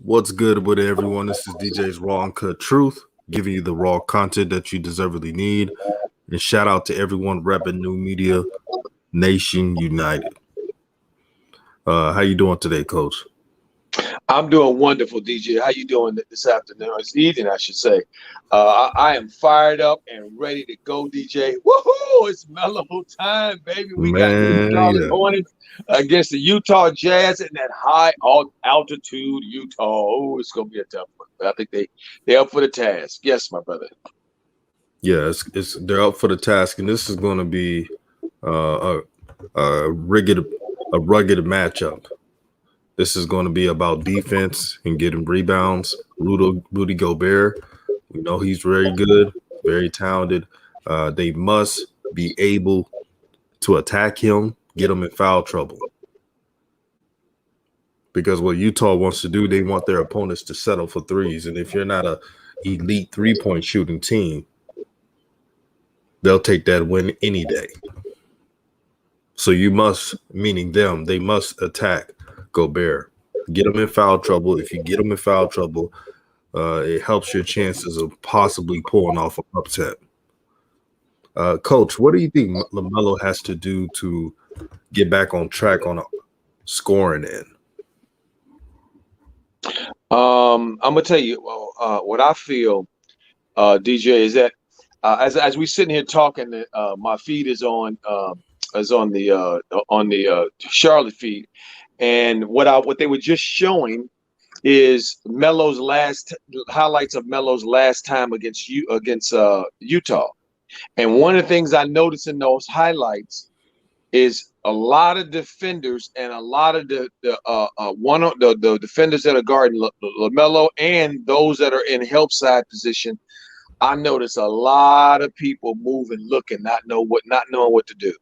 What's good with everyone? This is DJ's Raw Uncut Truth, giving you the raw content that you deservedly need. And shout out to everyone repping New Media Nation United. How you doing today, Coach? I'm doing wonderful, DJ. How you doing this afternoon? It's evening, I should say. I am fired up and ready to go, DJ. Woohoo! It's mellow time, baby. We got the Man, Charlotte yeah. Hornets against the Utah Jazz in that high altitude Utah. Oh, it's gonna be a tough one. But I think they're up for the task. Yes, my brother. Yeah, it's they're up for the task, and this is going to be a rugged matchup. This is going to be about defense and getting rebounds. Rudy Gobert, we know he's very good, very talented. They must be able to attack him, get him in foul trouble. Because what Utah wants to do, they want their opponents to settle for threes. And if you're not a elite three-point shooting team, they'll take that win any day. So you must, meaning them, they must attack Gobert. Get them in foul trouble. If you get them in foul trouble, it helps your chances of possibly pulling off an upset. Coach, what do you think LaMelo has to do to get back on track on a scoring end? I'm gonna tell you what I feel, DJ, is that as we sitting here talking, my feed is on the Charlotte feed, and what they were just showing is Melo's last highlights of Melo's last time against Utah, and one of the things I noticed in those highlights is a lot of defenders and a lot of the defenders that are guarding LaMelo and those that are in help side position. I notice a lot of people moving, looking, not knowing what to do.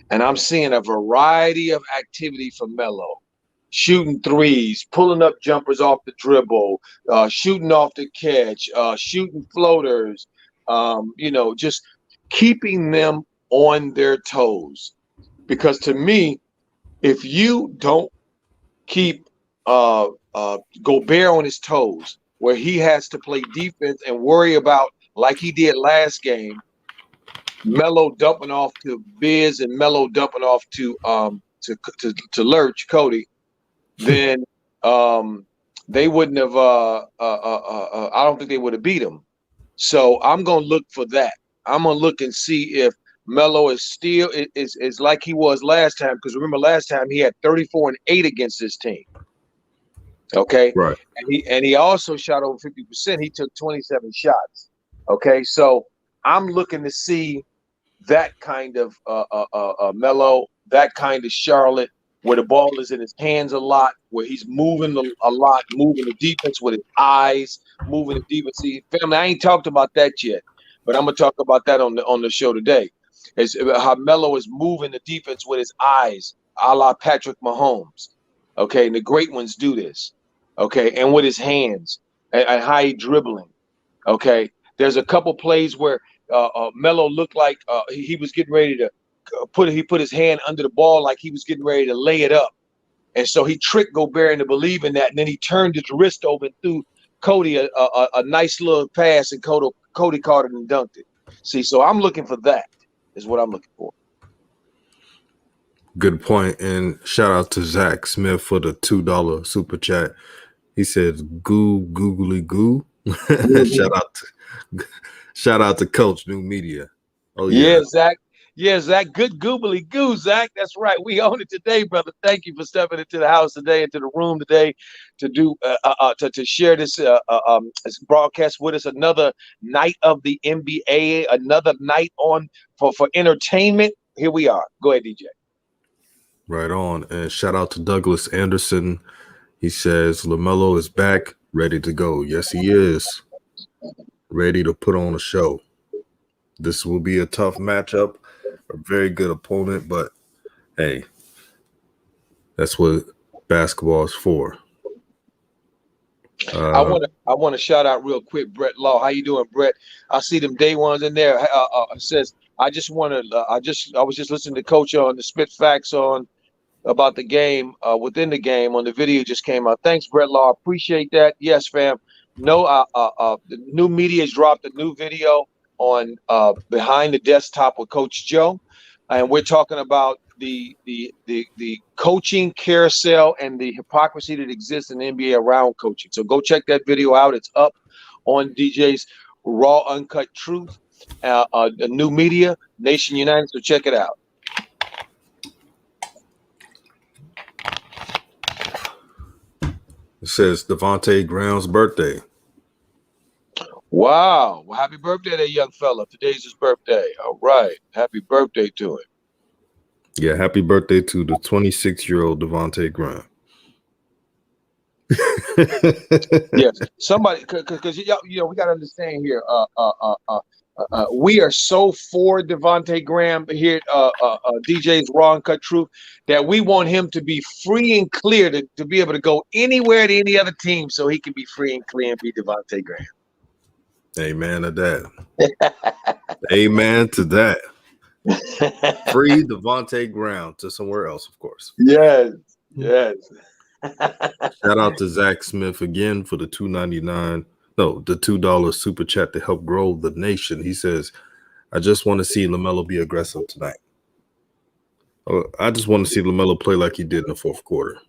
And I'm seeing a variety of activity from Melo. Shooting threes, pulling up jumpers off the dribble, shooting off the catch, shooting floaters, just keeping them on their toes. Because to me, if you don't keep Gobert on his toes, where he has to play defense and worry about, like he did last game, Melo dumping off to Biz and Melo dumping off to Lurch, Cody, then they wouldn't have. I don't think they would have beat him. So I'm gonna look for that. I'm gonna look and see if Melo is still is like he was last time. Because remember, last time he had 34 and 8 against this team. Okay, right? And he also shot over 50%. He took 27 shots. Okay, so I'm looking to see that kind of Melo, that kind of Charlotte, where the ball is in his hands a lot, where he's moving a lot, moving the defense with his eyes, moving the defense. See, family, I ain't talked about that yet, but I'm gonna talk about that on the show today. Is how Melo is moving the defense with his eyes, a la Patrick Mahomes. Okay, and the great ones do this. Okay, and with his hands and how he dribbling. Okay, there's a couple plays where Melo looked like he was getting ready to put his hand under the ball like he was getting ready to lay it up, and so he tricked Gobert into believing that, and then he turned his wrist over and threw Cody a nice little pass, and Cody caught it and dunked it. See, so I'm looking for that. Is what I'm looking for. Good point. And shout out to Zach Smith for the $2 super chat. He says googly goo. shout out to Coach New Media. Oh yeah, Zach. Yeah, Zach. Good googly goo, Zach. That's right. We own it today, brother. Thank you for stepping into the house today, into the room today, to do to share this broadcast with us. Another night of the NBA, another night on for entertainment. Here we are. Go ahead, DJ. Right on. And shout out to Douglas Anderson. He says LaMelo is back, ready to go. Yes, he is. Ready to put on a show. This will be a tough matchup, a very good opponent, but hey, that's what basketball is for. I want to shout out real quick, Brett Law. How you doing, Brett? I see them day ones in there. Says I was just listening to Coach on the Spit Facts on about the game within the game on the video just came out. Thanks, Brett Law. Appreciate that. Yes, fam. No, the new media has dropped a new video on Behind the Desktop with Coach Joe, and we're talking about the coaching carousel and the hypocrisy that exists in the NBA around coaching. So go check that video out. It's up on DJ's Raw Uncut Truth, the new media, Nation United. So check it out. It says Devontae Graham's birthday. Wow. Well, happy birthday to that young fella. Today's his birthday. All right. Happy birthday to him. Yeah, happy birthday to the 26-year-old Devontae Graham. Yes. Somebody, because you know, we got to understand here. We are so for Devontae Graham here at DJ's Raw and Cut Truth that we want him to be free and clear to be able to go anywhere to any other team so he can be free and clear and be Devontae Graham. Amen to that. Amen to that. Free Devontae Graham to somewhere else, of course. Yes. Yes. Shout out to Zach Smith again for the the $2 super chat to help grow the nation. He says, I just want to see LaMelo be aggressive tonight. I just want to see LaMelo play like he did in the fourth quarter.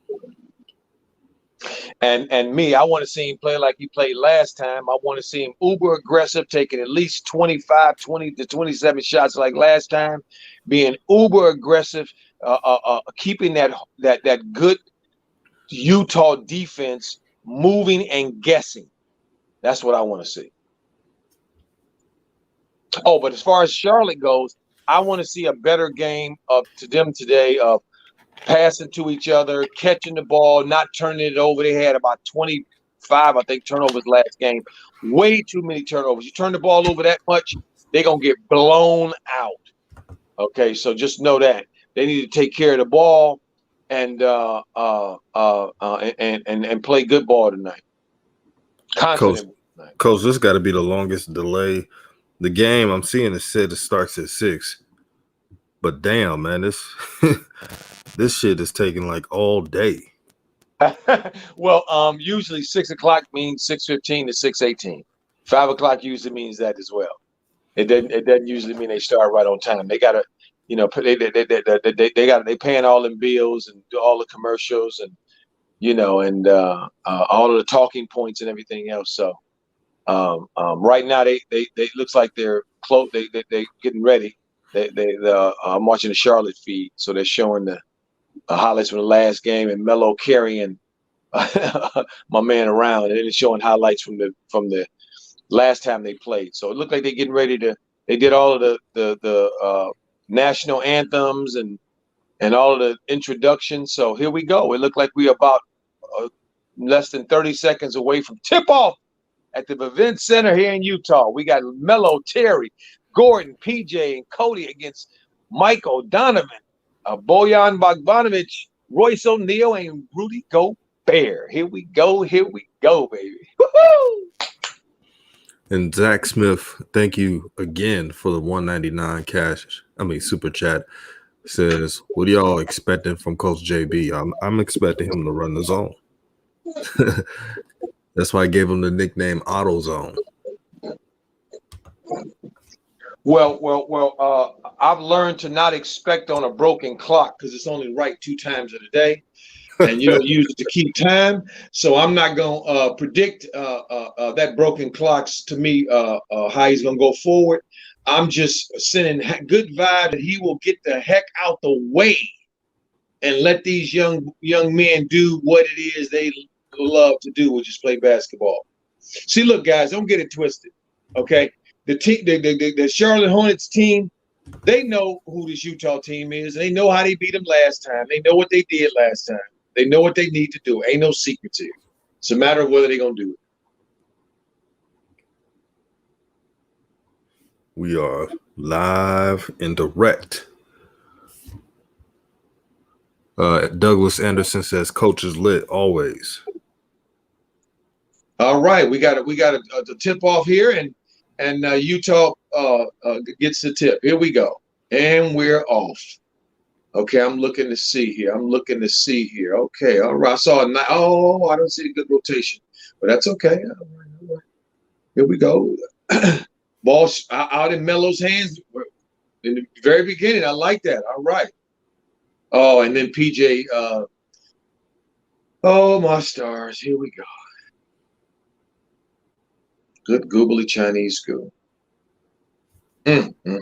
And me, I want to see him play like he played last time. I want to see him uber aggressive, taking at least 25, 20 to 27 shots like last time, being uber aggressive, keeping that good Utah defense moving and guessing. That's what I want to see. Oh, but as far as Charlotte goes, I want to see a better game to them today of passing to each other, catching the ball, not turning it over. They had about 25, I think, turnovers last game. Way too many turnovers. You turn the ball over that much, they're going to get blown out. Okay, so just know that. They need to take care of the ball and play good ball tonight. Coach, this got to be the longest delay. The game I'm seeing it said it starts at 6, but damn, man, this shit is taking like all day. Well, usually 6 o'clock means 6:15 to 6:18. 5 o'clock usually means that as well. It doesn't usually mean they start right on time. They gotta, you know, they paying all them bills and do all the commercials and, you know, and all of the talking points and everything else. So right now they looks like they're close. They getting ready. I'm watching the Charlotte feed, so they're showing the highlights from the last game and Melo carrying my man around, and then it's showing highlights from the last time they played. So it looked like they're getting ready to. They did all of the national anthems and all of the introductions. So here we go. It looked like we're about less than 30 seconds away from tip-off at the Vivint Center here in Utah. We got Melo, Terry, Gordon, PJ, and Cody against Michael Donovan, Bojan Bogdanovic, Royce O'Neal, and Rudy Gobert. Here we go, baby. Woo-hoo! And Zach Smith, thank you again for the $1.99 super chat. Says, what are y'all expecting from Coach JB? I'm expecting him to run the zone. That's why I gave him the nickname Auto Zone. Well, I've learned to not expect on a broken clock because it's only right 2 times in a day, and you don't use it to keep time. So I'm not gonna predict that broken clocks to me how he's gonna go forward. I'm just sending good vibe that he will get the heck out the way and let these young men do what it is they love to do, which is play basketball. See, look, guys, don't get it twisted, okay? The Charlotte Hornets team, they know who this Utah team is. They know how they beat them last time. They know what they did last time. They know what they need to do. Ain't no secrets here. It's a matter of whether they're going to do it. We are live and direct. Douglas Anderson says, "Coach is lit always." All right, we got a tip off here, and Utah gets the tip. Here we go, and we're off. Okay, I'm looking to see here. Okay, all right. I saw a I don't see a good rotation, but that's okay. All right. Here we go. Ball out in Melo's hands in the very beginning. I like that. All right. Oh, and then PJ. Oh my stars. Here we go. Good googly Chinese school. Mm, mm,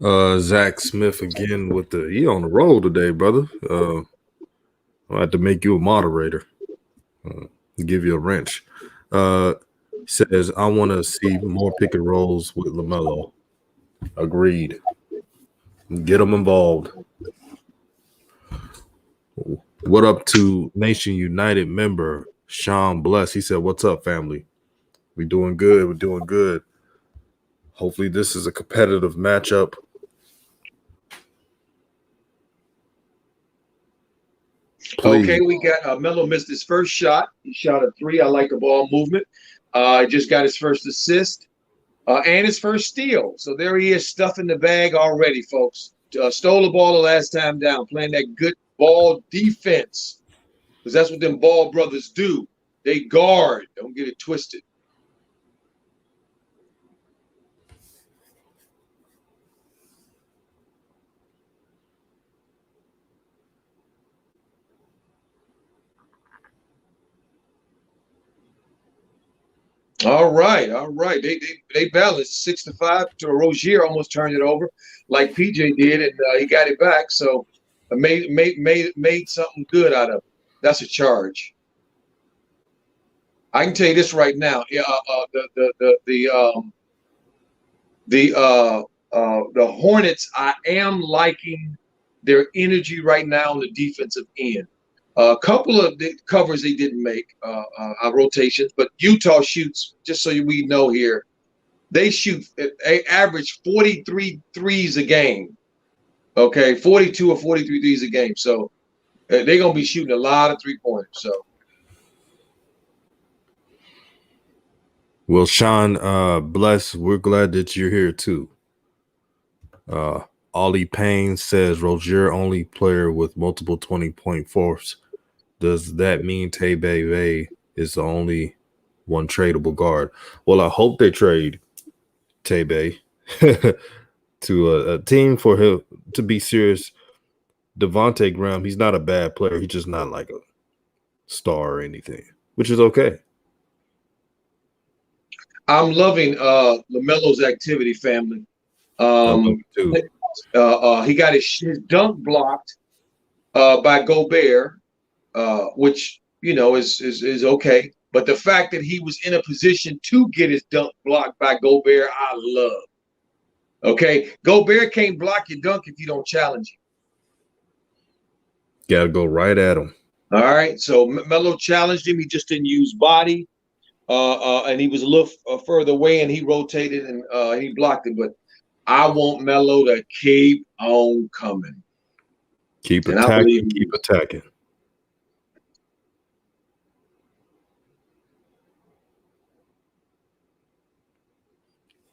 mm. Zach Smith again with he on the roll today, brother. I have to make you a moderator. Give you a wrench. Says I want to see more pick and rolls with LaMelo. Agreed. Get them involved. What up to Nation United member Sean Bless? He said, "What's up, family? We doing good. We're doing good. Hopefully, this is a competitive matchup." Please. Okay, we got Melo missed his first shot. He shot a 3. I like the ball movement. Just got his first assist and his first steal. So there he is, stuffing the bag already, folks. Stole the ball the last time down, playing that good ball defense. Because that's what them ball brothers do. They guard. Don't get it twisted. All right. They balanced 6-5 to Rozier, almost turned it over like PJ did, and he got it back. So made something good out of it. That's a charge. I can tell you this right now. The Hornets. I am liking their energy right now on the defensive end. A couple of the covers they didn't make rotations, but Utah shoots, just so we know here, they shoot average 43 threes a game. Okay, 42 or 43 threes a game. So they're going to be shooting a lot of 3-pointers. So. Well, Sean, bless. We're glad that you're here too. Ollie Payne says Rozier only player with multiple 20-point force. Does that mean Tay is the only one tradable guard? Well, I hope they trade Tay to a team for him to be serious. Devontae Graham, he's not a bad player. He's just not like a star or anything, which is okay. I'm loving LaMelo's activity, family. He got his dunk blocked by Gobert, which is okay. But the fact that he was in a position to get his dunk blocked by Gobert, I love. Okay, Gobert can't block your dunk if you don't challenge him. Got to go right at him. All right, so Melo challenged him. He just didn't use body, and he was a little further away, and he rotated and he blocked it. But I want Melo to keep on coming. Keep attacking. Keep attacking.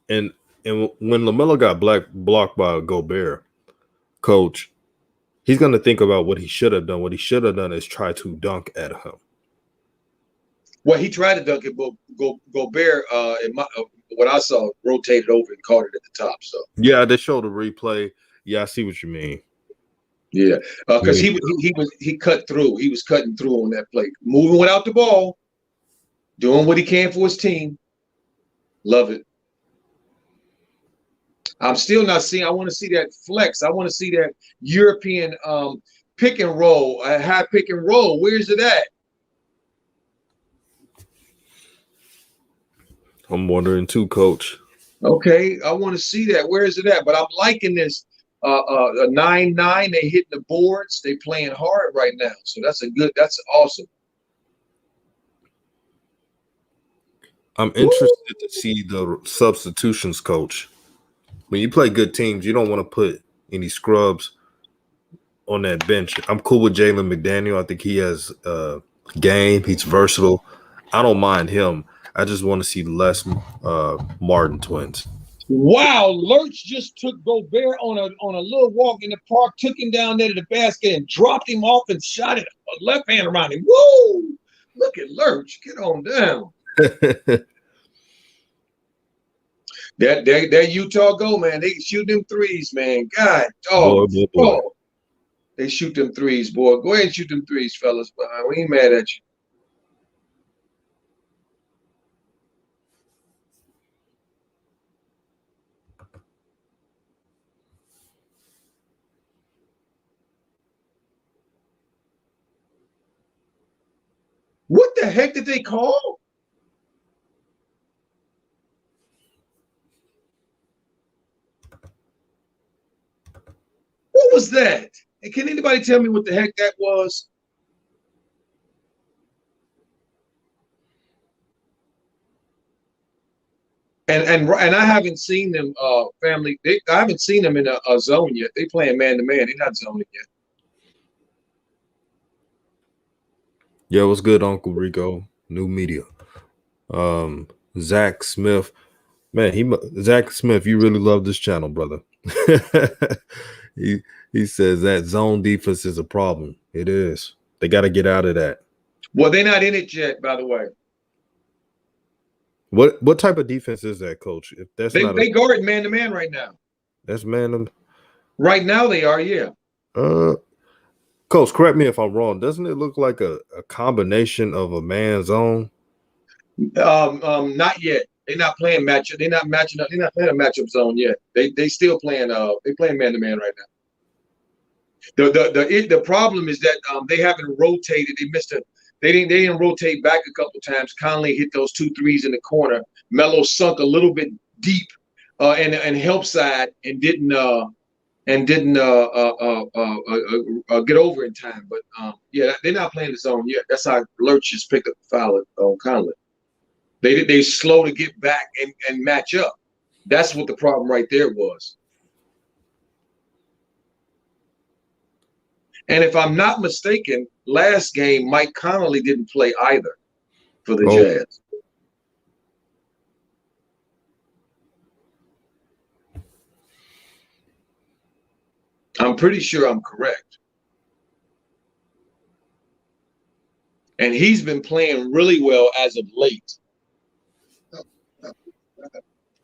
And when LaMelo got blocked by Gobert, coach, he's going to think about what he should have done. What he should have done is try to dunk at him. Well, he tried to dunk it, but Gobert, what I saw, rotated over and caught it at the top. So yeah, they showed a replay. Yeah, I see what you mean. Yeah, because he cut through. He was cutting through on that play, moving without the ball, doing what he can for his team. Love it. I'm still not seeing. I want to see that flex. I want to see that European pick and roll, high pick and roll. Where's it at? I'm wondering too, coach. Okay, I want to see that. Where is it at? But I'm liking this. A 9-9. They hitting the boards. They playing hard right now. So that's awesome. I'm interested to see the substitutions, coach. When you play good teams, you don't want to put any scrubs on that bench. I'm cool with Jalen McDaniel. I think he has game. He's versatile. I don't mind him. I just want to see less Martin twins. Wow, Lurch just took Gobert on a little walk in the park, took him down there to the basket and dropped him off and shot it a left hand around him. Woo! Look at Lurch. Get on down. That Utah go, man. They shoot them threes, man. God, boy. They shoot them threes, boy. Go ahead and shoot them threes, fellas. We ain't mad at you. What the heck did they call? What was that? And can anybody tell me what the heck that was? And I haven't seen them family. I haven't seen them in a zone yet. They playing man to man. They're not zoning yet. Yeah, what's good, Uncle Rico? New media. Zach Smith. Man, Zach Smith, you really love this channel, brother. He says that zone defense is a problem. It is. They got to get out of that. Well, they're not in it yet, by the way. What type of defense is that, Coach? If that's they guard man to man right now. That's man. Right now they are, yeah. Coach, correct me if I'm wrong. Doesn't it look like a combination of a man zone? Not yet. They're not playing matchup. They're not matching up. They're not playing a matchup zone yet. They still playing. They playing man to man right now. The problem is that they haven't rotated. They didn't rotate back a couple times. Conley hit those 2 threes in the corner. Melo sunk a little bit deep and help side and didn't get over in time. But yeah, they're not playing the zone yet. That's how Lurch just picked up the foul on Conley. They slow to get back and match up. That's what the problem right there was. And if I'm not mistaken, last game Mike Conley didn't play either for the Jazz. I'm pretty sure I'm correct. And he's been playing really well as of late.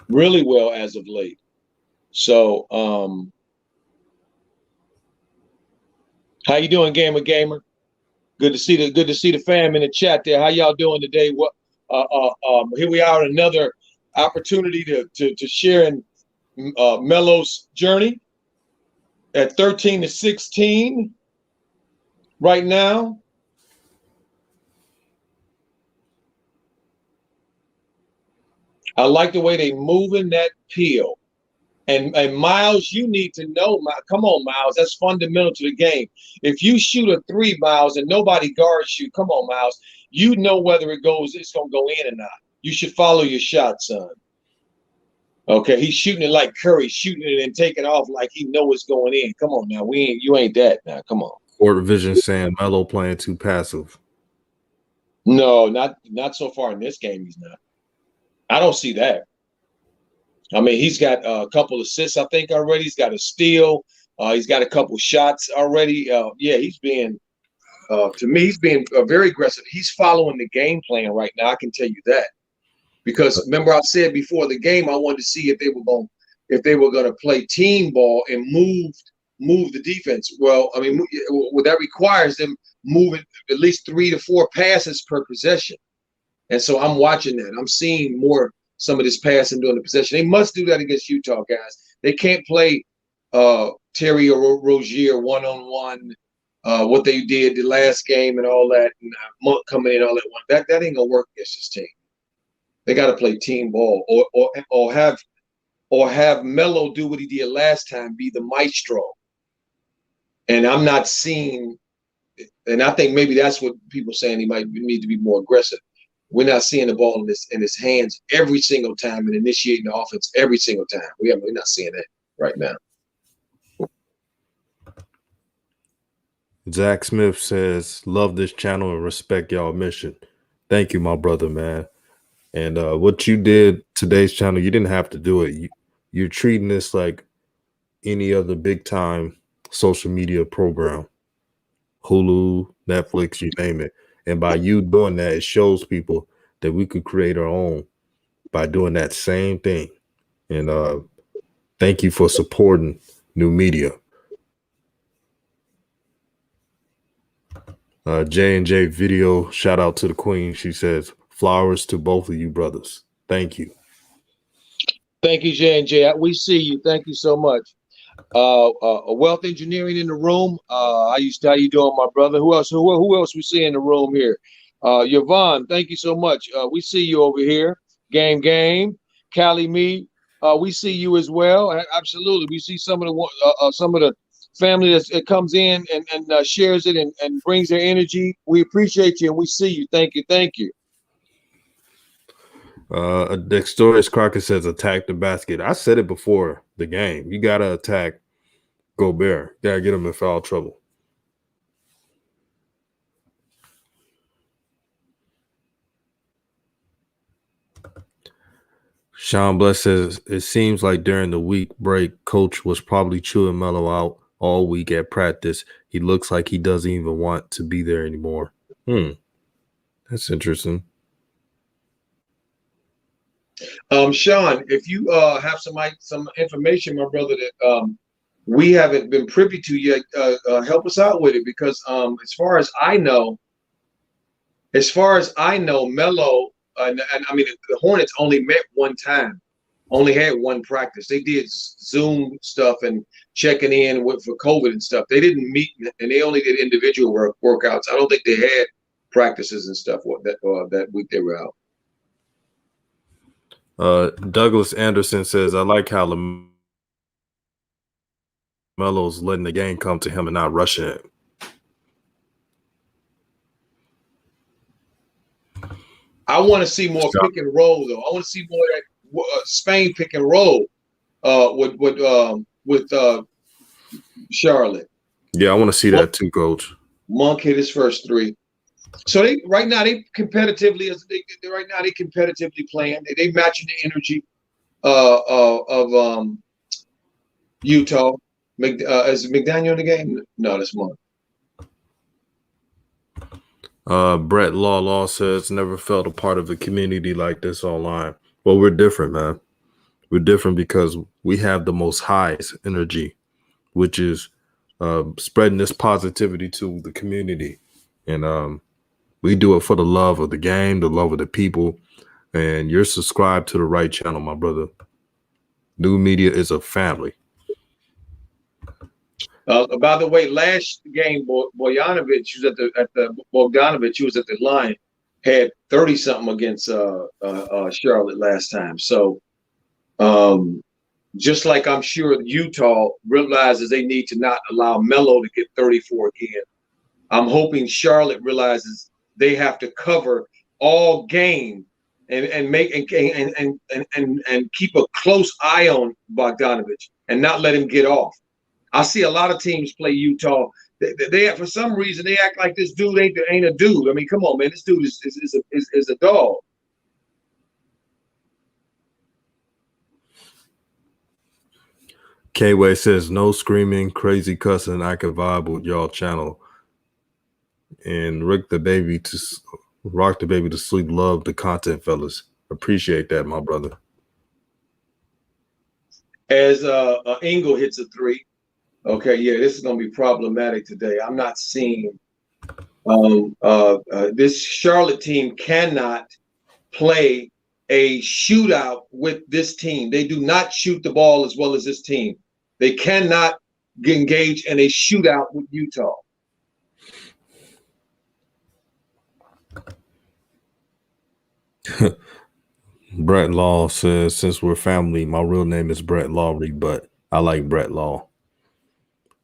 Really well as of late. So, how you doing, Gamer? Good to see the fam in the chat there. How y'all doing today? What here we are, another opportunity to share in Melo's journey at 13-16 right now. I like the way they moving that peel. And Miles, you need to know, come on, Miles, that's fundamental to the game. If you shoot a 3, Miles, and nobody guards you, come on, Miles, you know whether it's going to go in or not. You should follow your shot, son. Okay, he's shooting it like Curry, shooting it and taking off like he knows it's going in. Come on now, you ain't that now. Come on. Court Vision saying Melo playing too passive. No, not so far in this game. He's not. I don't see that. I mean, he's got a couple assists, I think, already. He's got a steal. He's got a couple shots already. Yeah, he's being, to me, he's being very aggressive. He's following the game plan right now. I can tell you that. Because remember, I said before the game, I wanted to see if they were going to play team ball and move the defense. Well, I mean, what that requires them moving at least 3 to 4 passes per possession. And so I'm watching that. I'm seeing some of this passing during the possession. They must do that against Utah, guys. They can't play Terry or Rozier one-on-one, what they did the last game and all that, and Monk coming in all at once. That ain't gonna work against this team. They got to play team ball, or have Melo do what he did last time, be the maestro. And I'm not seeing, and I think maybe that's what people are saying. He might need to be more aggressive. We're not seeing the ball in his hands every single time and initiating the offense every single time. We're not seeing that right now. Zach Smith says, love this channel and respect y'all mission. Thank you, my brother, man. And what you did today's channel, you didn't have to do it. you're treating this like any other big time social media program, Hulu, Netflix, you name it. And by you doing that, it shows people that we could create our own by doing that same thing. And thank you for supporting new media. J&J Video, shout out to the queen. She says, flowers to both of you brothers. Thank you. Thank you, J&J. We see you. Thank you so much. Wealth Engineering in the room. How you doing, my brother? Who else? Who else we see in the room here? Yvonne, thank you so much. We see you over here. Game. Callie, me. We see you as well. Absolutely. We see some of the family that comes in and shares it and brings their energy. We appreciate you and we see you. Thank you. Thank you. Dexterious Crockett says attack the basket. I said it before the game. You gotta attack Gobert. Gotta get him in foul trouble. Sean Bless says it seems like during the week break, coach was probably chewing Melo out all week at practice. He looks like he doesn't even want to be there anymore. That's interesting. Sean, if you have some information, my brother, that we haven't been privy to yet, help us out with it, because as far as I know, Melo and I mean the Hornets only met one time, only had one practice. They did Zoom stuff and checking in for COVID and stuff. They didn't meet, and they only did individual workouts. I don't think they had practices and stuff that week they were out. Douglas Anderson says, I like how LaMelo's letting the game come to him and not rushing it. I want to see more pick and roll, though. I want to see more of that Spain pick and roll with Charlotte. Yeah, I want to see that too, Coach. Monk hit his first three. So they competitively playing. They matching the energy of Utah. Is McDaniel in the game? No, that's Monk. Brett Law says never felt a part of a community like this online. Well, we're different, man. We're different because we have the most highest energy, which is spreading this positivity to the community. And we do it for the love of the game, the love of the people. And you're subscribed to the right channel, my brother. New media is a family. By the way, last game, Bogdanovic was at the line, had 30-something against Charlotte last time. So just like I'm sure Utah realizes they need to not allow Melo to get 34 again, I'm hoping Charlotte realizes they have to cover all game and keep a close eye on Bogdanovic and not let him get off. I see a lot of teams play Utah. They for some reason they act like this dude ain't a dude. I mean, come on, man, this dude is a dog. K-Way says no screaming, crazy cussing. I can vibe with y'all channel. And rock the baby to sleep. Love the content, fellas. Appreciate that, my brother. As Engel hits a three. Okay, yeah, this is going to be problematic today. I'm not seeing this Charlotte team cannot play a shootout with this team. They do not shoot the ball as well as this team. They cannot engage in a shootout with Utah. Brett Law says, since we're family, my real name is Brett Lawry, but I like Brett Law.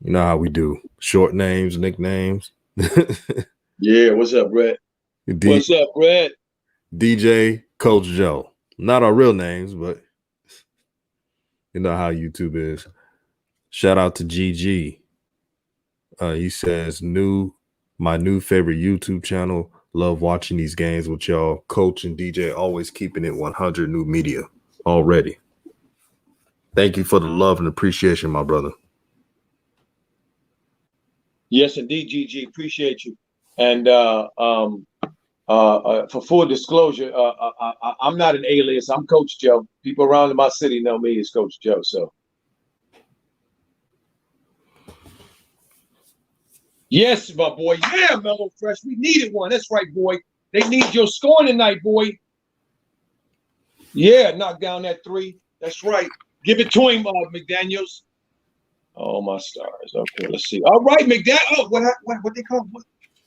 You know how we do. Short names, nicknames. Yeah, what's up, Brett? What's up, Brett? DJ Coach Joe. Not our real names, but you know how YouTube is. Shout out to GG. He says, my new favorite YouTube channel. Love watching these games with y'all. Coach and DJ always keeping it 100. New media already. Thank you for the love and appreciation, my brother. Yes, indeed, GG. Appreciate you. And for full disclosure, I'm not an alias. I'm Coach Joe. People around in my city know me as Coach Joe. So, yes, my boy. Yeah, Mellow Fresh. We needed one. That's right, boy. They need your scoring tonight, boy. Yeah, knock down that three. That's right. Give it to him, McDaniels. Oh, my stars. Okay, let's see. All right, McDaniel. Oh, what they call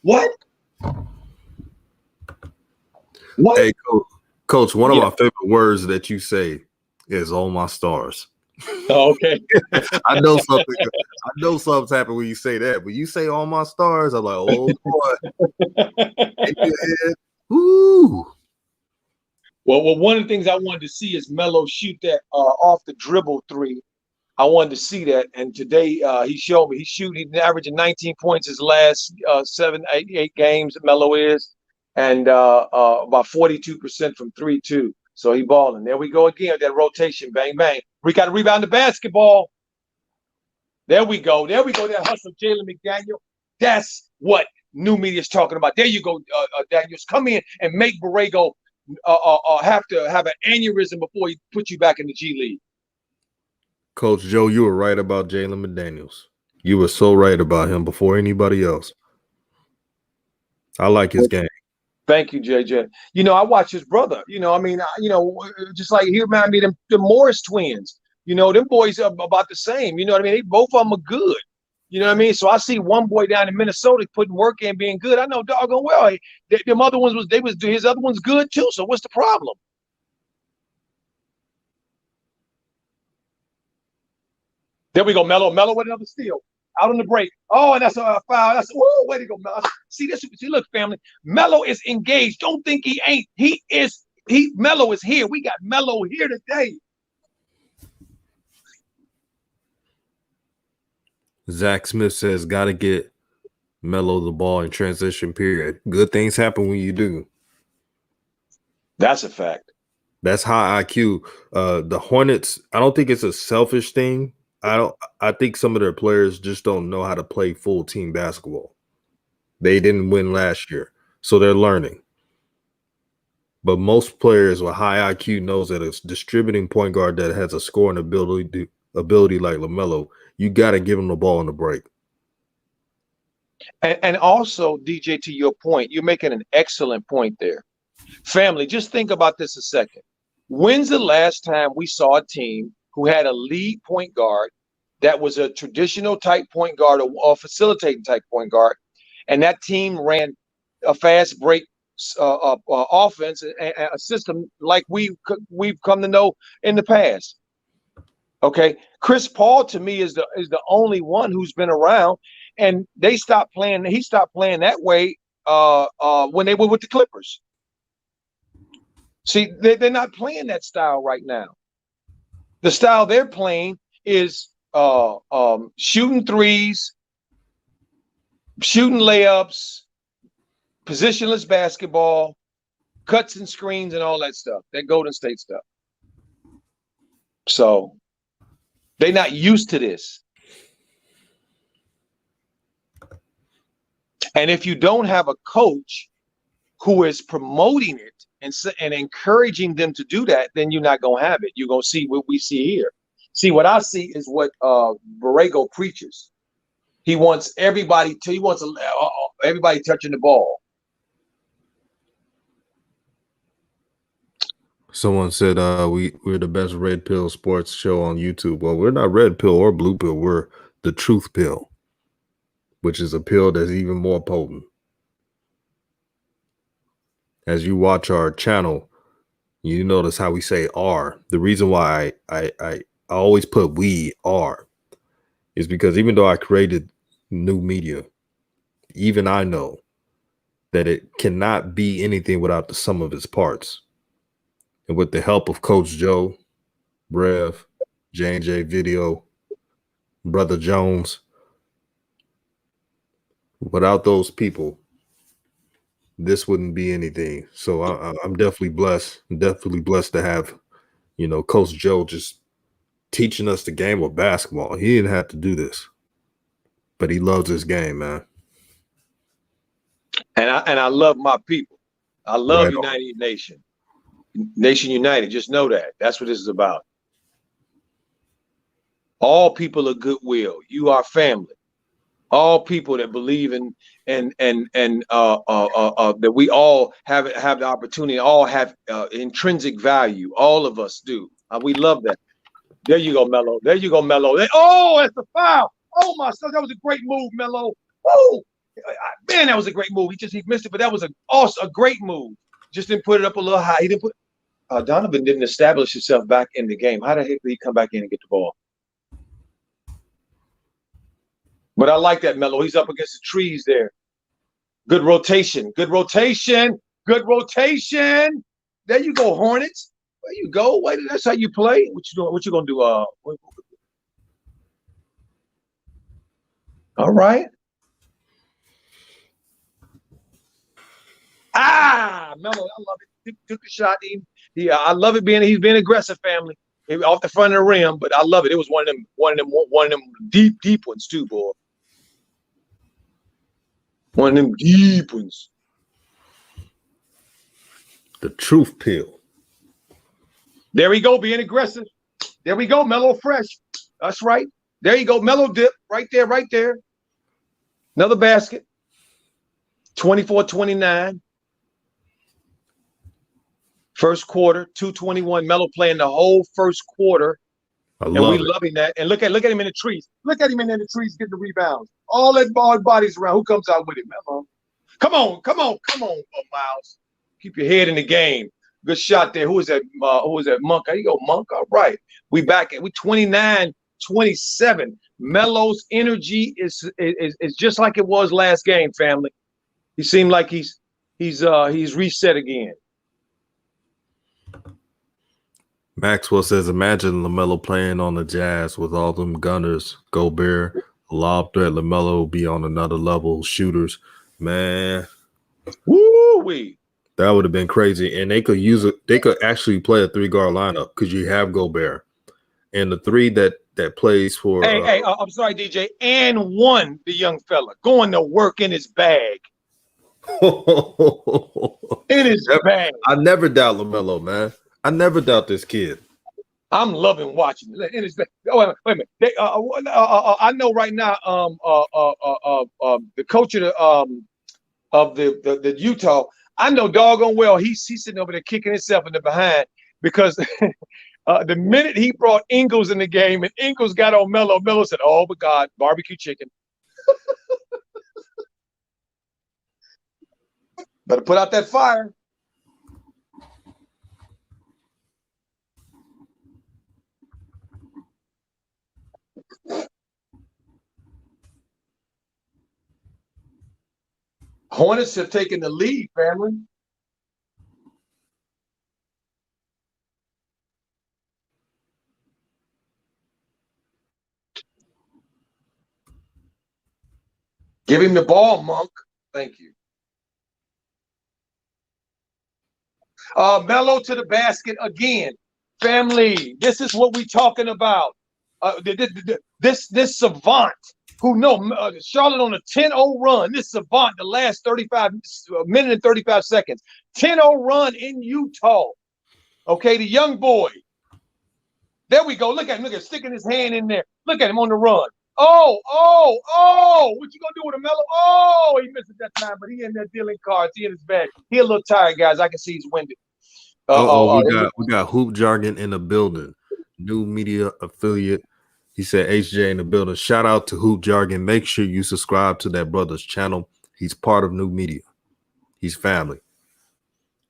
what? What? Hey, Coach, one of Yeah. my favorite words that you say is "Oh my stars." Oh, okay. I know something. I know something's happened when you say that. When you say "all my stars," I'm like, "Oh boy, in your head." Woo. Well, one of the things I wanted to see is Melo shoot that off the dribble three. I wanted to see that, and today he showed me. He's averaging 19 points his last 8 games. Melo is, and about 42% from 3-2. So he balling. There we go again. That rotation, bang bang. We got to rebound the basketball. There we go. There we go. That hustle, Jalen McDaniel. That's what new media is talking about. There you go, Daniels. Come in and make Borrego have to have an aneurysm before he puts you back in the G League. Coach Joe, you were right about Jalen McDaniels. You were so right about him before anybody else. I like his game. Thank you, JJ. I watch his brother. Just like he reminded me of the Morris twins. Them boys are about the same. You know what I mean? Both of them are good. You know what I mean? So I see one boy down in Minnesota putting work in, being good. I know doggone well. Them other ones his other one's good too. So what's the problem? There we go, Melo. Melo with another steal. Out on the break. Oh, and that's a foul. That's way to go, Melo. See this? See, look, family. Melo is engaged. Don't think he ain't. Melo is here. We got Melo here today. Zach Smith says, "Got to get Melo the ball in transition period. Good things happen when you do." That's a fact. That's high IQ. The Hornets, I don't think it's a selfish thing. I think some of their players just don't know how to play full team basketball. They didn't win last year, so they're learning. But most players with high IQ knows that a distributing point guard that has a scoring ability like LaMelo, you got to give him the ball in the break. And also, DJ, to your point, you're making an excellent point there. Family, just think about this a second. When's the last time we saw a team who had a lead point guard that was a traditional type point guard or facilitating type point guard, and that team ran a fast break offense and a system like we've come to know in the past? Okay, Chris Paul to me is the only one who's been around, and they stopped playing. He stopped playing that way when they were with the Clippers. See, they're not playing that style right now. The style they're playing is shooting threes, shooting layups, positionless basketball, cuts and screens, and all that stuff. That Golden State stuff. So they're not used to this. And if you don't have a coach who is promoting it and encouraging them to do that, then you're not going to have it. You're going to see what we see here. See, what I see is what Borrego preaches. He wants everybody everybody touching the ball. Someone said we're the best red pill sports show on YouTube. Well, we're not red pill or blue pill. We're the truth pill, which is a pill that's even more potent. As you watch our channel, you notice how we say "are." The reason why I always put "we are" is because even though I created new media, even I know that it cannot be anything without the sum of its parts. And with the help of Coach Joe, Rev, J&J Video, Brother Jones, without those people, this wouldn't be anything. So I'm definitely blessed. I'm definitely blessed to have, Coach Joe just teaching us the game of basketball. He didn't have to do this, but he loves this game, man. And I love my people. I love Right United Nation. Nation United. Just know that. That's what this is about. All people of goodwill. You are family. All people that believe in and that we all have the opportunity, all have intrinsic value. All of us do. We love that. There you go, Melo. There you go, Melo. Oh, that's the foul. Oh my son, that was a great move, Melo. Oh man, that was a great move. He missed it, but that was a great move. Just didn't put it up a little high. He didn't put. Donovan didn't establish himself back in the game. How the heck did he come back in and get the ball? But I like that, Melo. He's up against the trees there. Good rotation. Good rotation. Good rotation. There you go, Hornets. There you go. Wait, that's how you play. What you doing? What you gonna do? All right. Melo, I love it. Took the shot. I love it he's being aggressive, family. Maybe off the front of the rim, but I love it. It was one of them deep ones too, boy. One of them deep ones. The truth pill. There we go, being aggressive. There we go, Melo fresh. That's right. There you go, Melo dip. Right there, right there. Another basket. 24-29. First quarter, 2:21. Melo playing the whole first quarter. And we loving that. And look at him in the trees. Look at him in the trees getting the rebounds. All that bodies around. Who comes out with it, Melo? Come on, Miles. Keep your head in the game. Good shot there. Who is that? Monk? There you go, Monk. All right. We back at 29-27. Melo's energy is just like it was last game, family. He seemed like he's reset again. Maxwell says, imagine LaMelo playing on the Jazz with all them gunners, Gobert, lob threat. LaMelo will be on another level. Shooters, man. Woo-wee. That would have been crazy. And they could use it. They could actually play a 3-guard lineup because you have Gobert. And the 3 that plays for. Hey, I'm sorry, DJ. And one, the young fella, going to work in his bag. In his bag. I never doubt LaMelo, man. I never doubt this kid. I'm loving watching it. In his bag. Oh, wait a minute. I know right now. The coach of the Utah. I know doggone well he's sitting over there kicking himself in the behind because the minute he brought Ingles in the game and Ingles got on Melo, Melo said, "Oh my God, barbecue chicken." Better put out that fire. Hornets have taken the lead, family. Give him the ball, Monk. Thank you. Melo to the basket again. Family, this is what we're talking about. This savant who Charlotte on a 10-0 run. This savant, the last 35 minute and 35 seconds. 10-0 run in Utah. Okay, the young boy. There we go. Look at him. Sticking his hand in there. Look at him on the run. Oh! What you gonna do with him, Melo? Oh, he missed it that time, but he in there dealing cards. He in his bag. He a little tired, guys. I can see he's winded. We got Hoop Jargon in the building. New media affiliate. He said HJ in the building. Shout out to Hoop Jargon. Make sure you subscribe to that brother's channel. He's part of New Media. He's family.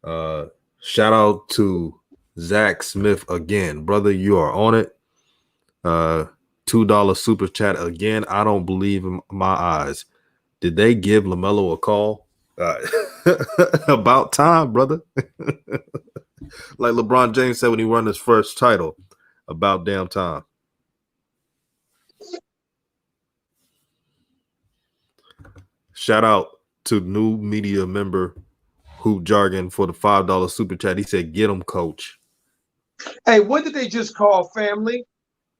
Shout out to Zach Smith again. Brother, you are on it. $2 super chat again. I don't believe in my eyes. Did they give LaMelo a call? About time, brother. Like LeBron James said when he won his first title. About damn time. Shout out to new media member Hoop Jargon for the $5 super chat. He said, "Get him, coach." Hey, what did they just call, family?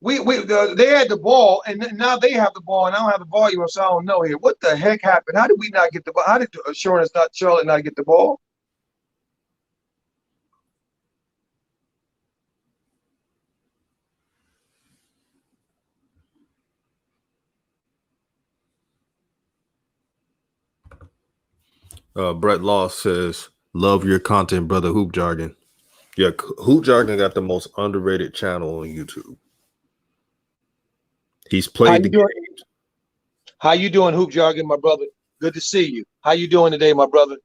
they had the ball, and now they have the ball, and I don't have the volume, so I don't know here. What the heck happened? How did we not get the ball? How did Charlotte not get the ball? Brett Law says, "Love your content, brother." Hoop Jargon. Yeah, Hoop Jargon got the most underrated channel on YouTube. He's played the game. How you doing, Hoop Jargon, my brother? Good to see you. How you doing today, my brother?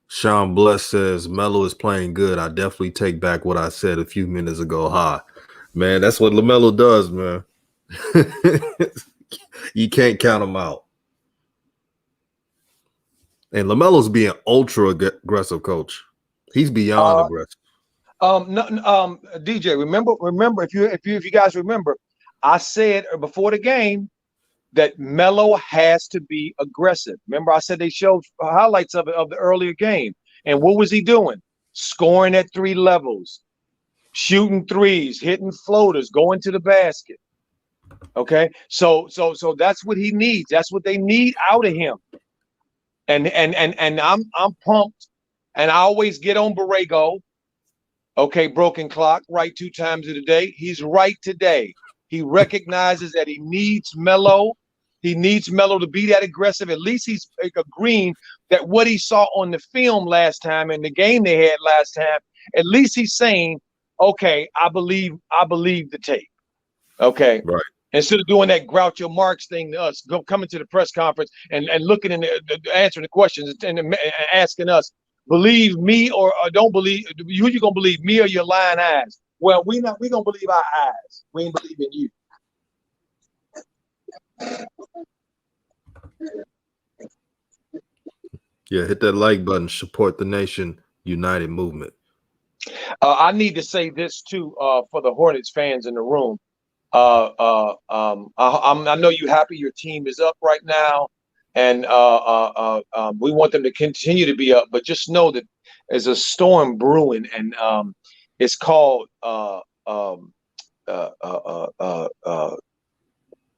Sean Bless says, Melo is playing good. I definitely take back what I said a few minutes ago. Hi. Man, that's what LaMelo does, man. You can't count him out. And LaMelo's being ultra aggressive, coach. He's beyond aggressive. DJ, remember if you guys remember, I said before the game that Melo has to be aggressive. Remember, I said they showed highlights of the earlier game, and what was he doing? Scoring at 3 levels, shooting threes, hitting floaters, going to the basket. Okay, so that's what he needs. That's what they need out of him. And I'm pumped, and I always get on Borrego. Okay, broken clock, right 2 times of the day. He's right today. He recognizes that he needs Melo. He needs Melo to be that aggressive. At least he's agreeing that what he saw on the film last time and the game they had last time, at least he's saying, okay, I believe the tape. Okay. Right. Instead of doing that Groucho Marx thing to us, coming to the press conference and looking in answering the questions and asking us, believe me or don't believe, who you gonna believe, me or your lying eyes? Well, we gonna believe our eyes. We ain't believe in you. Yeah, hit that like button. Support the Nation United movement. I need to say this too for the Hornets fans in the room. I know you're happy your team is up right now, and we want them to continue to be up. But just know that there's a storm brewing, and it's called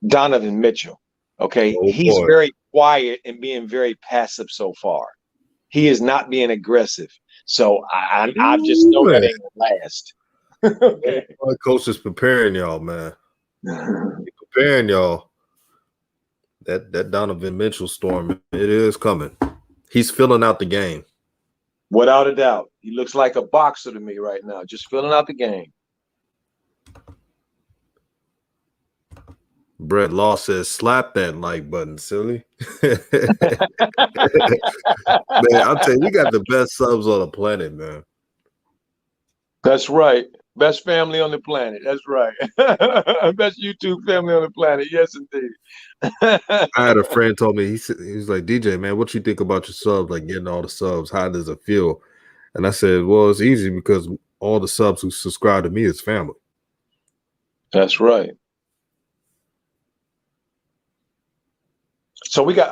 Donovan Mitchell. Okay, he's very quiet and being very passive so far. He is not being aggressive. So I just know that ain't gonna last. Okay. Coach is preparing y'all, man. Preparing y'all. That Donovan Mitchell storm, it is coming. He's filling out the game. Without a doubt. He looks like a boxer to me right now, just filling out the game. Brett Law says, slap that like button, silly. Man, I'll tell you, we got the best subs on the planet, man. That's right. Best family on the planet. That's right. Best YouTube family on the planet. Yes, indeed. I had a friend told me, he was like, DJ, man, what you think about your subs, like getting all the subs? How does it feel? And I said, well, it's easy because all the subs who subscribe to me is family. That's right. So we got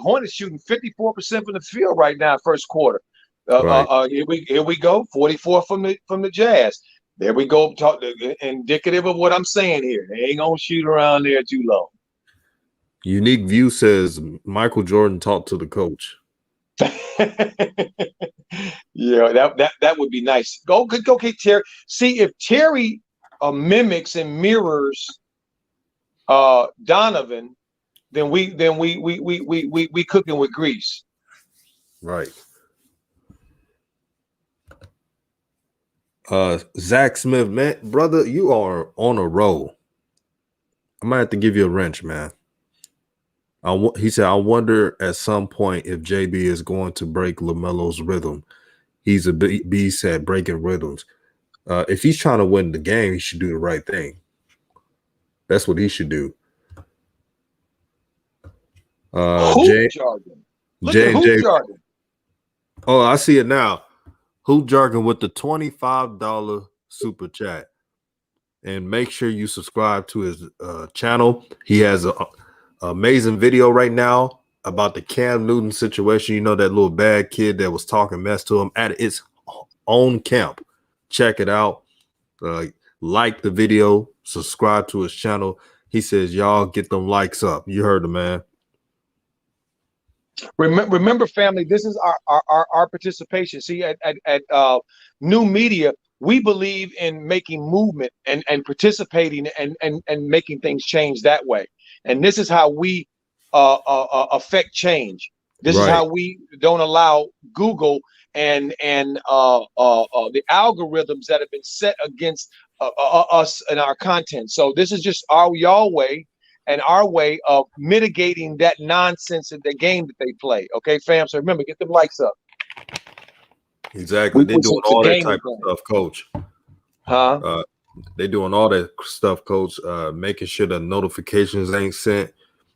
Hornets shooting 54% from the field right now, first quarter. Here we go, 44 from the Jazz. There we go. Indicative of what I'm saying here. They ain't gonna shoot around there too long. Unique View says Michael Jordan talked to the coach. Yeah, that would be nice. Go Terry. See if Terry mimics and mirrors Donovan, then we cooking with grease. Right. Zach Smith, man, brother, you are on a roll. I might have to give you a wrench, man. He said, I wonder at some point if JB is going to break LaMelo's rhythm. He's a beast at breaking rhythms. If he's trying to win the game, he should do the right thing. That's what he should do. Hoop jargon. Look at hoop jargon. Oh, I see it now. Hoop Jargon with the $25 super chat. And make sure you subscribe to his channel. He has an amazing video right now about the Cam Newton situation. You know, that little bad kid that was talking mess to him at its own camp. Check it out. Like the video, subscribe to his channel. He says, y'all get them likes up. You heard him, man. Remember, family, this is our participation. See, at New Media, we believe in making movement and participating and making things change that way. And this is how we affect change. This is Right. how we don't allow Google and the algorithms that have been set against us and our content. So this is just y'all way and our way of mitigating that nonsense in the game that they play. Okay, fam. So remember, get them likes up. Exactly. They're doing It's a all that gaming type of thing. stuff, coach. Huh? They're doing all that stuff, coach. Making sure the notifications ain't sent.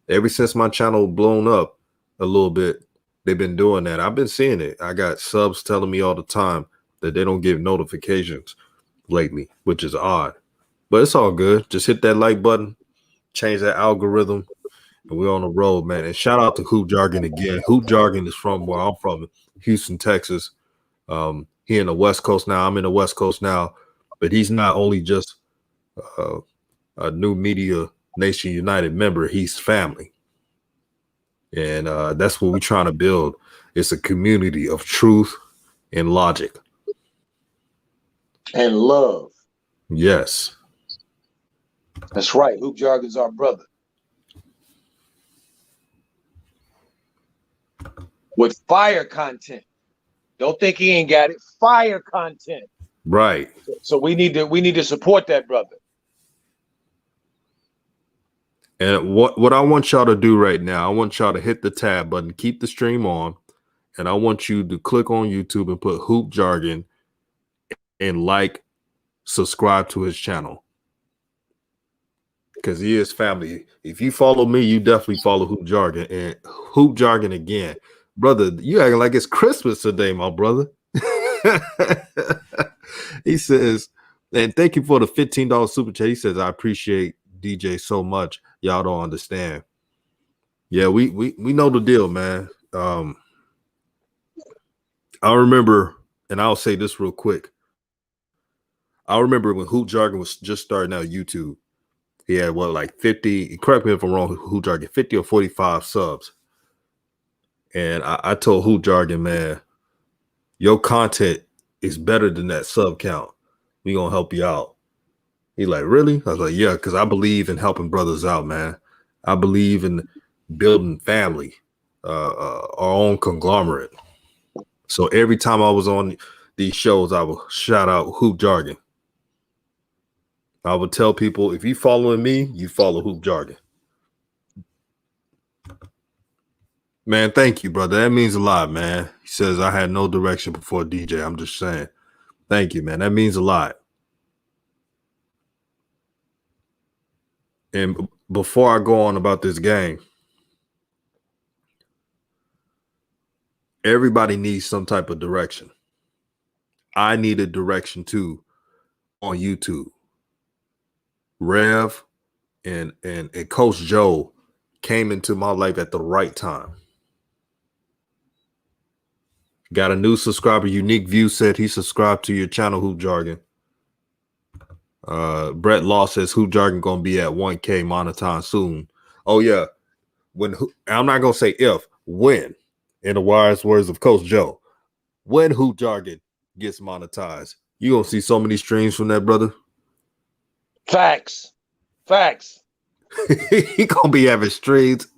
Ever since my channel blown up a little bit, they've been doing that. I've been seeing it. I got subs telling me all the time that they don't get notifications lately, which is odd. But it's all good. Just hit that like button, change that algorithm, and we're on the road, man. And shout out to Hoop Jargon again. Hoop Jargon is from where I'm from, Houston, Texas. He in the West Coast now. I'm in the West Coast now. But he's not only just a New Media Nation United member, he's family. And that's what we're trying to build. It's a community of truth and logic. And love. Yes. That's right. Hoop Jargon's our brother. With fire content. Don't think he ain't got it. Fire content. Right. So we need to support that brother. And what I want y'all to do right now, I want y'all to hit the tab button, keep the stream on, and I want you to click on YouTube and put Hoop Jargon and subscribe to his channel. Because he is family. If you follow me, you definitely follow Hoop Jargon. And Hoop Jargon again. Brother, you acting like it's Christmas today, my brother. He says, and thank you for the $15 super chat. He says, I appreciate DJ so much. Y'all don't understand. Yeah, we know the deal, man. I remember, and I'll say this real quick. I remember when Hoop Jargon was just starting out YouTube. He had like 50, correct me if I'm wrong, Hoop Jargon, 50 or 45 subs. And I told Hoop Jargon, man, your content is better than that sub count. We gonna help you out. He like, really? I was like, yeah, because I believe in helping brothers out, man. I believe in building family, our own conglomerate. So every time I was on these shows, I would shout out Hoop Jargon. I would tell people, if you following me, you follow Hoop Jargon. Man, thank you, brother. That means a lot, man. He says I had no direction before DJ. I'm just saying. Thank you, man. That means a lot. And before I go on about this game, everybody needs some type of direction. I needed direction too on YouTube. Rev and Coach Joe came into my life at the right time. Got a new subscriber. Unique View said he subscribed to your channel, Hoop Jargon. Brett Law says Hoop Jargon gonna be at 1K monetized soon. Oh yeah, I'm not gonna say if, when. In the wise words of Coach Joe, when Hoop Jargon gets monetized, you gonna see so many streams from that brother. Facts. He gonna be having streams.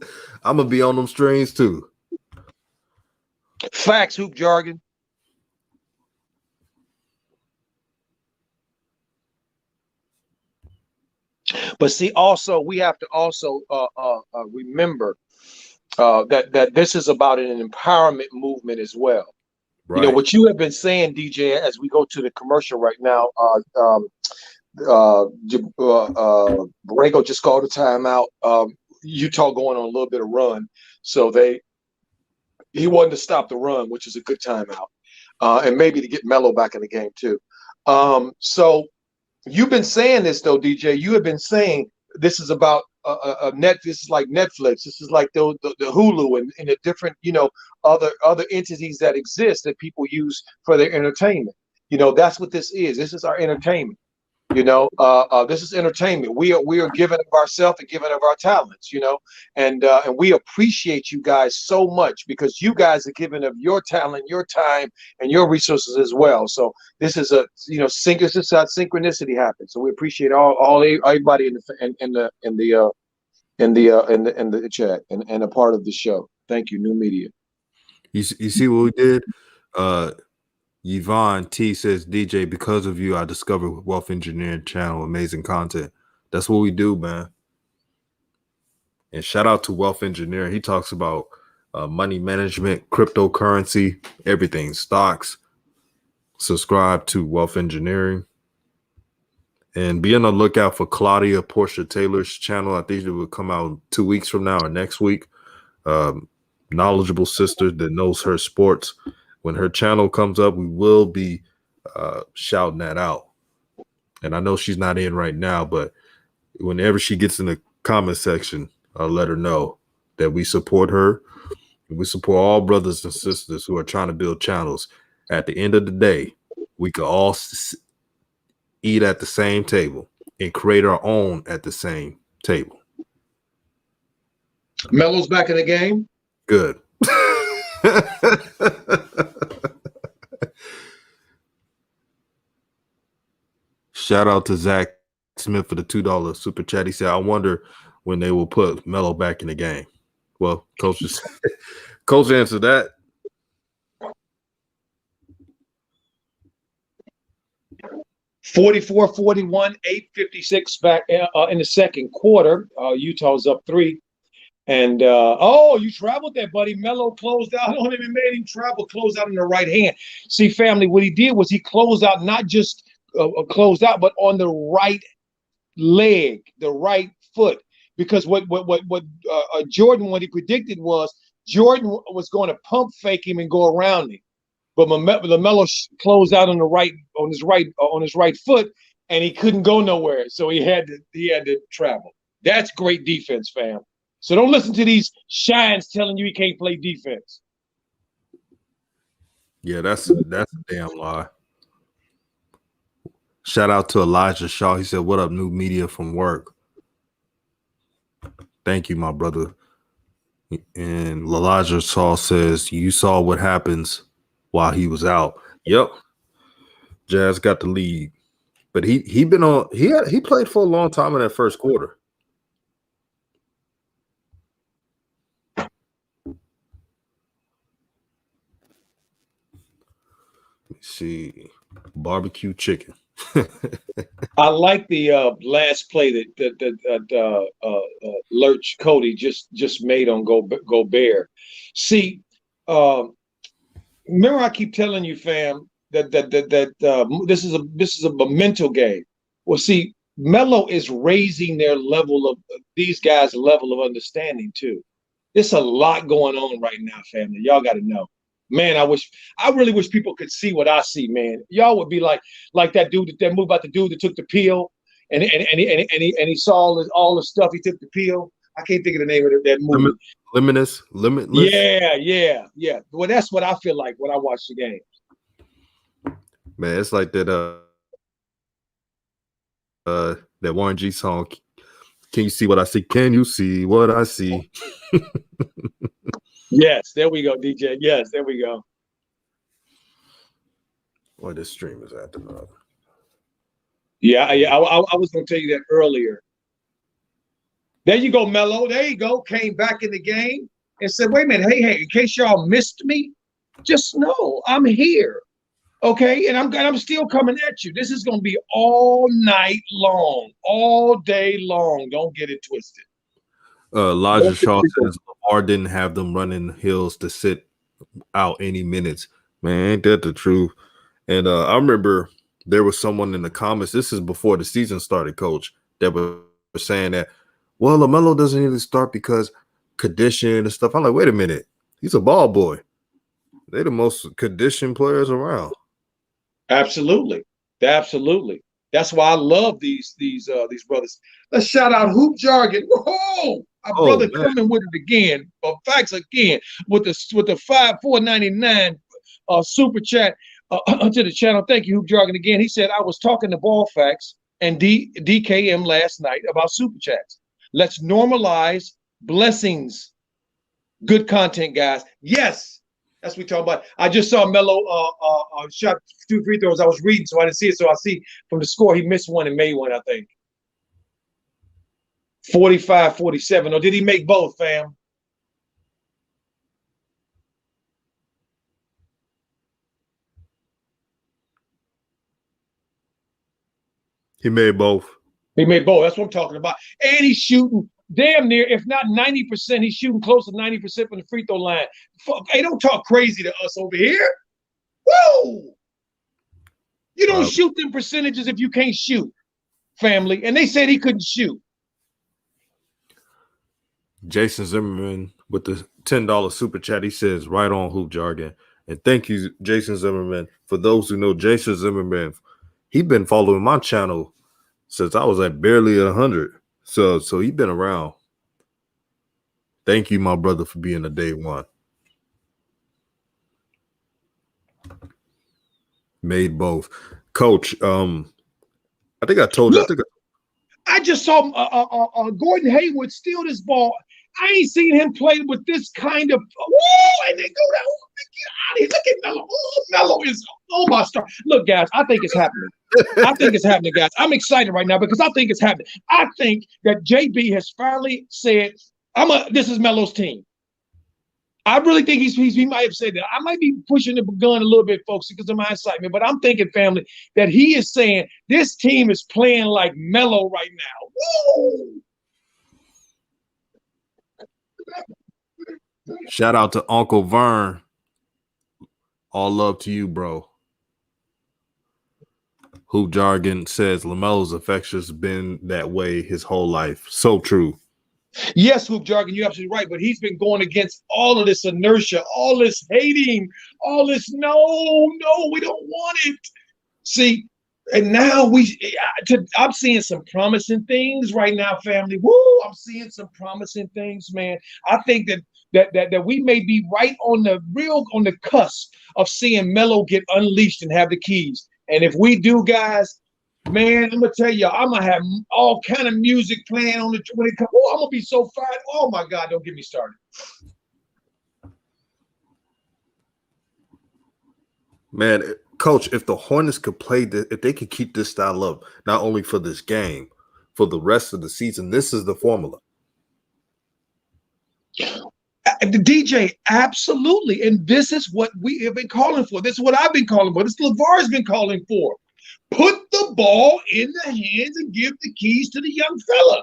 I'm gonna be on them streams too. Facts, Hoop Jargon. But see, also we have to also remember that this is about an empowerment movement as well. Right. You know what you have been saying, DJ, as we go to the commercial right now. Borrego just called a timeout. Utah going on a little bit of run, so he wanted to stop the run, which is a good timeout, and maybe to get Melo back in the game too. So you've been saying this though, DJ. You have been saying this is about This is like Netflix. This is like the Hulu and the different other entities that exist that people use for their entertainment. That's what this is. This is our entertainment. This is entertainment. We are giving of ourselves and giving of our talents, and we appreciate you guys so much because you guys are giving of your talent, your time, and your resources as well. So this is this is how synchronicity happens. So we appreciate everybody in the chat and a part of the show. Thank you, New Media. You see what we did? Yvonne T says, DJ, because of you, I discovered Wealth Engineering Channel, amazing content. That's what we do, man. And shout out to Wealth Engineering. He talks about money management, cryptocurrency, everything, stocks. Subscribe to Wealth Engineering. And be on the lookout for Claudia Portia Taylor's channel. I think it will come out 2 weeks from now or next week. Knowledgeable sister that knows her sports. When her channel comes up, we will be shouting that out. And I know she's not in right now, but whenever she gets in the comment section, I'll let her know that we support her. We support all brothers and sisters who are trying to build channels. At the end of the day, we can all eat at the same table and create our own at the same table. Melo's back in the game. Good. Shout out to Zach Smith for the $2 super chat. He said, I wonder when they will put Melo back in the game. Well, coach answered that. $44-41, 8:56 back in the second quarter. Utah's up 3. And you traveled there, buddy. Melo closed out on him and made him travel, closed out on the right hand. See, family, what he did was he closed out, not just closed out, but on the right leg, the right foot. Because what Jordan, what he predicted was Jordan was going to pump fake him and go around him. But LaMelo closed out on his right foot, and he couldn't go nowhere. So he had to travel. That's great defense, fam. So don't listen to these shines telling you he can't play defense. Yeah, that's a damn lie. Shout out to Elijah Shaw. He said, what up, New Media from work? Thank you, my brother. And Elijah Shaw says, you saw what happens while he was out. Yep. Jazz got the lead. But he played for a long time in that first quarter. Let me see. Barbecue chicken. I like the last play that Lurch Cody just made on Gobert. See, remember I keep telling you, fam, that this is a mental game. Well, see, Melo is raising these guys' level of understanding too. There's a lot going on right now, family. Y'all got to know. Man, I really wish people could see what I see, man. Y'all would be like that dude, that movie about the dude that took the pill and he saw all the stuff. He took the pill. I can't think of the name of that movie. Limitless. Yeah. Well, that's what I feel like when I watch the game. Man, it's like that that Warren G song. Can you see what I see? Can you see what I see? Yes, there we go, DJ. Yes, there we go. Boy, this stream is acting up. Yeah, I was going to tell you that earlier. There you go, Melo. There you go. Came back in the game and said, wait a minute. Hey, in case y'all missed me, just know I'm here. Okay, and I'm still coming at you. This is going to be all night long, all day long. Don't get it twisted. Elijah Shaw says Lamar didn't have them running hills to sit out any minutes. Man, ain't that the truth? And I remember there was someone in the comments. This is before the season started, Coach, that was saying that, well, LaMelo doesn't need to start because condition and stuff. I'm like, wait a minute. He's a ball boy. They're the most conditioned players around. Absolutely. That's why I love these brothers. Let's shout out Hoop Jargon. Whoa! Our brother coming with it again. Facts again with the $4.99 super chat to the channel. Thank you, Hoop Jargon again. He said I was talking to Ball Facts and DKM last night about super chats. Let's normalize blessings. Good content, guys. Yes, that's what we talking about. I just saw Melo shot 2 free throws. I was reading, so I didn't see it. So I see from the score, he missed one and made one, I think. 45-47. Or did he make both, fam? He made both. He made both. That's what I'm talking about. And he's shooting damn near, if not 90%, he's shooting close to 90% from the free throw line. Hey, don't talk crazy to us over here. Whoa! You don't shoot them percentages if you can't shoot, family. And they said he couldn't shoot. Jason Zimmerman with the $10 super chat. He says, right on, Hoop Jargon. And thank you, Jason Zimmerman. For those who know Jason Zimmerman, he's been following my channel since I was at barely 100. So he's been around. Thank you, my brother, for being a day one. Made both. Coach, I think I told you. I just saw Gordon Hayward steal this ball. I ain't seen him play with this kind of. Whoa, and they go down. Get out of here. Look at Melo. Oh, Melo is. Oh, my star. Look, guys, I think it's happening. I think it's happening, guys. I'm excited right now because I think it's happening. I think that JB has finally said, this is Melo's team. I really think he might have said that. I might be pushing the gun a little bit, folks, because of my excitement. But I'm thinking, family, that he is saying this team is playing like Melo right now. Woo! Shout out to Uncle Vern. All love to you, bro. Hoop Jargon says LaMelo's affection's been that way his whole life. So true. Yes, Hoop Jargon, you're absolutely right. But he's been going against all of this inertia, all this hating, all this, no, we don't want it. See, and now I'm seeing some promising things right now, family. Woo, I'm seeing some promising things, man. I think that we may be right on the cusp of seeing Melo get unleashed and have the keys. And if we do, guys, man, I'm gonna tell you, I'm gonna have all kind of music playing on when it comes. Oh, I'm gonna be so fired. Oh my God, don't get me started. Man, Coach, if the Hornets could play this, if they could keep this style up, not only for this game, for the rest of the season, this is the formula. The DJ, absolutely. And this is what we have been calling for. This is what I've been calling for. This is what LeVar has been calling for. Put the ball in the hands and give the keys to the young fella.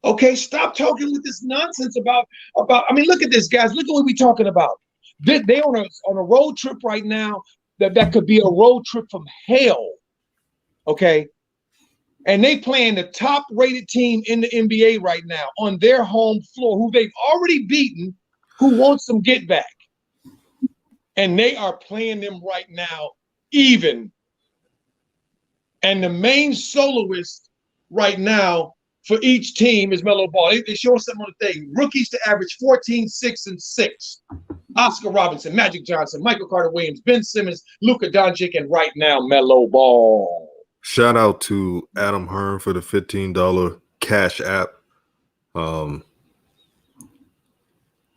Okay, stop talking with this nonsense about. I mean, look at this, guys. Look at what we're talking about. They on a road trip right now. That could be a road trip from hell. Okay, and they playing the top-rated team in the NBA right now on their home floor, who they've already beaten, who wants some get back, and they are playing them right now even. And the main soloist right now for each team is Melo Ball. They show us something on the thing. Rookies to average 14, 6, and 6. Oscar Robinson, Magic Johnson, Michael Carter-Williams, Ben Simmons, Luka Doncic, and right now Melo Ball. Shout out to Adam Hearn for the $15 Cash App.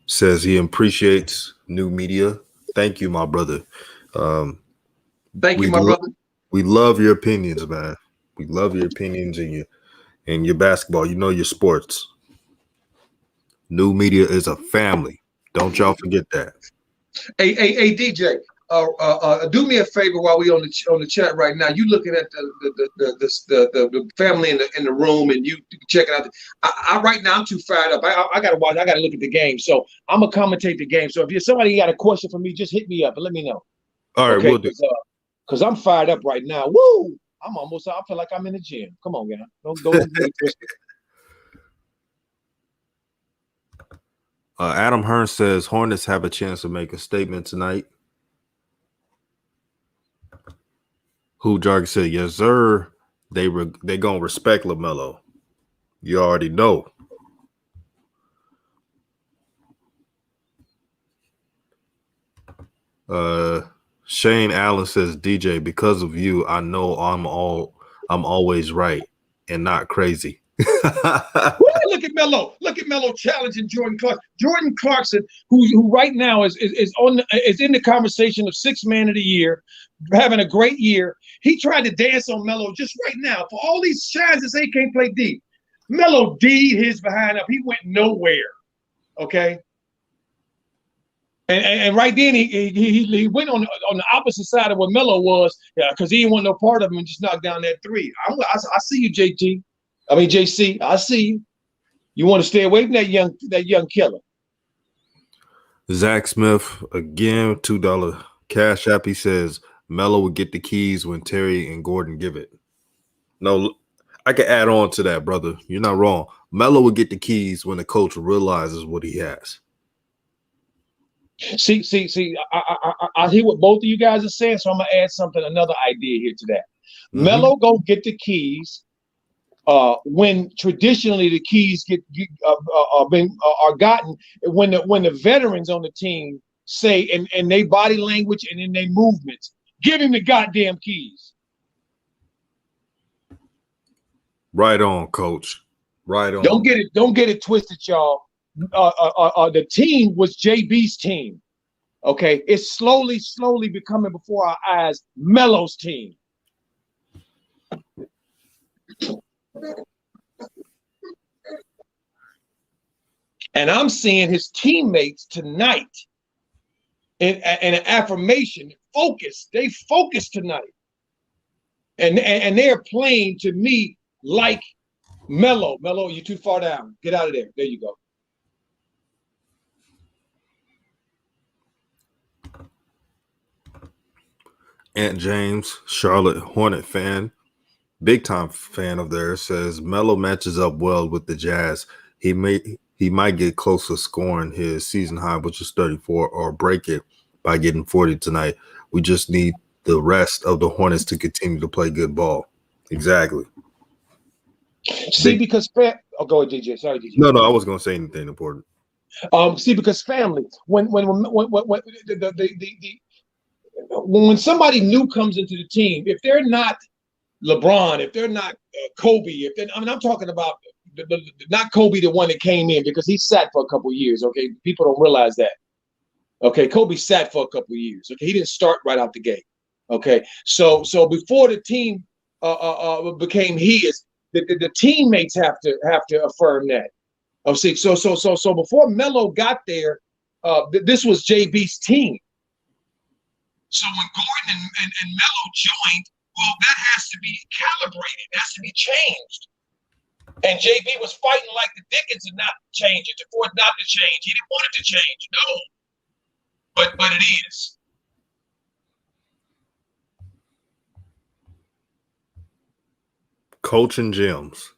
Says he appreciates new media. Thank you, my brother. Thank you, my brother. We love your opinions, man. We love your opinions and your basketball. You know your sports. New media is a family. Don't y'all forget that. Hey, DJ. Do me a favor while we on the chat right now. You looking at the family in the room and you checking out. I right now I'm too fired up. I gotta watch. I gotta look at the game. So I'm gonna commentate the game. So if somebody got a question for me, just hit me up and let me know. All right, okay? We'll do. Because I'm fired up right now. Woo! I'm almost. I feel like I'm in the gym. Come on, man. Don't Adam Hearn says Hornets have a chance to make a statement tonight. Hoop Jargon said, yes, sir. They gonna respect LaMelo. You already know. Shane Allen says, DJ, because of you, I know I'm always right and not crazy. Woo, look at Melo. Look at Melo challenging Jordan Clarkson. Jordan Clarkson, who right now is in the conversation of sixth man of the year, having a great year. He tried to dance on Melo just right now for all these shines that say he can't play D. Melo D'd his behind up. He went nowhere. Okay. And right then he went on the opposite side of what Melo was, because he didn't want no part of him and just knocked down that three. I see you, JT. I mean JC. I see you. You want to stay away from that young killer. Zach Smith again, $2 Cash App. He says Melo would get the keys when Terry and Gordon give it. No, I can add on to that, brother. You're not wrong. Melo would get the keys when the coach realizes what he has. See, I hear what both of you guys are saying, so I'm gonna add another idea here to that. Mm-hmm. Melo go get the keys when traditionally the keys are gotten when the veterans on the team say in their body language and in their movements, give him the goddamn keys. Right on, coach. Right on. Don't get it twisted, y'all. The team was JB's team. Okay, it's slowly becoming before our eyes Melo's team. And I'm seeing his teammates tonight in an affirmation, focus. They focus tonight, and they're playing to me like Melo. Melo, you're too far down. Get out of there. There you go. Aunt James, Charlotte Hornet fan, big time fan of theirs, says Melo matches up well with the Jazz. He might get close to scoring his season high, which is 34, or break it by getting 40 tonight. We just need the rest of the Hornets to continue to play good ball. Exactly. See, because go ahead, DJ. Sorry, DJ. No, I wasn't gonna say anything important. See, because family, when somebody new comes into the team, if they're not LeBron, if they're not Kobe, I'm talking about not Kobe, the one that came in, because he sat for a couple of years. Okay, people don't realize that. Okay, Kobe sat for a couple of years. Okay, he didn't start right out the gate. Okay, so before the team became his, the teammates have to affirm that. Oh, see, so before Melo got there, this was JB's team. So when Gordon and Melo joined, well, that has to be calibrated. It has to be changed. And JB was fighting like the Dickens and not change it, for it not to change. He didn't want it to change. No. But it is. Coaching Gems.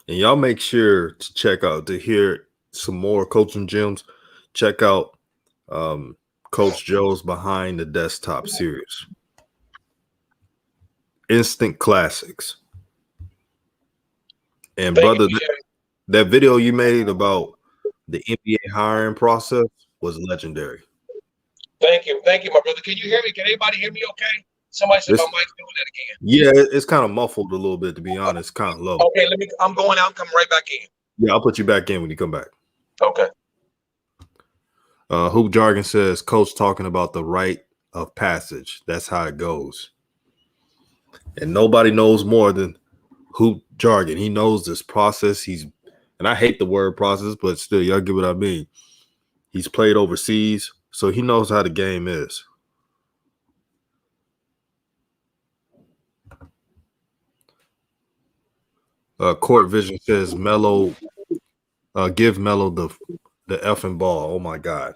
And y'all make sure to check out, to hear some more coaching gems, check out Coach Joe's Behind the Desktop series. Instant classics. And brother, that video you made about the NBA hiring process was legendary. Thank you, my brother. Can you hear me? Can anybody hear me okay? Somebody said my mic's doing that again. Yeah, it's kind of muffled a little bit, to be honest, kind of low. Okay, I'm going out and come right back in. Yeah, I'll put you back in when you come back. Okay. Hoop Jargon says, Coach talking about the rite of passage. That's how it goes. And nobody knows more than Hoop Jargon. He knows this process. And I hate the word process, but still, y'all get what I mean. He's played overseas, so he knows how the game is. Court Vision says Melo, give Melo the effing ball. Oh my God.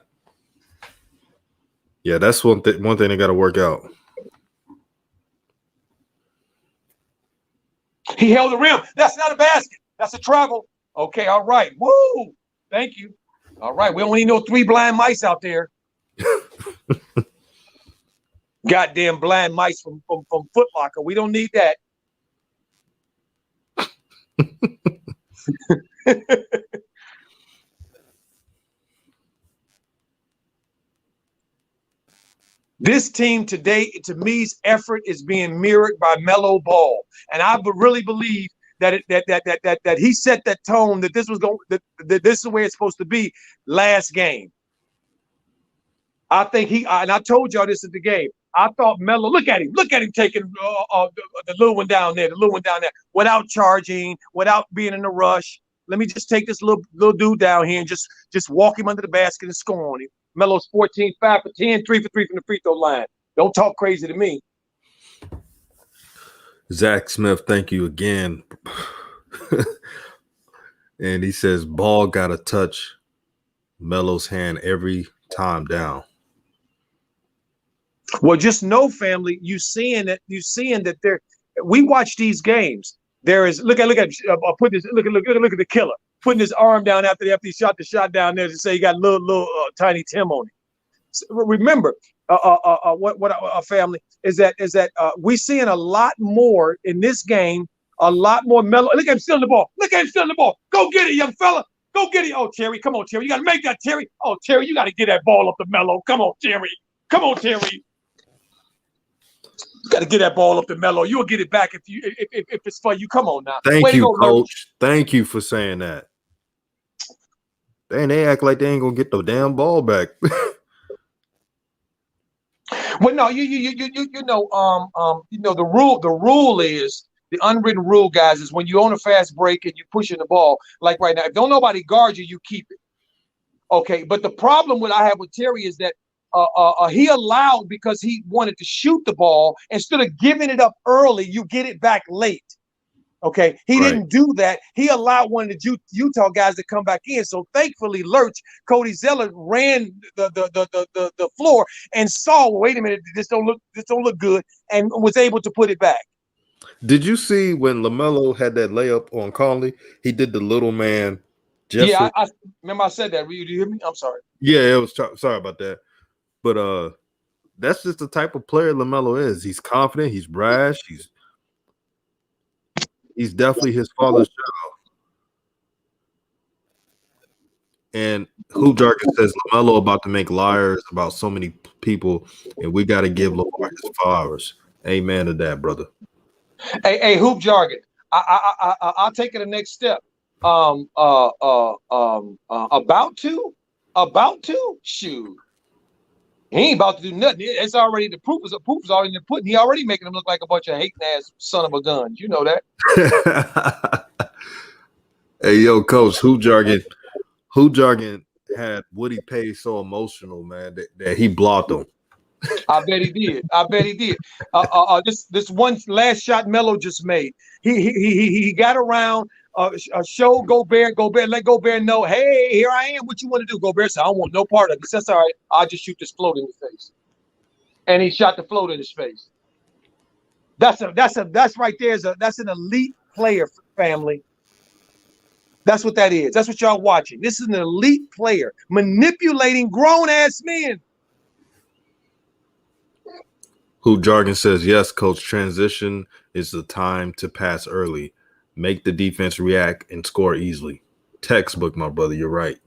Yeah, that's one thing they got to work out. He held the rim. That's not a basket. That's a travel. Okay, all right. Woo! Thank you. All right, we don't need no 3 blind mice out there. Goddamn blind mice from Foot Locker. We don't need that. This team today, to me's effort is being mirrored by Melo Ball, and I really believe that he set that tone that this was going that this is the way it's supposed to be last game. I think and I told y'all this at the game. I thought Melo, look at him taking the little one down there, without charging, without being in a rush. Let me just take this little dude down here and just walk him under the basket and score on him. Melo's 14, 5 for 10, 3 for 3 from the free throw line. Don't talk crazy to me. Zach Smith, thank you again. And he says, Ball got to touch Melo's hand every time down. Well, just know, family, you seeing that there. We watch these games. There is look at put this look at the killer putting his arm down after he shot the shot down there to say he got little tiny Tim on it. So remember, what family is that we seeing a lot more in this game. A lot more Melo. Look at him stealing the ball. Go get it, young fella. Go get it. Oh, Terry, come on, Terry. You got to make that, Terry. Oh, Terry, you got to get that ball up to Melo. Come on, Terry. You got to get that ball up to Melo. You'll get it back if it's for you. Come on now. Thank you, Coach. Thank you for saying that. They act like they ain't gonna get the damn ball back. Well, no, the rule is the unwritten rule, guys, is when you on a fast break and you're pushing the ball, like right now, if don't nobody guard you, you keep it. Okay, but the problem I have with Terry is that he allowed, because he wanted to shoot the ball, instead of giving it up early, you get it back late. Okay, he didn't do that. He allowed one of the Utah guys to come back in. So thankfully, Cody Zeller ran the floor and saw, wait a minute, this don't look good, and was able to put it back. Did you see when LaMelo had that layup on Conley? He did the little man gesture. Yeah, I remember I said that. Did you hear me? I'm sorry. Yeah, it was sorry about that. But that's just the type of player LaMelo is. He's confident. He's brash. He's definitely his father's child. And Hoop Jargon says LaMelo about to make liars about so many people, and we got to give LeVar his flowers. Amen to that, brother. Hey, Hoop Jargon. I'll take it the next step. About to? Shoot. He ain't about to do nothing. It's already the proof is already in the pudding. He already making them look like a bunch of hating ass son of a guns. You know that. Hey, yo, Coach, Hoop Jargon had Woody Page so emotional, man, that he blocked him. I bet he did. This one last shot Melo just made. He got around. Show Gobert, let Gobert know, hey, here I am. What you want to do? Gobert said, I don't want no part of it. He says, all right, I'll just shoot this float in his face. And he shot the float in his face. That's right there. That's an elite player, family. That's what that is. That's what y'all watching. This is an elite player manipulating grown ass men. Hoop Jargon says, yes, Coach, transition is the time to pass early. Make the defense react and score easily. Textbook, my brother. You're right.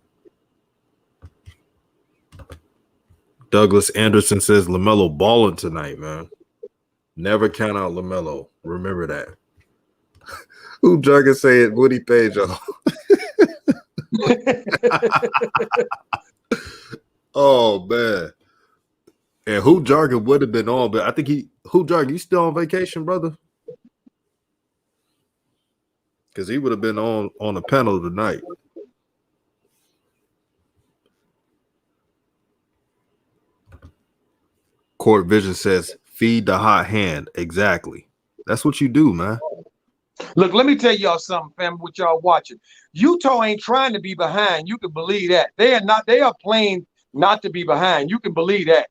Douglas Anderson says LaMelo balling tonight, man. Never count out LaMelo. Remember that. Hoop Jargon said Woody Page. Oh, man. And Hoop Jargon would have been on, but I think Hoop Jargon, you still on vacation, brother? Because he would have been on the panel tonight. Court Vision says, feed the hot hand. Exactly. That's what you do, man. Look, let me tell y'all something, family, what y'all watching. Utah ain't trying to be behind. You can believe that. They are playing not to be behind. You can believe that.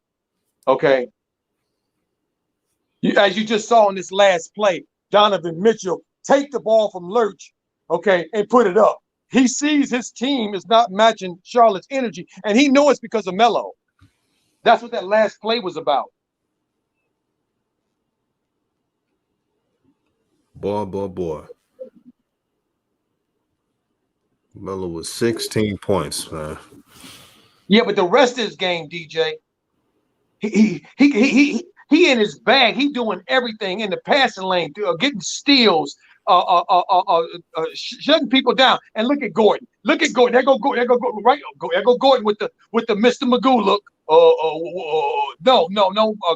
Okay. As you just saw in this last play, Donovan Mitchell take the ball from Lurch, okay, and put it up. He sees his team is not matching Charlotte's energy, and he knows it's because of Melo. That's what that last play was about. Boy. Melo was 16 points, man. Yeah, but the rest of his game, DJ, He in his bag. He doing everything in the passing lane, getting steals, shutting people down. And look at Gordon. Look at Gordon. There go Gordon. There go Gordon. Right. There go Gordon with the Mr. Magoo look. No,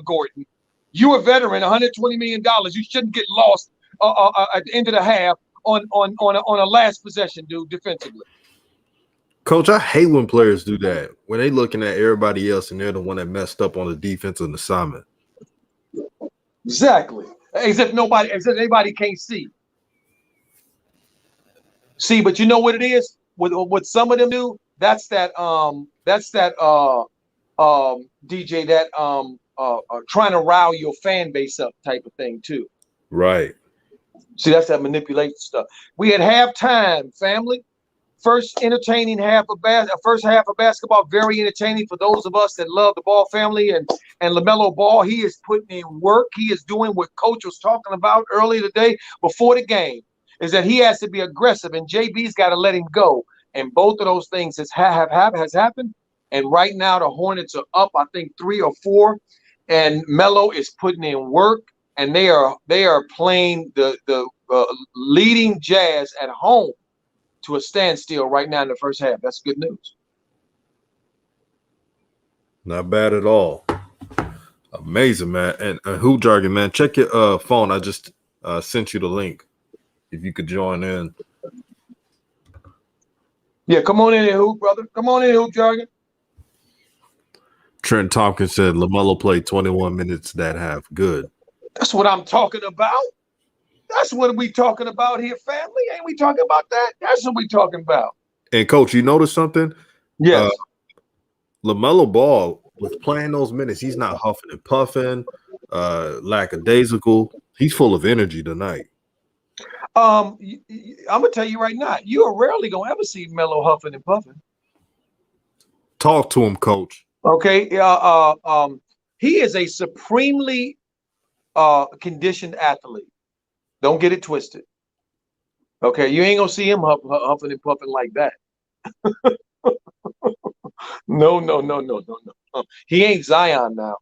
Gordon. You a veteran, $120 million. You shouldn't get lost at the end of the half on a last possession, dude, defensively. Coach, I hate when players do that. When they looking at everybody else and they're the one that messed up on the defensive assignment. Exactly. As if anybody can't see. See, but you know what it is? What some of them do, that's that DJ, that trying to rile your fan base up type of thing too. Right. See, that's that manipulation stuff. We had halftime, family. First half of basketball, very entertaining for those of us that love the Ball family and LaMelo Ball. He is putting in work. He is doing what Coach was talking about earlier today before the game, is that he has to be aggressive, and JB's got to let him go. And both of those things has happened. And right now the Hornets are up, I think 3 or 4, and Melo is putting in work, and they are playing the leading Jazz at home to a standstill right now in the first half. That's good news. Not bad at all. Amazing, man. And Hoop Jargon, man, check your phone. I just sent you the link. If you could join in. Yeah, come on in here, Hoop, brother. Come on in, Hoop Jargon. Trent Tompkins said LaMelo played 21 minutes that half. Good. That's what I'm talking about. That's what we talking about here, family. Ain't we talking about that? That's what we talking about. And Coach, you noticed something? Yes. LaMelo Ball was playing those minutes. He's not huffing and puffing, lackadaisical. He's full of energy tonight. I'm gonna tell you right now, you are rarely gonna ever see Melo huffing and puffing. Talk to him, Coach. Okay. He is a supremely conditioned athlete. Don't get it twisted. Okay, you ain't gonna see him huffing and puffing like that. No. He ain't Zion now.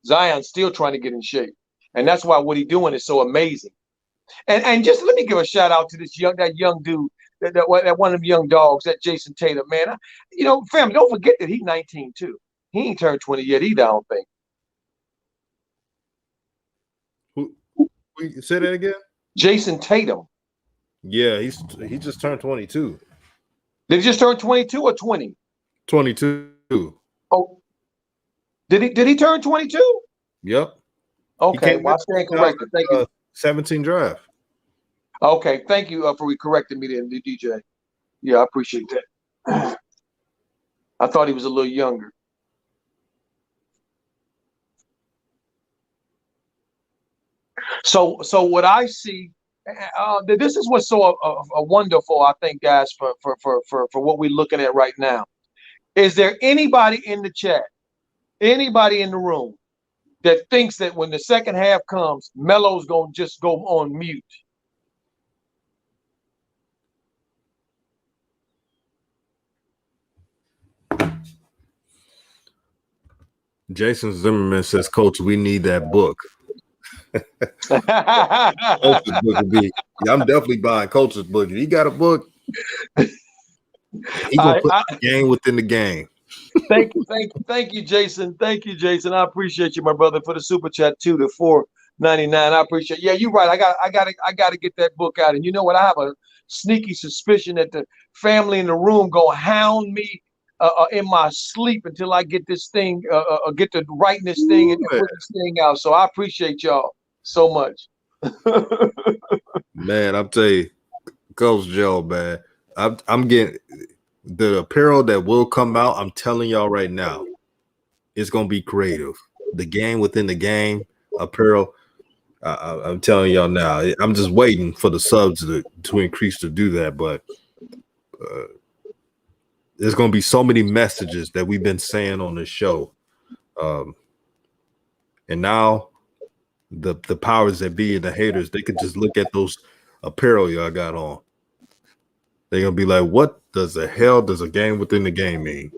Zion's still trying to get in shape, and that's why what he's doing is so amazing. And just let me give a shout out to that young dude, that one of them young dogs, that Jason Tatum, man. Family, don't forget that he's 19 too. He ain't turned 20 yet either, I don't think. Who say that again? Jason Tatum. Yeah, he just turned 22. Did he just turn 22 or 20? 22. Oh, did he turn 22? Yep. Okay, well, I stand corrected. Thank you. 17 draft. Okay, thank you for correcting me there, DJ. Yeah, I appreciate that. I thought he was a little younger. So what I see, this is what's so wonderful, I think, guys, for what we're looking at right now. Is there anybody in the chat, anybody in the room, that thinks that when the second half comes, Melo's gonna just go on mute? Jason Zimmerman says, Coach, we need that book. Coach's book would be, I'm definitely buying Coach's book. If he got a book, he gonna put the game within the game. Thank you, Jason. Thank you, Jason. I appreciate you, my brother, for the super chat too, the $4.99. I appreciate. Yeah, you're right. I gotta get that book out. And you know what? I have a sneaky suspicion that the family in the room gonna hound me in my sleep until I get this thing, get to writing this thing and put this thing out. So I appreciate y'all so much. Man, I'm telling you, Coach Joe, man, I'm getting the apparel that will come out. I'm telling y'all right now, it's gonna be creative. The game within the game apparel. I'm telling y'all now. I'm just waiting for the subs to increase to do that, but there's going to be so many messages that we've been saying on this show. And now the powers that be and the haters, they could just look at those apparel y'all got on. They're going to be like, what does the hell does a game within the game mean?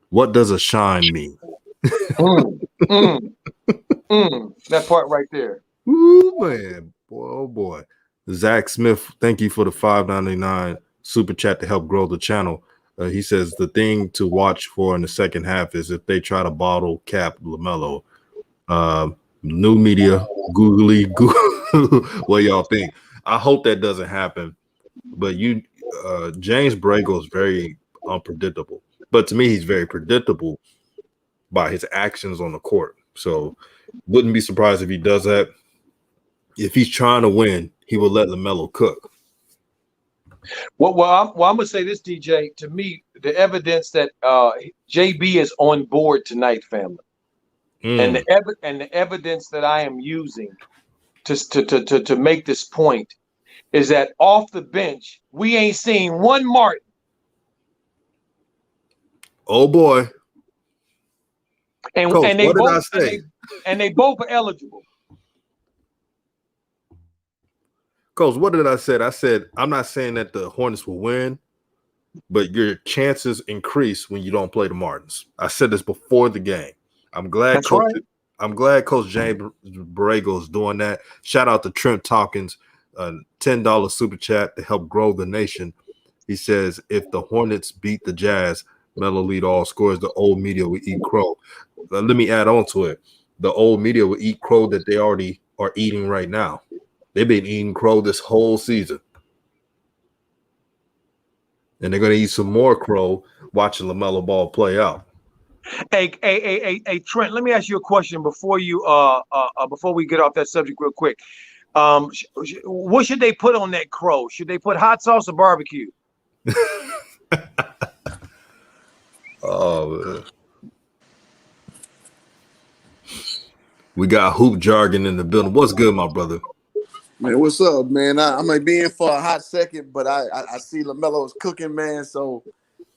What does a shine mean? That part right there. Ooh, man. Boy, oh boy. Zach Smith, thank you for the $5.99 super chat to help grow the channel. He says the thing to watch for in the second half is if they try to bottle cap LaMelo. New media, googly, Google, what y'all think? I hope that doesn't happen. But James Bragle is very unpredictable. But to me, he's very predictable by his actions on the court. So wouldn't be surprised if he does that. If he's trying to win, he will let LaMelo cook. I'm gonna say this, DJ. To me, the evidence that JB is on board tonight, family, and the evidence that I am using to make this point is that off the bench, we ain't seen one Martin. Oh boy. And Coach, and they what did both I say? and they both are eligible. Coach, what did I say? I said I'm not saying that the Hornets will win, but your chances increase when you don't play the Martins. I said this before the game. I'm glad That's right. I'm glad Coach James Borrego is doing that. Shout out to Trent Tompkins, $10 super chat to help grow the nation. He says if the Hornets beat the Jazz, Melo lead all scores, the old media will eat crow. Let me add on to it. The old media will eat crow that they already are eating right now. They've been eating crow this whole season. And they're going to eat some more crow watching LaMelo Ball play out. Hey, Trent, let me ask you a question before we get off that subject real quick. What should they put on that crow? Should they put hot sauce or barbecue? Oh, man. We got hoop jargon in the building. What's good, my brother? Man, what's up, man? I might be in for a hot second, but I see LaMelo's cooking, man. So,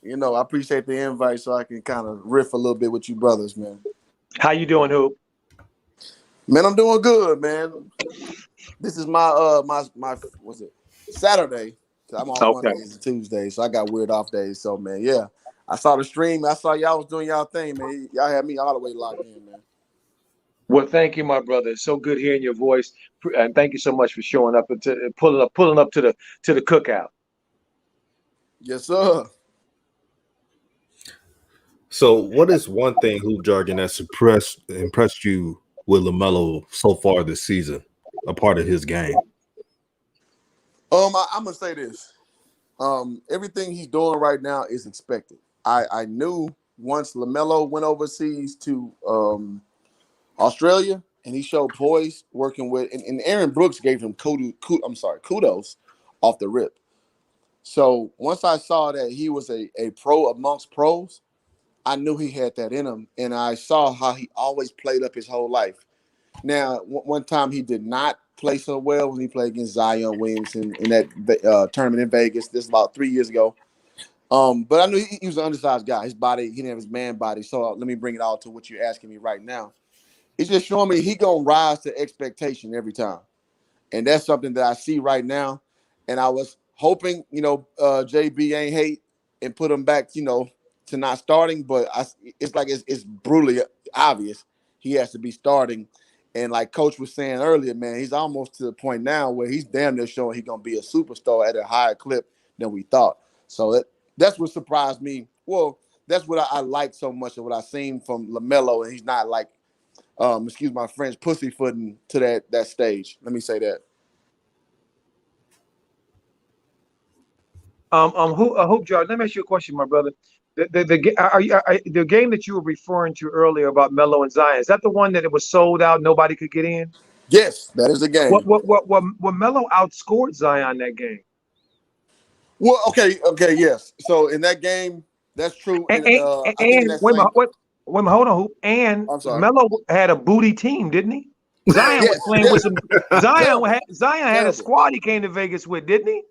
I appreciate the invite so I can kind of riff a little bit with you brothers, man. How you doing, Hoop? Man, I'm doing good, man. This is my what's it? Saturday. So I'm on Mondays and Tuesdays, so I got weird off days. So, man, yeah. I saw the stream. I saw y'all was doing y'all thing, man. Y'all had me all the way locked in, man. Well, thank you, my brother. It's so good hearing your voice, and thank you so much for showing up and pulling up to the cookout. Yes, sir. So, what is one thing hoop jargon that's impressed you with LaMelo so far this season? A part of his game. I'm gonna say this. Everything he's doing right now is expected. I knew once LaMelo went overseas to Australia, and he showed poise working with, and Aaron Brooks gave him kudos off the rip. So once I saw that he was a pro amongst pros, I knew he had that in him, and I saw how he always played up his whole life. Now, one time he did not play so well when he played against Zion Williamson in that tournament in Vegas. This is about 3 years ago. But I knew he was an undersized guy. His body, he didn't have his man body. So let me bring it all to what you're asking me right now. He's just showing me he gonna rise to expectation every time, and that's something that I see right now. And I was hoping, JB ain't hate and put him back, to not starting. But it's like it's brutally obvious he has to be starting. And like Coach was saying earlier, man, he's almost to the point now where he's damn near showing he's gonna be a superstar at a higher clip than we thought. So that's what surprised me. Well, that's what I like so much of what I've seen from LaMelo, and he's not like. Excuse my French, pussyfooting to that stage. Let me say that. Hoop Jar, let me ask you a question, my brother. The game that you were referring to earlier about Melo and Zion, is that the one that it was sold out, nobody could get in? Yes, that is the game. What Melo outscored Zion that game? Well, okay, yes. So in that game, that's true. Wait a minute, hold on. And Melo had a booty team, didn't he? Zion was playing with some. Zion had a squad he came to Vegas with, didn't he?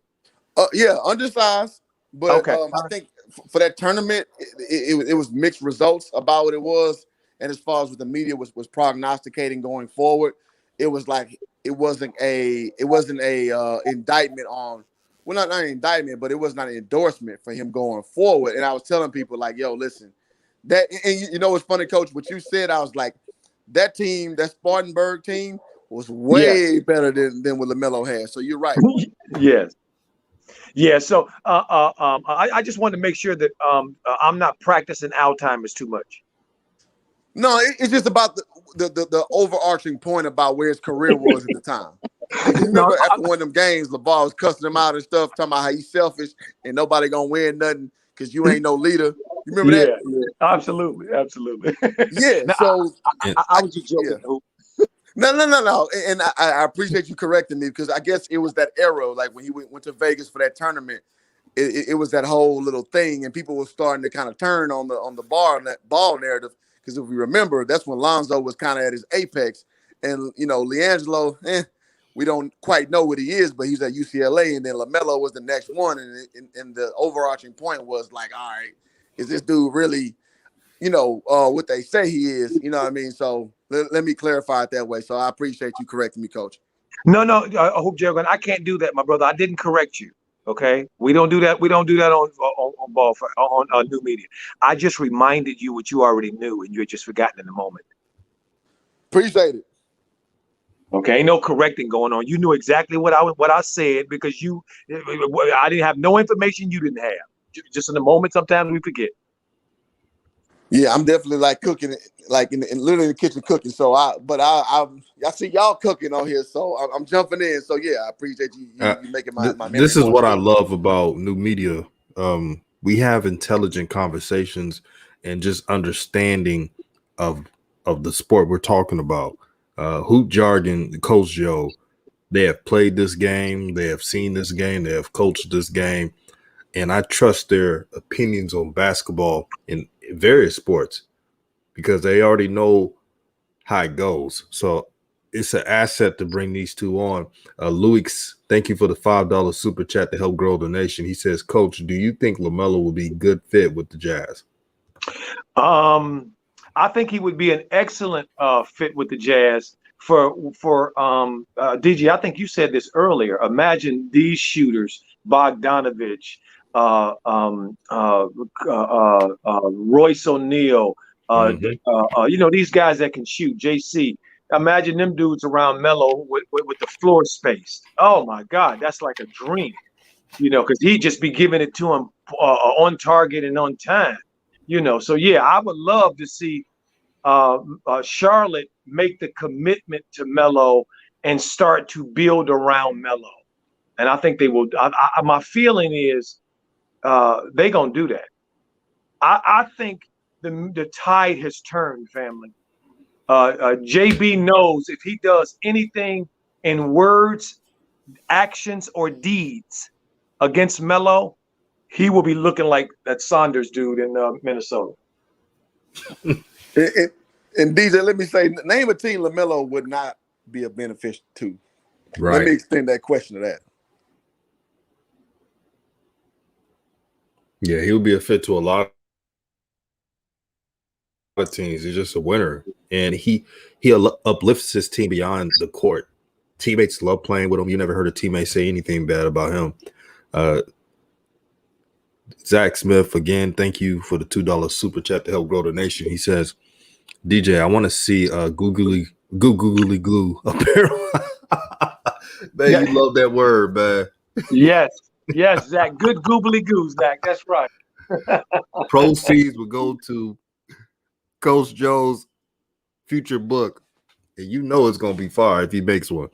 Yeah, undersized. But I think for that tournament, it was mixed results about what it was. And as far as what the media was prognosticating going forward, it was like it wasn't a indictment on. Well, not an indictment, but it was not an endorsement for him going forward. And I was telling people like, yo, listen, that, and you know what's funny, Coach, what you said, I was like, that team, that Spartanburg team, was Yes. way better than what LaMelo had. So you're right. Yes. Yeah. So I just wanted to make sure that I'm not practicing Alzheimer's too much. No, it's just about the overarching point about where his career was at the time. You No, remember after one of them games, LeVar was cussing him out and stuff, talking about how he's selfish and nobody gonna win nothing because you ain't no leader. You remember yeah, that? yeah, absolutely. Yeah. Now, So I was just joking. yeah. No. And I appreciate you correcting me because I guess it was that era, like when he went to Vegas for that tournament. It was that whole little thing, and people were starting to kind of turn on the ball narrative. Because if we remember, that's when Lonzo was kind of at his apex, and LiAngelo, we don't quite know what he is, but he's at UCLA, and then LaMelo was the next one, and the overarching point was like, all right, is this dude really, what they say he is? You know what I mean? So let me clarify it that way. So I appreciate you correcting me, Coach. No, Hoop Jargon, I can't do that, my brother. I didn't correct you. Okay, we don't do that. We don't do that on ball on new media. I just reminded you what you already knew, and you had just forgotten in the moment. Appreciate it. Okay, ain't no correcting going on. You knew exactly what I said because I didn't have no information you didn't have. Just in the moment, sometimes we forget. Yeah, I'm definitely like cooking, like literally in the kitchen cooking. So I see y'all cooking on here, so I'm jumping in. So yeah, I appreciate you making my memory. This is what I love about new media. We have intelligent conversations and just understanding of the sport we're talking about. Hoop Jargon, Coach Joe, they have played this game, they have seen this game, they have coached this game, and I trust their opinions on basketball in various sports because they already know how it goes. So it's an asset to bring these two on. Louis, thank you for the $5 super chat to help grow the nation. He says, Coach, do you think LaMelo will be a good fit with the Jazz? I think he would be an excellent fit with the Jazz for DG. I think you said this earlier. Imagine these shooters: Bogdanovich, Royce O'Neal. These guys that can shoot. JC. Imagine them dudes around Melo with the floor space. Oh my God, that's like a dream. Because he'd just be giving it to him on target and on time. So yeah, I would love to see Charlotte make the commitment to Melo and start to build around Melo, and I think they will. My feeling is they gonna do that. I think the tide has turned, family. JB knows if he does anything in words, actions, or deeds against Melo, he will be looking like that Saunders dude in Minnesota. And DJ, let me say, name a team LaMelo would not be a beneficial to. Right. Let me extend that question to that. Yeah, he'll be a fit to a lot of teams. He's just a winner, and he uplifts his team beyond the court. Teammates love playing with him. You never heard a teammate say anything bad about him. Zach Smith, again, thank you for the $2 super chat to help grow the nation. He says, DJ, I want to see googly glue apparel. Man, you love that word, man. Yes, Zach. Good googly goo, Zach. That's right. Proceeds will go to Coach Joe's future book, and it's gonna be fire if he makes one.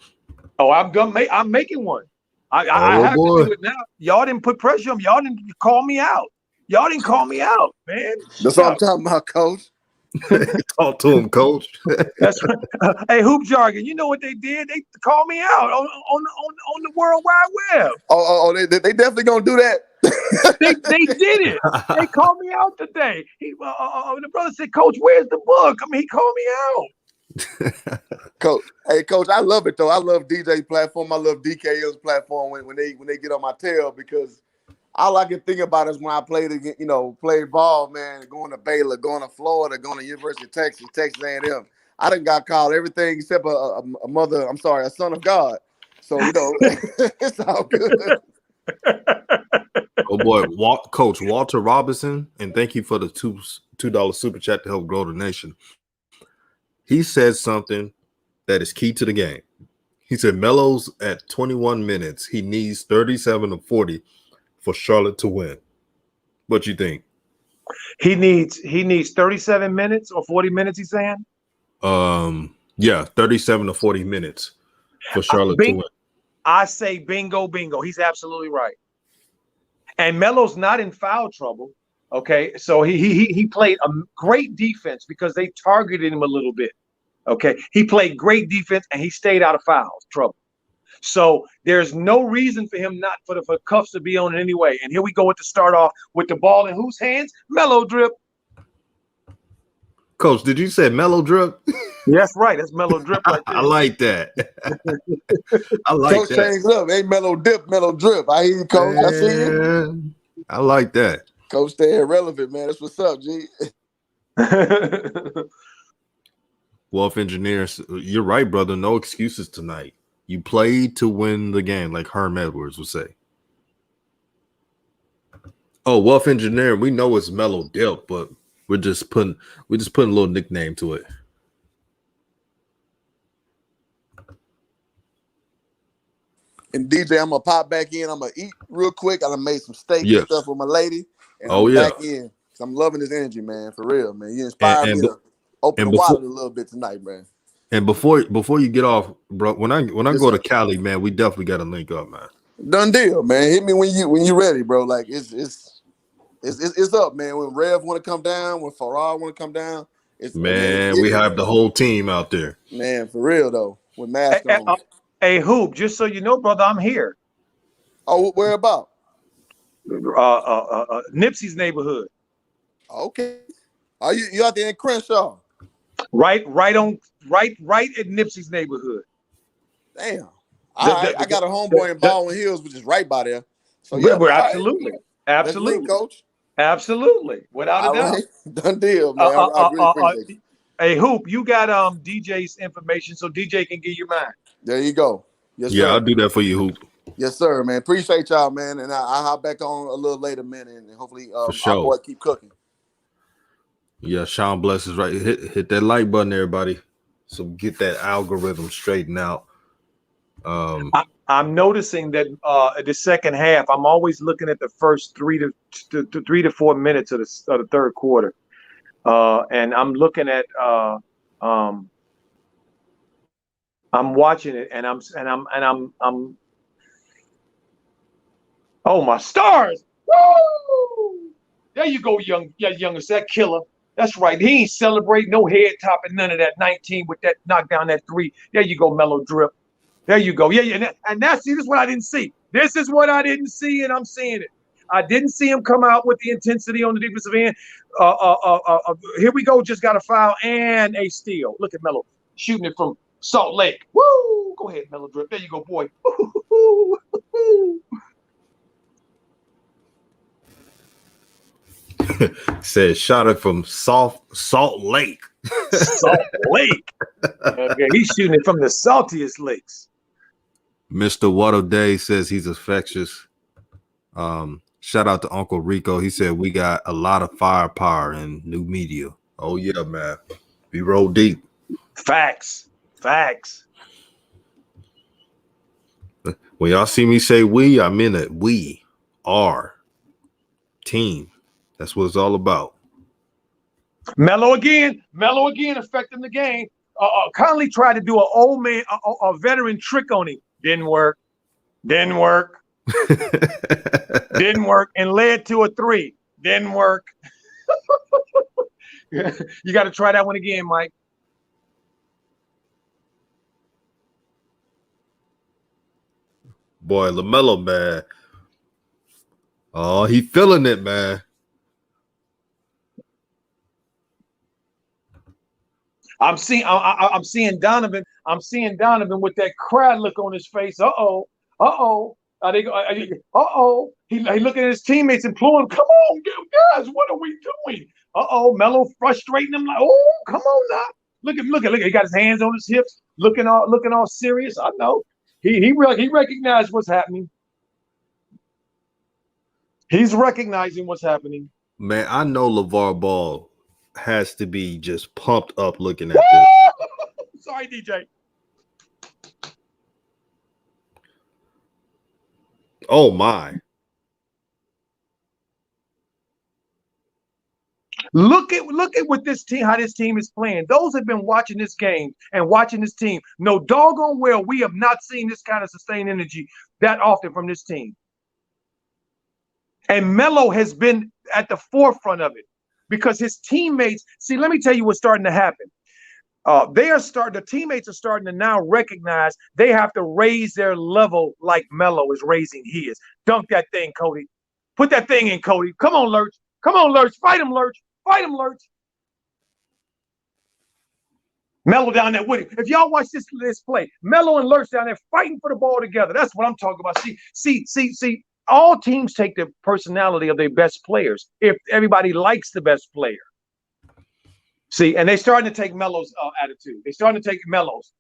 Oh, I'm making one. I have to do it now. Y'all didn't put pressure on me. Y'all didn't call me out. Y'all didn't call me out, man. That's what I'm talking about, Coach. Talk to him, Coach. That's right. Hey, Hoop Jargon, you know what they did? They called me out on the World Wide Web. They definitely gonna do that. they did it. They called me out today. The brother said, Coach, where's the book? I mean, he called me out. Coach, I love it though. I love DJ's platform. I love DKL's platform when they get on my tail because all I can think about is when I played ball, man, going to Baylor, going to Florida, going to University of Texas, Texas A&M. I done got called everything except a son of God. So it's all good. Oh boy, Coach Walter Robinson, and thank you for the $2 super chat to help grow the nation. he said something that is key to the game. He said Melo's at 21 minutes. He needs 37 to 40 for Charlotte to win. What you think? He needs 37 minutes or 40 minutes, he's saying? Yeah, 37 to 40 minutes for Charlotte to win. I say bingo, bingo. He's absolutely right. And Melo's not in foul trouble. Okay, so he played a great defense because they targeted him a little bit. Okay, he played great defense and he stayed out of foul trouble. So there's no reason for him not for the cuffs to be on it anyway. And here we go with the start off with the ball in whose hands? Melo Drip. Coach, did you say Melo Drip? That's right. That's Melo Drip right there. I like that. I like Coach that. changed up. Ain't Melo Dip, Melo Drip. I hear you, Coach. I see you. I like that. Coach, stay irrelevant, man. That's what's up, G. Wolf Engineers, you're right, brother. No excuses tonight. You played to win the game, like Herm Edwards would say. Oh, Wolf Engineer, we know it's Melo Dip, but we're just putting a little nickname to it. And DJ, I'm gonna pop back in. I'm gonna eat real quick. I done made some steak and stuff with my lady. And I'm back in. I'm loving this energy, man. For real, man. You inspired me to open the wallet a little bit tonight, man. And before you get off, bro, when I go to Cali, man, we definitely got to link up, man. Done deal, man. Hit me when you ready, bro. Like it's up, man. When Rev want to come down, when Farrar want to come down, we have the whole team out there. Man, for real though, with masks on. Hey, Hoop, just so you know, brother, I'm here. Oh, where about? Nipsey's neighborhood. Okay. Are you out there in Crenshaw? Right at Nipsey's neighborhood. Damn. I got a homeboy in Baldwin Hills, which is right by there. So yeah, absolutely. Absolutely, Coach. Absolutely. Without a doubt. Right. Done deal, man. I really appreciate it. Hey, Hoop, you got DJ's information so DJ can give you mine. There you go. Yes, yeah, sir. I'll do that for you, Hoop. Yes, sir, man. Appreciate y'all, man. And I'll hop back on a little later, man. And hopefully our boy keep cooking. Yeah, Sean Bless is right. Hit that like button, everybody. So get that algorithm straightened out. I'm noticing that the second half, I'm always looking at the first 3 to 4 minutes of the third quarter. And I'm looking at I'm watching it and I'm oh my stars. Woo! There you go, youngest, that killer. That's right. He ain't celebrating no head topping, none of that 19 with that knockdown, that 3. There you go, Melo Drip. There you go. Yeah. And this is what I didn't see. This is what I didn't see, and I'm seeing it. I didn't see him come out with the intensity on the defensive end. Here we go. Just got a foul and a steal. Look at Melo shooting it from Salt Lake. Woo! Go ahead, Melo Drip. There you go, boy. Said shot it from Salt Lake. Salt Lake. Okay, he's shooting it from the saltiest lakes. Mr. Waddle Day says he's infectious. Shout out to Uncle Rico. He said we got a lot of firepower in new media. Oh yeah, man. We roll deep. Facts. When y'all see me say we, I mean it. We are team. That's what it's all about. Melo again affecting the game. Conley tried to do an old man, a veteran trick on him. Didn't work. Didn't work, and led to a 3. Didn't work. You got to try that one again, Mike. Boy, LaMelo, man. Oh, he feeling it, man. I'm seeing Donovan. I'm seeing Donovan with that cry look on his face. Uh-oh. He looking at his teammates and imploring, come on, guys, what are we doing? Uh-oh, Melo frustrating him like, oh, come on now. Look at. He got his hands on his hips, looking all serious. I know. He recognized what's happening. He's recognizing what's happening. Man, I know LeVar Ball has to be just pumped up looking at this. sorry, DJ. Oh my. Look at what this team, how this team is playing. Those have been watching this game and watching this team. No doggone well, we have not seen this kind of sustained energy that often from this team. And Melo has been at the forefront of it because his teammates. See, let me tell you what's starting to happen. The teammates are starting to now recognize they have to raise their level like Melo is raising his. Dunk that thing, Cody. Put that thing in, Cody. Come on, Lurch. Come on, Lurch. Fight him, Lurch. Fight him, Lurch. Melo down there with him. If y'all watch this play, Melo and Lurch down there fighting for the ball together. That's what I'm talking about. See. All teams take the personality of their best players if everybody likes the best player. See, and they're starting to take Melo's attitude. They're starting to take Melo's.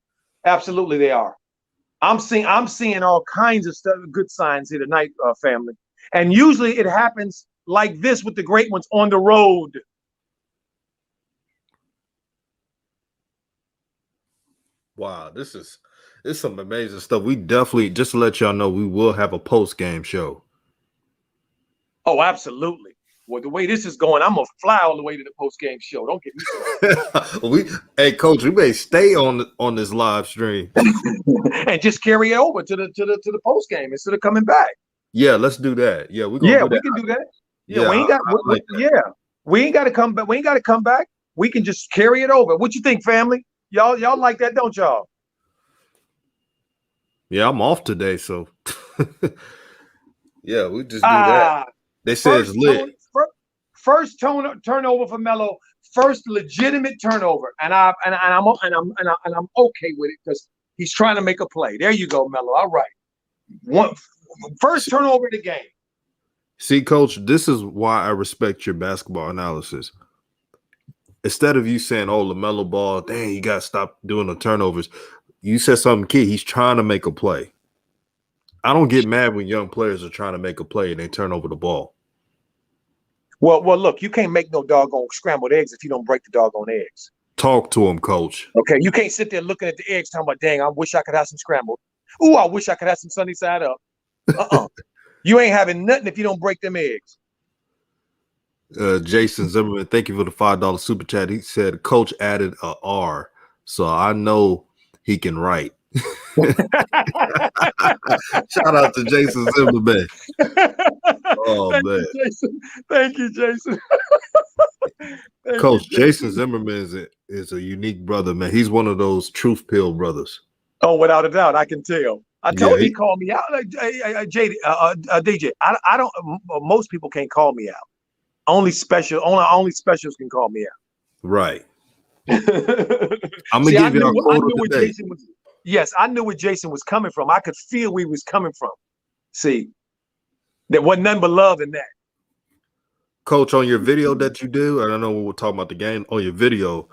Absolutely, they are. I'm seeing all kinds of stuff, good signs here tonight, family. And usually it happens like this with the great ones on the road. Wow, this is some amazing stuff. We definitely, just to let y'all know, we will have a post-game show. Oh, absolutely. Well, the way this is going, I'm gonna fly all the way to the post-game show. Don't get me started. Hey, Coach, we may stay on this live stream and just carry it over to the post-game instead of coming back. Yeah, let's do that. Yeah, we can do that. Yeah, we ain't got to come back. We ain't got to come back. We can just carry it over. What you think, family? Y'all like that, don't y'all? Yeah, I'm off today, so yeah, we just do that. They say it's lit. First turnover for Melo. First legitimate turnover, and I'm okay with it because he's trying to make a play. There you go, Melo. All right, first turnover in the game. See, Coach, this is why I respect your basketball analysis. Instead of you saying, "Oh, LaMelo Ball, dang, you got to stop doing the turnovers," you said something key. He's trying to make a play. I don't get mad when young players are trying to make a play and they turn over the ball. Well, look, you can't make no doggone scrambled eggs if you don't break the doggone eggs. Talk to him, Coach. Okay, you can't sit there looking at the eggs talking about, dang, I wish I could have some scrambled. Ooh, I wish I could have some sunny side up. You ain't having nothing if you don't break them eggs. Jason Zimmerman, thank you for the $5 super chat. He said, Coach added a R, so I know he can write. Shout out to Jason Zimmerman. Oh, man. Thank you, Jason. Coach, Jason Zimmerman is a unique brother, man. He's one of those truth pill brothers. Oh, without a doubt, I can tell. I told you he called me out. DJ, I don't. Most people can't call me out. Only specials can call me out. Right. I'm gonna give you a quote of the day. Yes, I knew where Jason was coming from. I could feel where he was coming from. See, there wasn't nothing but love in that. Coach, on your video that you do, I don't know when we're talking about the game, on your video,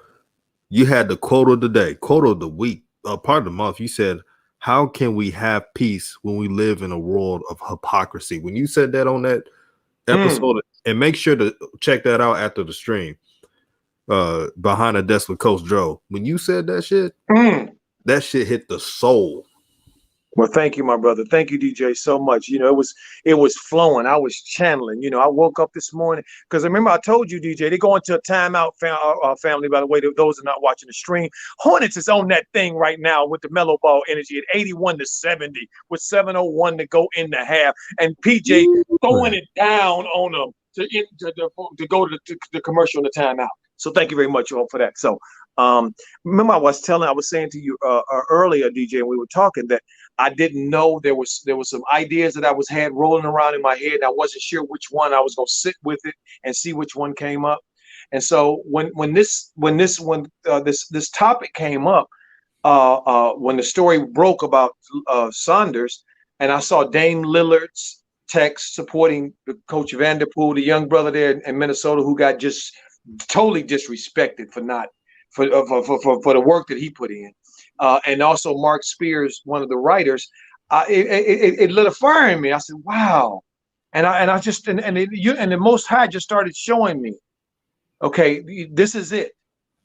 you had the quote of the day, quote of the week, part of the month. You said, how can we have peace when we live in a world of hypocrisy? When you said that on that episode, and make sure to check that out after the stream, Behind the Desk with Coach Joe. When you said that shit, that shit hit the soul. Well, thank you, my brother. Thank you, DJ, so much. You know, it was flowing. I was channeling. You know, I woke up this morning because remember I told you, DJ, they go into a timeout, family. By the way, those are not watching the stream. Hornets is on that thing right now with the Melo Ball energy at 81-70 with 7:01 to go in the half, and PJ throwing it down on them to go to the commercial and the timeout. So thank you very much all for that. So remember I was saying to you earlier, DJ, and we were talking that I didn't know there was some ideas that I had rolling around in my head. And I wasn't sure which one I was going to sit with it and see which one came up. And so when this topic came up, when the story broke about Saunders, and I saw Dame Lillard's text supporting the Coach Vanderpool, the young brother there in Minnesota who got just totally disrespected for the work that he put in. And also Mark Spears, one of the writers, it lit a fire in me. I said, "Wow!" And the Most High just started showing me, okay, this is it.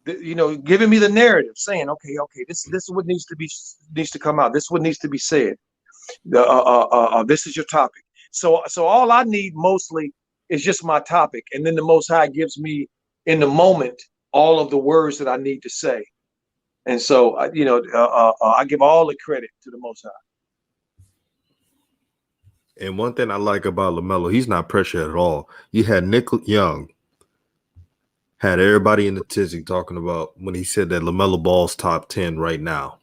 giving me the narrative, saying, okay, this is what needs to come out. This is what needs to be said. This is your topic. So all I need mostly is just my topic, and then the Most High gives me in the moment all of the words that I need to say. And so I give all the credit to the Most High. And one thing I like about LaMelo, he's not pressured at all. You had Nick Young had everybody in the tizzy talking about when he said that LaMelo Ball's top 10 right now.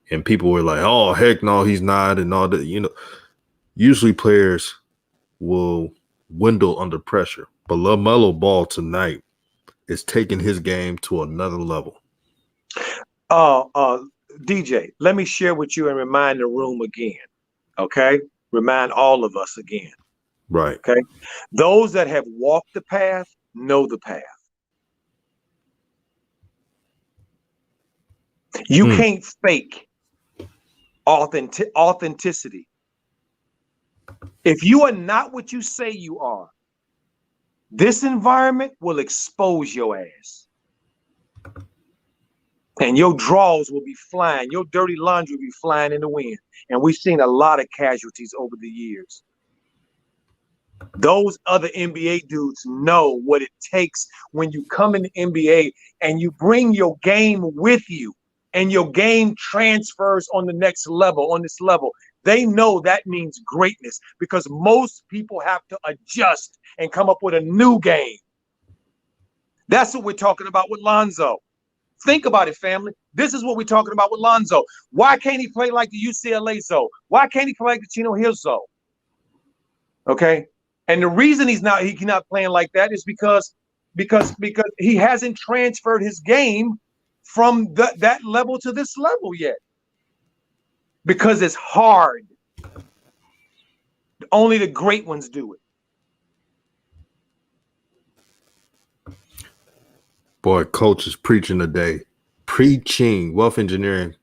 And people were like, oh, heck no, he's not. And all that, usually players will dwindle under pressure. But LaMelo Ball tonight is taking his game to another level. DJ, let me share with you and remind the room again. Okay? Remind all of us again. Right. Okay? Those that have walked the path know the path. You can't fake authenticity. If you are not what you say you are, this environment will expose your ass. And your drawers will be flying. Your dirty laundry will be flying in the wind. And we've seen a lot of casualties over the years. Those other NBA dudes know what it takes when you come in the NBA and you bring your game with you and your game transfers on the next level, on this level. They know that means greatness because most people have to adjust and come up with a new game. That's what we're talking about with Lonzo. Think about it, family. This is what we're talking about with Lonzo. Why can't he play like the UCLA Zo? Why can't he play like the Chino Hill Zo? Okay. And the reason he's not playing like that is because he hasn't transferred his game from that level to this level yet. Because it's hard. Only the great ones do it. Boy, coach is preaching today. Preaching. Wealth engineering.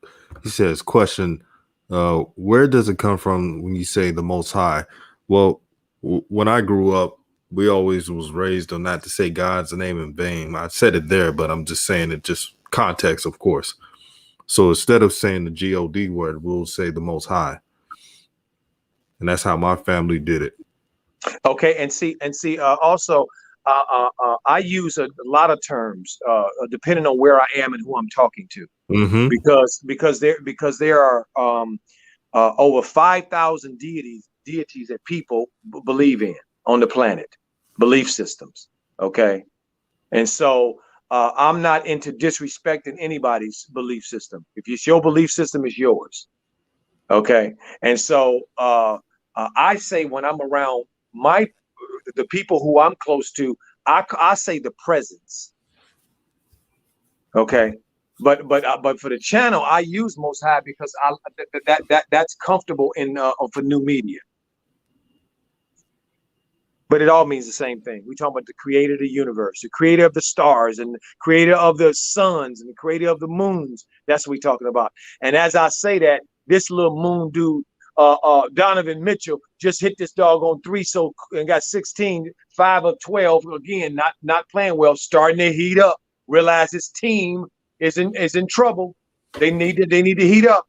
He says, question, where does it come from when you say the Most High? Well, when I grew up, we always was raised on not to say God's name in vain. I said it there, but I'm just saying it just context, of course. So instead of saying the G-O-D word, we'll say the Most High. And that's how my family did it. Okay. And see, also, I use a lot of terms depending on where I am and who I'm talking to, because there are over 5,000 deities that people believe in on the planet, belief systems. Okay, and so I'm not into disrespecting anybody's belief system. If it's your belief system, it's yours. Okay, and so I say when I'm around the people who I'm close to, I say the presence. Okay, but for the channel, I use Most High because that's comfortable in for new media. But it all means the same thing. We're talking about the creator of the universe, the creator of the stars, and the creator of the suns, and the creator of the moons. That's what we're talking about. And as I say that, this little moon dude, Donovan Mitchell, just hit this doggone three and got 16, 5 of 12. Again, not playing well, starting to heat up. Realize his team is in trouble. They need to heat up.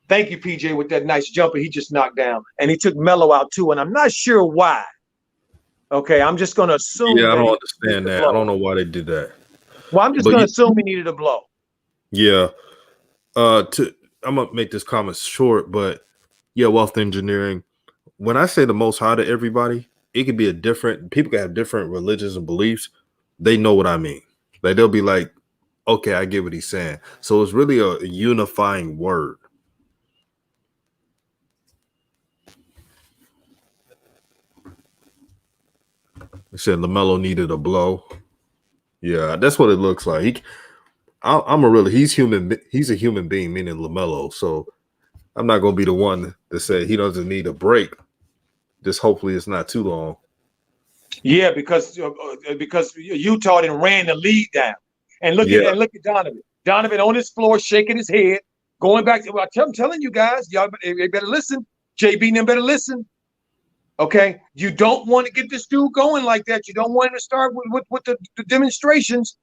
Thank you, PJ, with that nice jumper he just knocked down. And he took Melo out too, and I'm not sure why. Okay, I'm just going to assume. Yeah, I don't understand that. I don't know why they did that. Well, I'm just going to assume he needed a blow. Yeah. I'm going to make this comment short, but yeah, wealth engineering. When I say the Most High to everybody, it could be people can have different religions and beliefs. They know what I mean. Like they'll be like, okay, I get what he's saying. So it's really a unifying word. He said LaMelo needed a blow. Yeah, that's what it looks like. He's a human being, meaning LaMelo. So I'm not going to be the one to say he doesn't need a break. Just hopefully it's not too long. Yeah, because Utah didn't ran the lead down. And look at Donovan. Donovan on his floor, shaking his head, going back to. I'm telling you guys, y'all better listen. JB and them better listen. Okay, you don't want to get this dude going like that. You don't want him to start with the demonstrations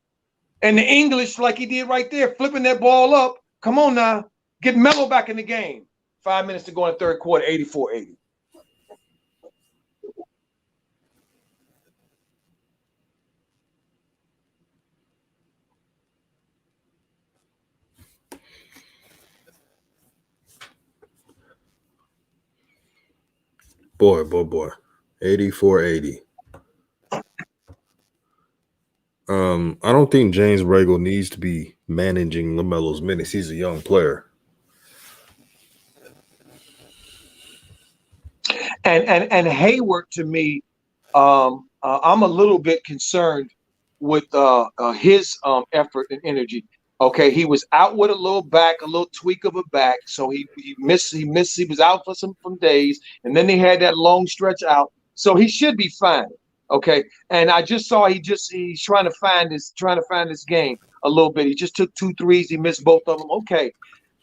And the English, like he did right there, flipping that ball up. Come on now. Get Melo back in the game. 5 minutes to go in the third quarter, 84-80. Boy. 84-80. I don't think James Ragle needs to be managing LaMelo's minutes. He's a young player. And Hayward, to me, I'm a little bit concerned with his effort and energy. Okay, he was out with a little tweak of a back, so he missed. He was out for some days, and then they had that long stretch out, so he should be fine. Okay, and I just saw he's trying to find this game a little bit. He just took 2 threes. He missed both of them. Okay,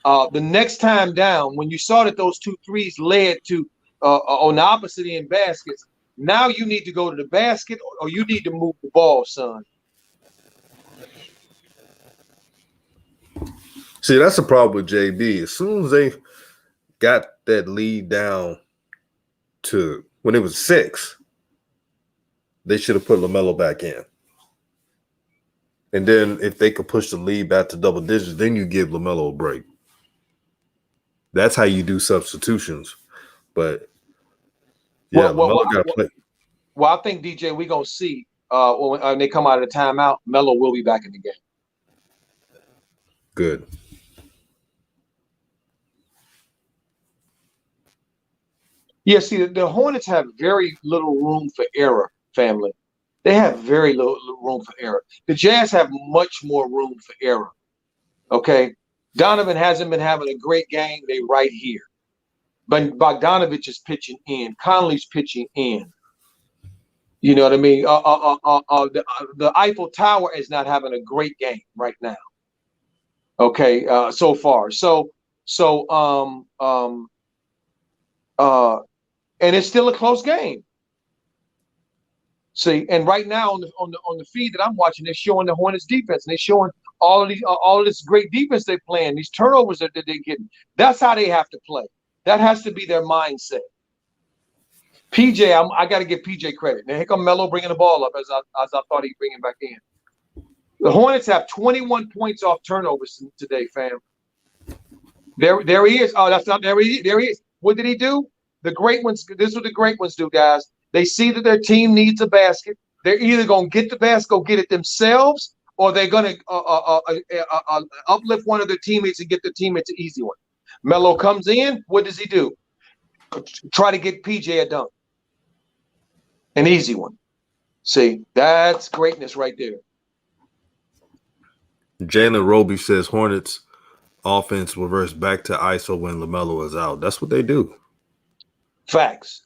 the next time down, when you saw that those 2 threes led to on the opposite end baskets, now you need to go to the basket or you need to move the ball, son. See, that's the problem with JB. As soon as they got that lead down to when it was 6, they should have put LaMelo back in. And then if they could push the lead back to double digits, then you give LaMelo a break. That's how you do substitutions. But yeah, LaMelo got to play. Well, I think, DJ, we're going to see when they come out of the timeout, Melo will be back in the game. Good. Yeah, see, the Hornets have very little room for error, family. They have very little room for error. The Jazz have much more room for error. Okay? Donovan hasn't been having a great game. They right here. But Bogdanovich is pitching in. Conley's pitching in. You know what I mean? The Eiffel Tower is not having a great game right now. Okay, so far. And it's still a close game. See, and right now on the feed that I'm watching, they're showing the Hornets defense, and they're showing all of this great defense they're playing, these turnovers that they're getting. That's how they have to play. That has to be their mindset. PJ, I got to give PJ credit. Now here come Melo bringing the ball up as I thought he'd bring him back in. The Hornets have 21 points off turnovers today, fam. There he is. Oh, that's not there. There he is. What did he do? The great ones. This is what the great ones do, guys. They see that their team needs a basket. They're either going to get the basket, go get it themselves, or they're going to uplift one of their teammates and get the teammates an easy one. Melo comes in. What does he do? Try to get PJ a dunk. An easy one. See, that's greatness right there. Jalen Roby says Hornets offense reverse back to ISO when LaMelo is out. That's what they do. Facts.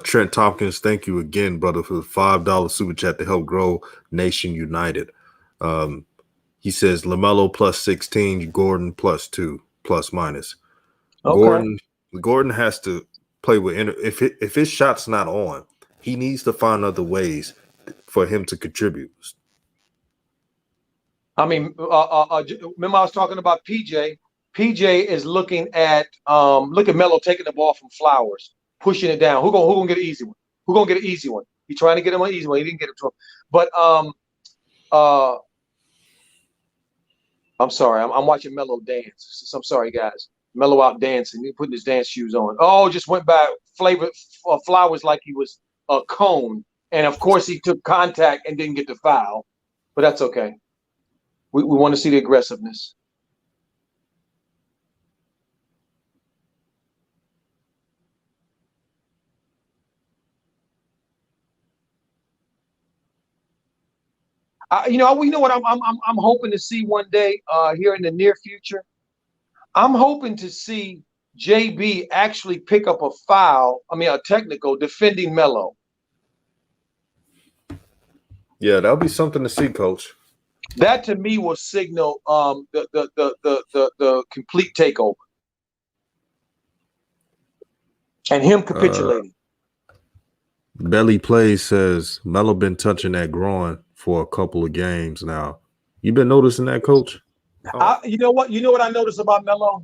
Trent Tompkins, thank you again, brother, for the $5 super chat to help grow Nation United. He says LaMelo plus 16, Gordon plus 2, plus minus. Okay. Gordon has to play with if his shot's not on, he needs to find other ways for him to contribute. I mean, remember I was talking about PJ. PJ is looking at Melo taking the ball from Flowers, pushing it down. Who gonna get an easy one? Who gonna get an easy one? He's trying to get him an easy one. He didn't get it to him. But I'm sorry. I'm watching Melo dance. I'm sorry, guys. Melo out dancing. He putting his dance shoes on. Oh, just went by Flowers like he was a cone. And of course he took contact and didn't get the foul. But that's okay. We want to see the aggressiveness. You know what I'm hoping to see one day here in the near future. I'm hoping to see JB actually pick up a foul. I mean, a technical defending Melo. Yeah, that'll be something to see, Coach. That to me will signal the complete takeover and him capitulating. Belly Plays says Melo been touching that groin for a couple of games now. You been noticing that, Coach? Oh. You know what? You know what I notice about Melo?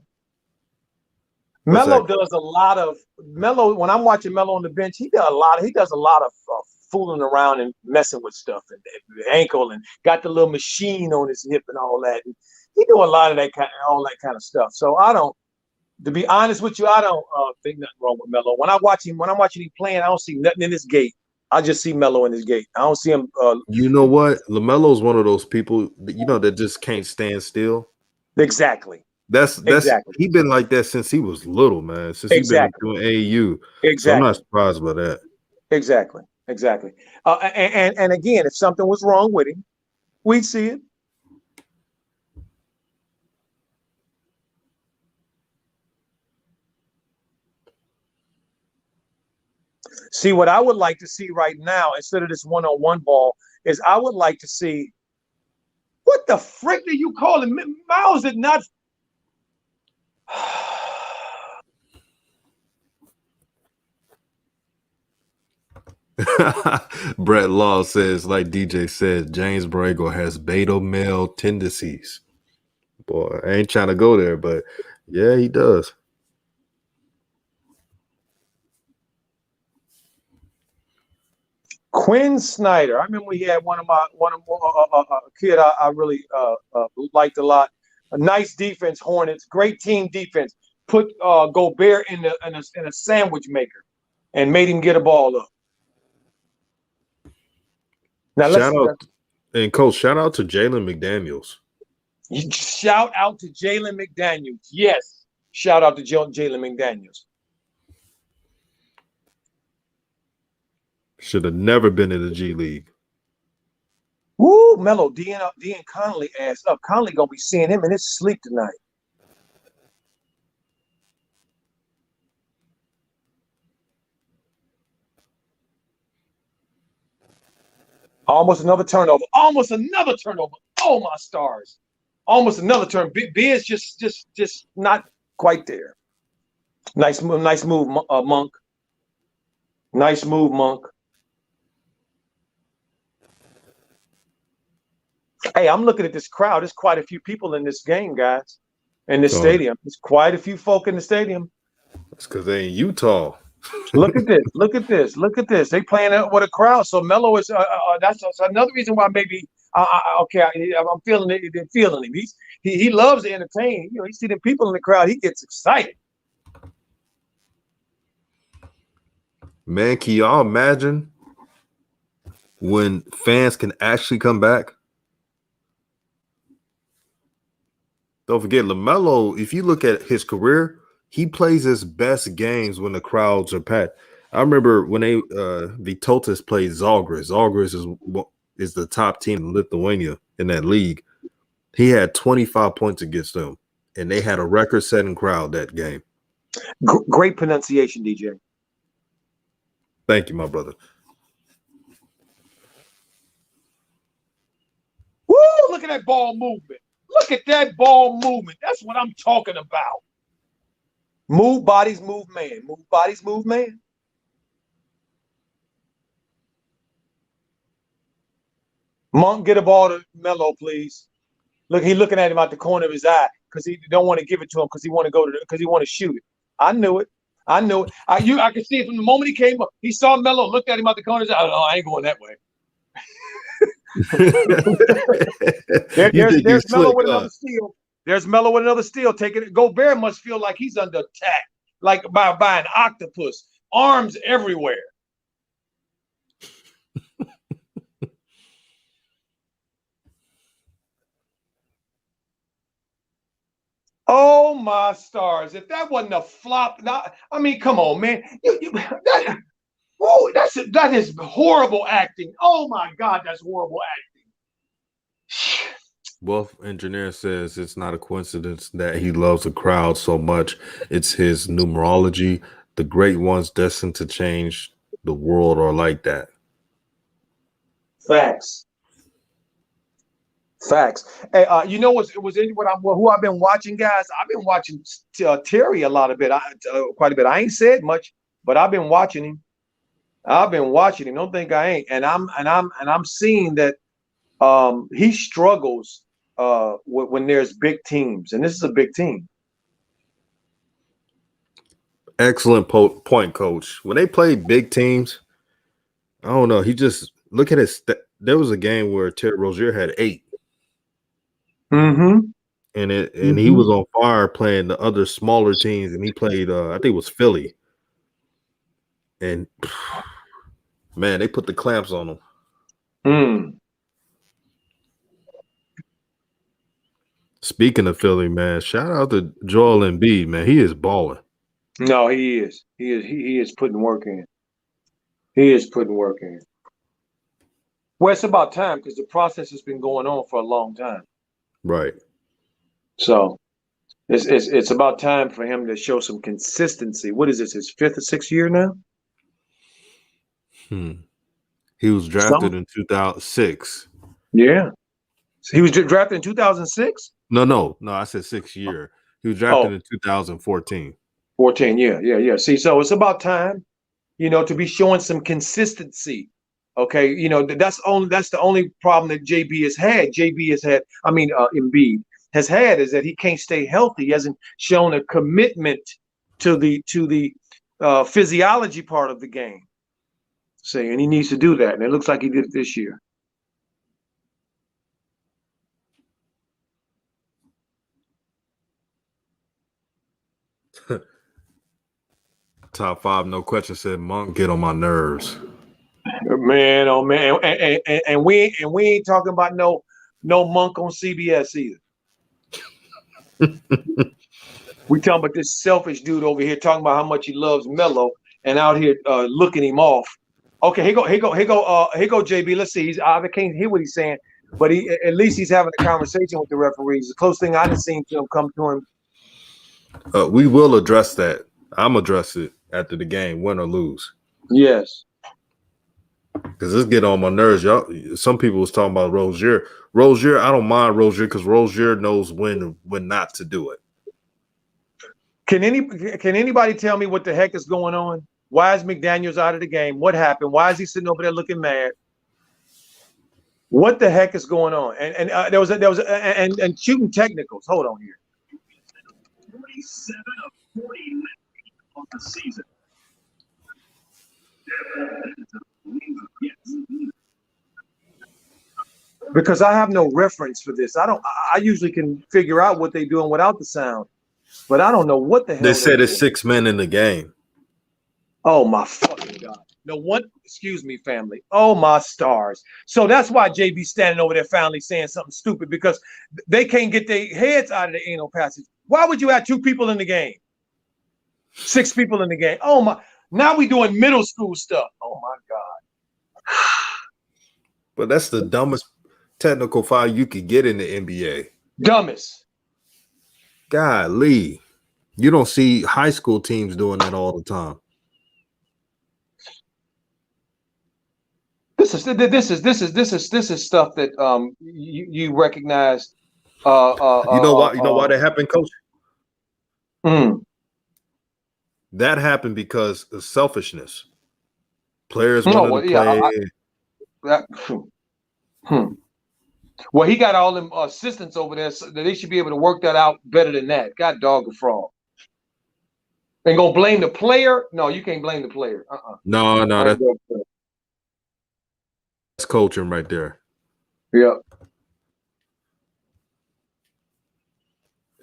What's Melo that? does a lot of Melo. When I'm watching Melo on the bench, he does a lot of fooling around and messing with stuff and ankle and got the little machine on his hip and all that. And he do a lot of that all that kind of stuff. So I don't. To be honest with you, I don't think nothing wrong with Melo. When I'm watching him playing, I don't see nothing in his gait. I just see Melo in his gait. I don't see him. You know what? LaMelo's one of those people that just can't stand still. Exactly. That's exactly. He been like that since he was little, man. Since he been doing AAU. Exactly. So I'm not surprised by that. Exactly. And again, if something was wrong with him, we'd see it. See, what I would like to see right now, instead of this one-on-one ball, is I would like to see what the frick do you call him? Miles did not. Brett Law says, like DJ said, James Borrego has beta male tendencies. Boy, I ain't trying to go there, but yeah, he does. Quinn Snyder. I remember he had one of a kid I really liked a lot. A nice defense, Hornets, great team defense. Put Gobert in a sandwich maker and made him get a ball up. Now Coach, shout out to Jalen McDaniels. Shout out to Jalen McDaniels. Yes, shout out to Jalen McDaniels. Should have never been in the G League. Woo, Melo, D and Conley ass up. Conley gonna be seeing him in his sleep tonight. Almost another turnover. Oh my stars. Almost another turn. Beard's just not quite there. Nice move, Monk. Nice move, Monk. Hey, I'm looking at this crowd. There's quite a few people in this game, guys. In this stadium. There's quite a few folk in the stadium. That's because they in Utah. Look at this. Look at this. Look at this. They playing it with a crowd. So Melo is that's another reason why maybe I'm feeling it. They're feeling him. He loves to entertain. You know, he see them people in the crowd. He gets excited. Man, can y'all imagine when fans can actually come back? Don't forget, LaMelo, if you look at his career, he plays his best games when the crowds are packed. I remember when Vytautas played Žalgiris. Žalgiris is the top team in Lithuania in that league. He had 25 points against them, and they had a record-setting crowd that game. Great pronunciation, DJ. Thank you, my brother. Woo! Look at that ball movement. Look at that ball movement. That's what I'm talking about. Move bodies, move man. Move bodies, move man. Monk, get a ball to Melo, please. Look, he's looking at him out the corner of his eye because he don't want to give it to him because he want to shoot it. I knew it. I could see it from the moment he came up. He saw Melo, looked at him out the corner of his eye. Oh, I ain't going that way. There's Melo with another steal. There's Melo with another steal. Taking it. Gobert must feel like he's under attack, like by an octopus, arms everywhere. Oh my stars! If that wasn't a flop, I mean, come on, man. That is horrible acting. Oh my God, that's horrible acting. Wealth Engineer says it's not a coincidence that he loves the crowd so much. It's his numerology. The great ones destined to change the world are like that. Facts. Hey, you know who I've been watching, guys? I've been watching Terry quite a bit. I ain't said much, but I've been watching him. Don't think I ain't. And I'm seeing that he struggles when there's big teams, and this is a big team. Excellent point, Coach. When they play big teams, I don't know. He just look at his. There was a game where Terry Rozier had 8, Mm-hmm. and he was on fire playing the other smaller teams, and he played. I think it was Philly, and man, they put the clamps on him. Mm. Speaking of Philly, man, shout out to Joel Embiid, man. He is balling. No, he is. He is putting work in. He is putting work in. Well, it's about time because the process has been going on for a long time. Right. So it's about time for him to show some consistency. What is this? His 5th or 6th year now? He was drafted in 2006. Yeah. He was drafted in 2006? No. I said 6th year. He was drafted in 2014. 14, yeah. See, so it's about time, to be showing some consistency. Okay, that's the only problem that JB has had. Embiid has had is that he can't stay healthy. He hasn't shown a commitment to the physiology part of the game. See, and he needs to do that, and it looks like he did it this year. Top 5, no question, said Monk get on my nerves. Man, oh man, and we ain't talking about no Monk on CBS either. We talking about this selfish dude over here talking about how much he loves Melo and out here looking him off. Okay, here go JB. Let's see. I can't hear what he's saying, but at least he's having a conversation with the referees. The closest thing I've seen to him come to him. We will address that. I'm address it after the game, win or lose. Yes. Because this get on my nerves. Y'all, some people was talking about Rozier. Rozier, I don't mind Rozier because Rozier knows when not to do it. Can anybody tell me what the heck is going on? Why is McDaniels out of the game? What happened? Why is he sitting over there looking mad? What the heck is going on? And there was and shooting technicals. Hold on here. 47 of 40 of the season. Because I have no reference for this. I usually can figure out what they're doing without the sound, but I don't know what the hell. They said it's 6 men in the game. Oh my fucking God. No, what? Excuse me, family. Oh my stars. So that's why JB standing over there finally saying something stupid, because they can't get their heads out of the anal passage. Why would you have 2 people in the game? 6 people in the game. Oh my. Now we doing middle school stuff. Oh my God. But that's the dumbest technical foul you could get in the NBA. Dumbest. Golly. You don't see high school teams doing that all the time. This is stuff that you recognize. You know why that happened, Coach? That happened because of selfishness. Players wanted to play. Well, he got all them assistants over there, so that they should be able to work that out better than that. God dog a frog. And gonna blame the player? No, you can't blame the player. No, that's coaching right there. Yeah.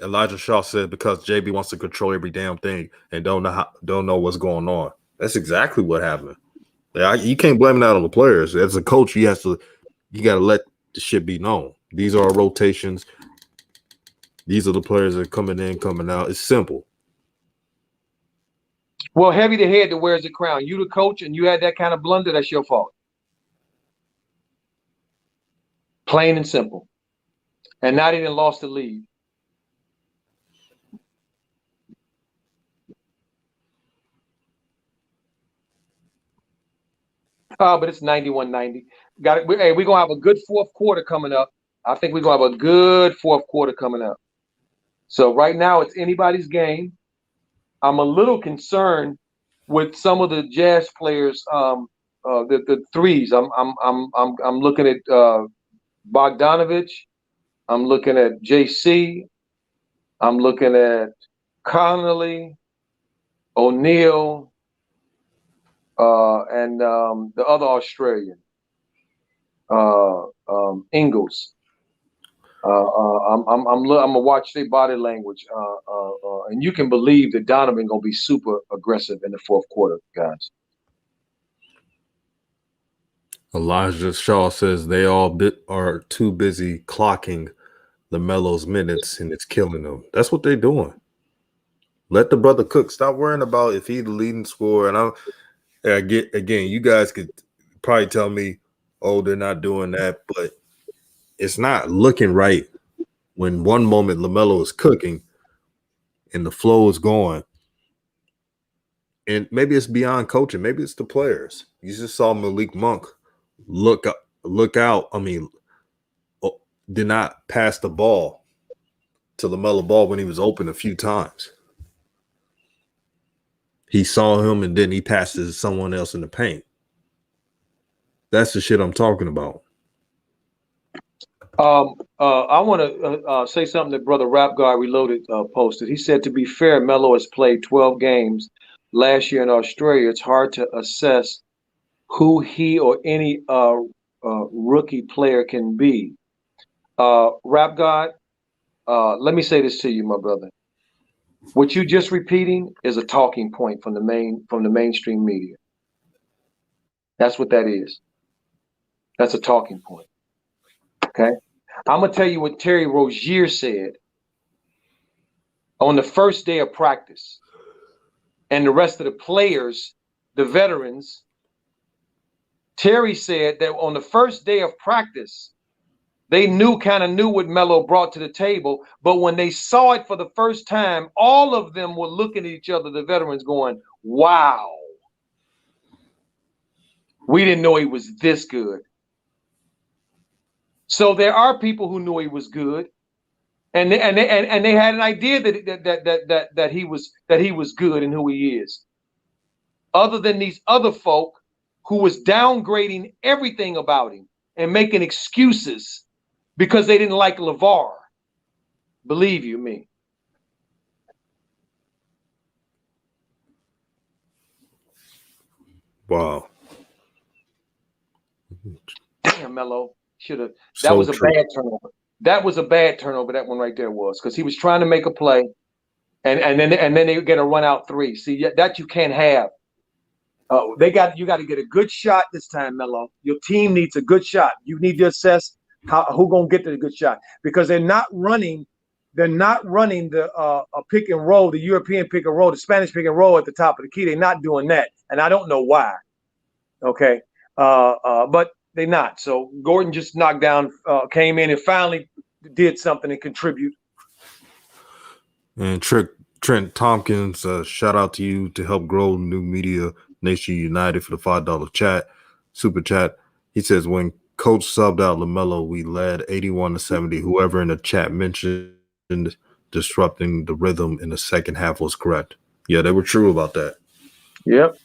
Elijah Shaw said because JB wants to control every damn thing and don't know what's going on. That's exactly what happened. You can't blame that on the players. As a coach, you got to let the shit be known. These are our rotations. These are the players that are coming in, coming out. It's simple. Well, heavy the head that wears the crown. You the coach and you had that kind of blunder, that's your fault. Plain and simple. And not even lost the lead. But it's 91-90. Got it. Hey, we're gonna have a good fourth quarter coming up. I think we're gonna have a good fourth quarter coming up. So right now it's anybody's game. I'm a little concerned with some of the Jazz players. The threes. I'm looking at Bogdanovich. I'm looking at JC. I'm looking at Connolly, O'Neal, and the other Australian, Ingles. I'm gonna watch their body language, and you can believe that Donovan gonna be super aggressive in the fourth quarter, guys. Elijah Shaw says they all are too busy clocking LaMelo's minutes, and it's killing them. That's what they're doing. Let the brother cook. Stop worrying about if he's the leading scorer. And I get, again, you guys could probably tell me, oh, they're not doing that, but it's not looking right when one moment LaMelo is cooking and the flow is going. And maybe it's beyond coaching. Maybe it's the players. You just saw Malik Monk look out. I mean, did not pass the ball to LaMelo Ball when he was open a few times. He saw him and then he passed it to someone else in the paint. That's the shit I'm talking about. I want to say something that Brother Rap Guy Reloaded posted. He said, to be fair, Melo has played 12 games last year in Australia. It's hard to assess who he or any rookie player can be. Rap God, let me say this to you, my brother. What you just repeating is a talking point from the mainstream media. That's what that is. That's a talking point. Okay? I'm gonna tell you what Terry Rozier said on the first day of practice, and the rest of the players, the veterans. Terry said that on the first day of practice, they kind of knew what Melo brought to the table, but when they saw it for the first time, all of them were looking at each other, the veterans, going, wow, we didn't know he was this good. So there are people who knew he was good, and they had an idea that he was good and who he is. Other than these other folk who was downgrading everything about him and making excuses because they didn't like LeVar. Believe you me. Wow. Damn, Melo. Should have. That So was a true. bad turnover. That was a bad turnover. That one right there was, because he was trying to make a play, and then they get a run out three. See, that you can't have. You got to get a good shot this time, Melo. Your team needs a good shot. You need to assess who gonna get the good shot, because they're not running the a pick and roll, the European pick and roll, the Spanish pick and roll at the top of the key. They're not doing that, and I don't know why. Okay, but they're not. So Gordon just knocked down, came in and finally did something and contribute. And Trent Tompkins, shout out to you to help grow New Media Nation United for the $5 super chat. He says, when coach subbed out LaMelo, we led 81-70. Whoever in the chat mentioned disrupting the rhythm in the second half was correct. Yeah, they were true about that. Yep.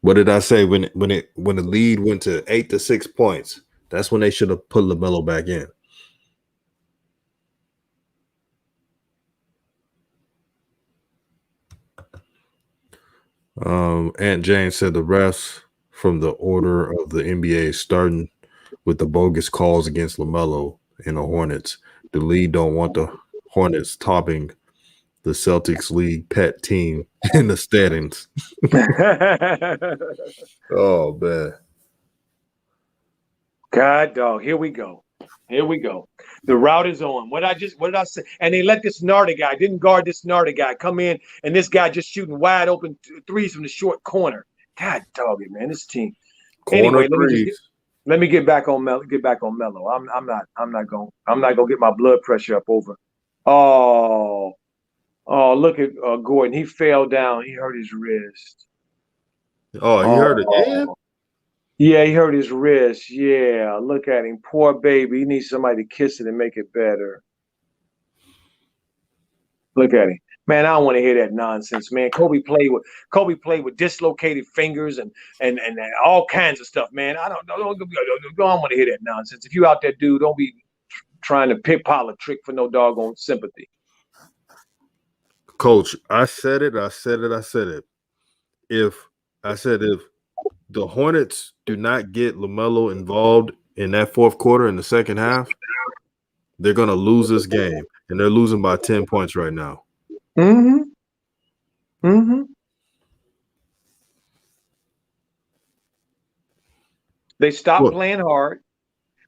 What did I say when the lead went to 8 to 6 points? That's when they should have put LaMelo back in. Aunt Jane said the refs from the order of the NBA starting with the bogus calls against LaMelo and the Hornets. The league don't want the Hornets topping the Celtics league pet team in the standings. Oh man. God dog, here we go. Here we go. The route is on. What did I say? And they let this Narda guy, didn't guard this Narda guy, come in, and this guy just shooting wide open threes from the short corner. God dog it, man. This team. Corner Anyway, let me get back on Melo. I'm not gonna get my blood pressure up over. Oh, look at Gordon. He fell down. He hurt his wrist. Oh, he hurt it. Yeah. Yeah, he hurt his wrist. Yeah, look at him. Poor baby. He needs somebody to kiss it and make it better. Look at him. Man, I don't want to hear that nonsense, man. Kobe played with dislocated fingers and all kinds of stuff, man. I don't want to hear that nonsense. If you out there, dude, don't be trying to pick trick for no doggone sympathy. Coach, I said it. If the Hornets do not get LaMelo involved in that fourth quarter in the second half, they're gonna lose this game, and they're losing by 10 points right now. Mm-hmm. Mm-hmm. They stopped playing hard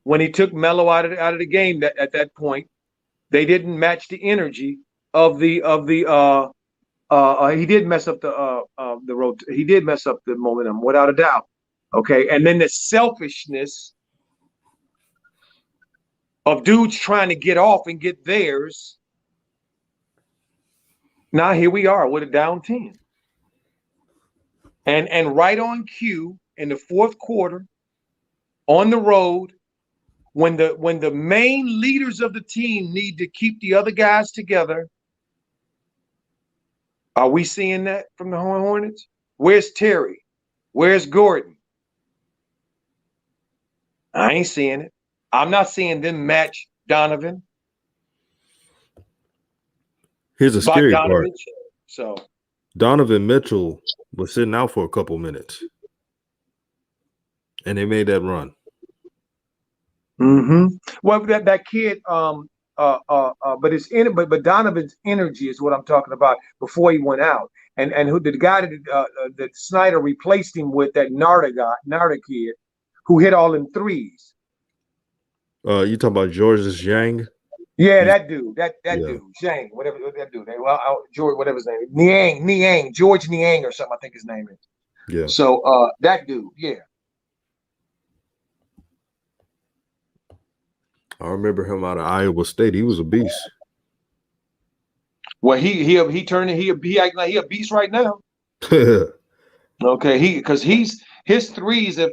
when he took Melo out of the game. At that point, they didn't match the energy of the. He did mess up the road. He did mess up the momentum, without a doubt. Okay, and then the selfishness of dudes trying to get off and get theirs. Now here we are with a down 10. And right on cue in the fourth quarter, on the road, when the main leaders of the team need to keep the other guys together. Are we seeing that from the Hornets? Where's Terry? Where's Gordon? I ain't seeing it. I'm not seeing them match Donovan. Here's a scary part. So Donovan Mitchell was sitting out for a couple minutes, and they made that run. Mm-hmm. Well, that kid, but Donovan's energy is what I'm talking about before he went out, and who the guy that Snyder replaced him with, that Narda kid, who hit all them threes. You talking about Georges Yang? Yeah, that dude, that dude, Zhang, whatever that dude. George, whatever his name is. Niang, George Niang or something, I think his name is. Yeah. So that dude, yeah. I remember him out of Iowa State. He was a beast. Well, he acting like he a beast right now. Okay, because his threes have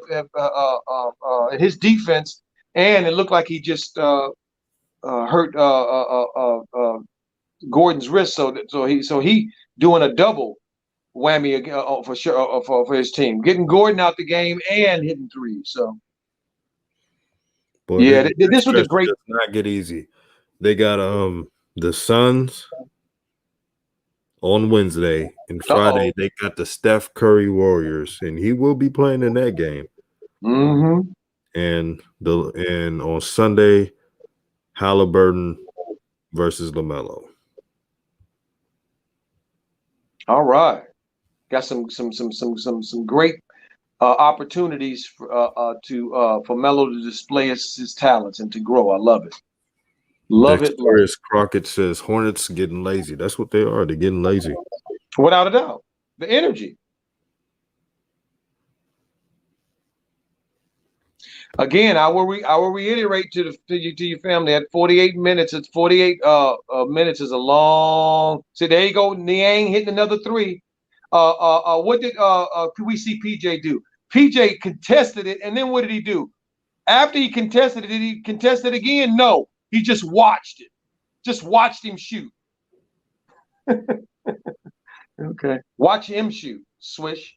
his defense, and it looked like he just hurt Gordon's wrist, so he doing a double whammy for sure for his team, getting Gordon out the game and hitting threes. So boy, yeah, this was a great. Does not get easy. They got the Suns on Wednesday, and Friday they got the Steph Curry Warriors, and he will be playing in that game. Mm-hmm. And on Sunday, Halliburton versus LaMelo. All right, got some great opportunities for Melo to display his talents and to grow. I love it. Love it. Crockett says Hornets getting lazy. That's what they are. They're getting lazy. Without a doubt. The energy. Again, I will reiterate to your family at 48 minutes. It's 48 minutes is a long. So there you go. Niang hitting another three. What did we see PJ do? PJ contested it, and then what did he do? After he contested it, did he contest it again? No. He just watched it. Just watched him shoot. Okay. Watch him shoot. Swish.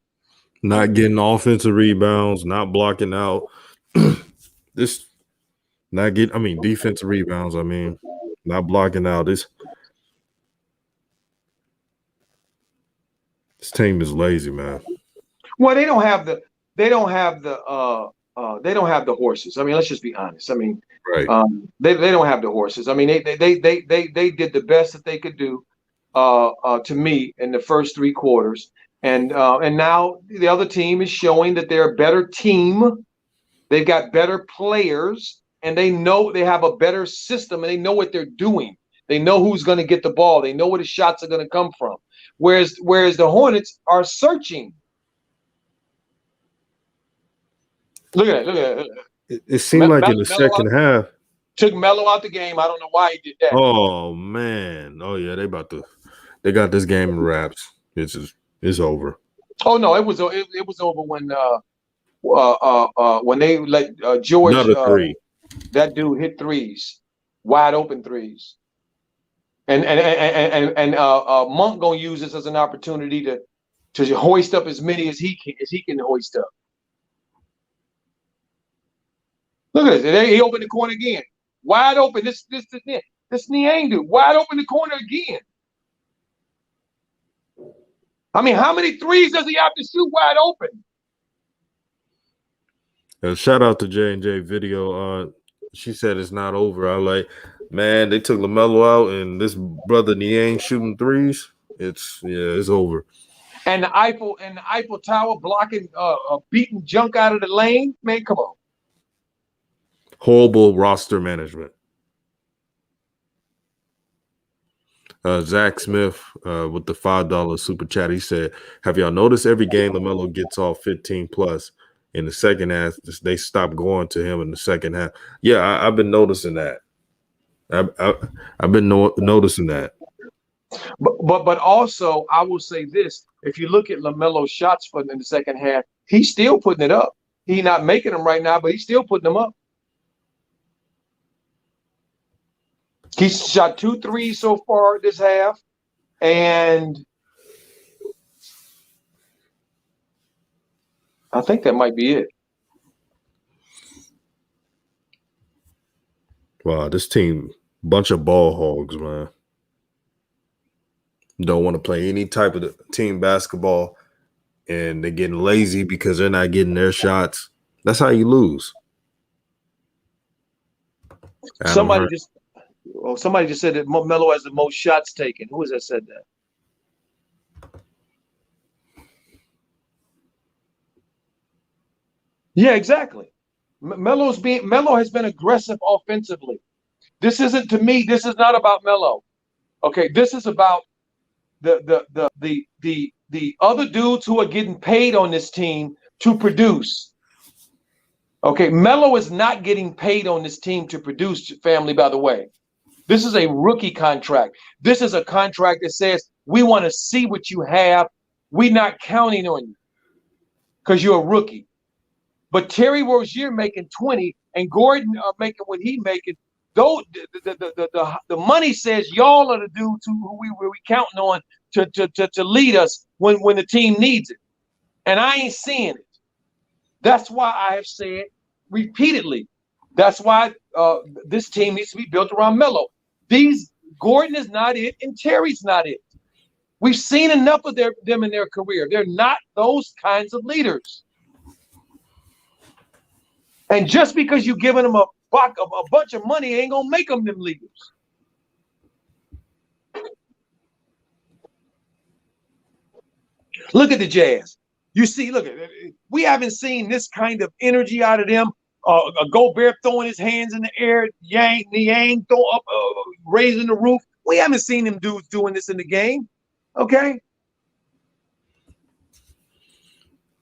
Not getting offensive rebounds, not blocking out. Defensive rebounds. Not blocking out. This team is lazy, man. Well, they don't have the horses. Let's just be honest. Right. They don't have the horses. They did the best that they could do to me in the first three quarters. And now the other team is showing that they're a better team. They've got better players, and they know they have a better system, and they know what they're doing. They know who's going to get the ball. They know where the shots are going to come from. Whereas the Hornets are searching. Look at it. It seemed like in the second half. Took Melo out the game. I don't know why he did that. Oh, man. Oh, yeah, they got this game in wraps. It's over. Oh, no, it was over when they let George, another three. That dude hit threes, wide open threes. And Monk gonna use this as an opportunity to hoist up as many as he can hoist up. Look at this. He opened the corner again. Wide open. This Niang dude. Wide open the corner again. I mean, how many threes does he have to shoot wide open? Shout out to J&J Video. She said it's not over. I like, man, they took LaMelo out and this brother Niang shooting threes. It's over. And the Eiffel Tower blocking beating junk out of the lane. Man, come on. Horrible roster management. Zach Smith with the $5 super chat. He said, have y'all noticed every game LaMelo gets off 15 plus in the second half, they stop going to him in the second half? Yeah, I've been noticing that. I've been noticing that. But also, I will say this: if you look at LaMelo's shots in the second half, he's still putting it up. He's not making them right now, but he's still putting them up. He's shot 2 threes so far this half, and I think that might be it. Wow, this team, bunch of ball hogs, man. Don't want to play any type of team basketball, and they're getting lazy because they're not getting their shots. That's how you lose. Somebody just said that Melo has the most shots taken. Who has that said that? Yeah, exactly. Melo has been aggressive offensively. This isn't, to me, this is not about Melo. Okay, this is about the other dudes who are getting paid on this team to produce. Okay, Melo is not getting paid on this team to produce, family, by the way. This is a rookie contract. This is a contract that says we want to see what you have. We're not counting on you because you're a rookie. But Terry Rozier making 20 and Gordon making what he making. Though the money says y'all are the dudes who we counting on to lead us when the team needs it. And I ain't seeing it. That's why I have said repeatedly, that's why this team needs to be built around Melo. Gordon is not it, and Terry's not it. We've seen enough of them in their career. They're not those kinds of leaders. And just because you're giving them a bunch of money ain't gonna make them leaders. Look at the Jazz. You see, we haven't seen this kind of energy out of them. Gobert throwing his hands in the air, Niang throw up, raising the roof. We haven't seen them dudes doing this in the game. Okay.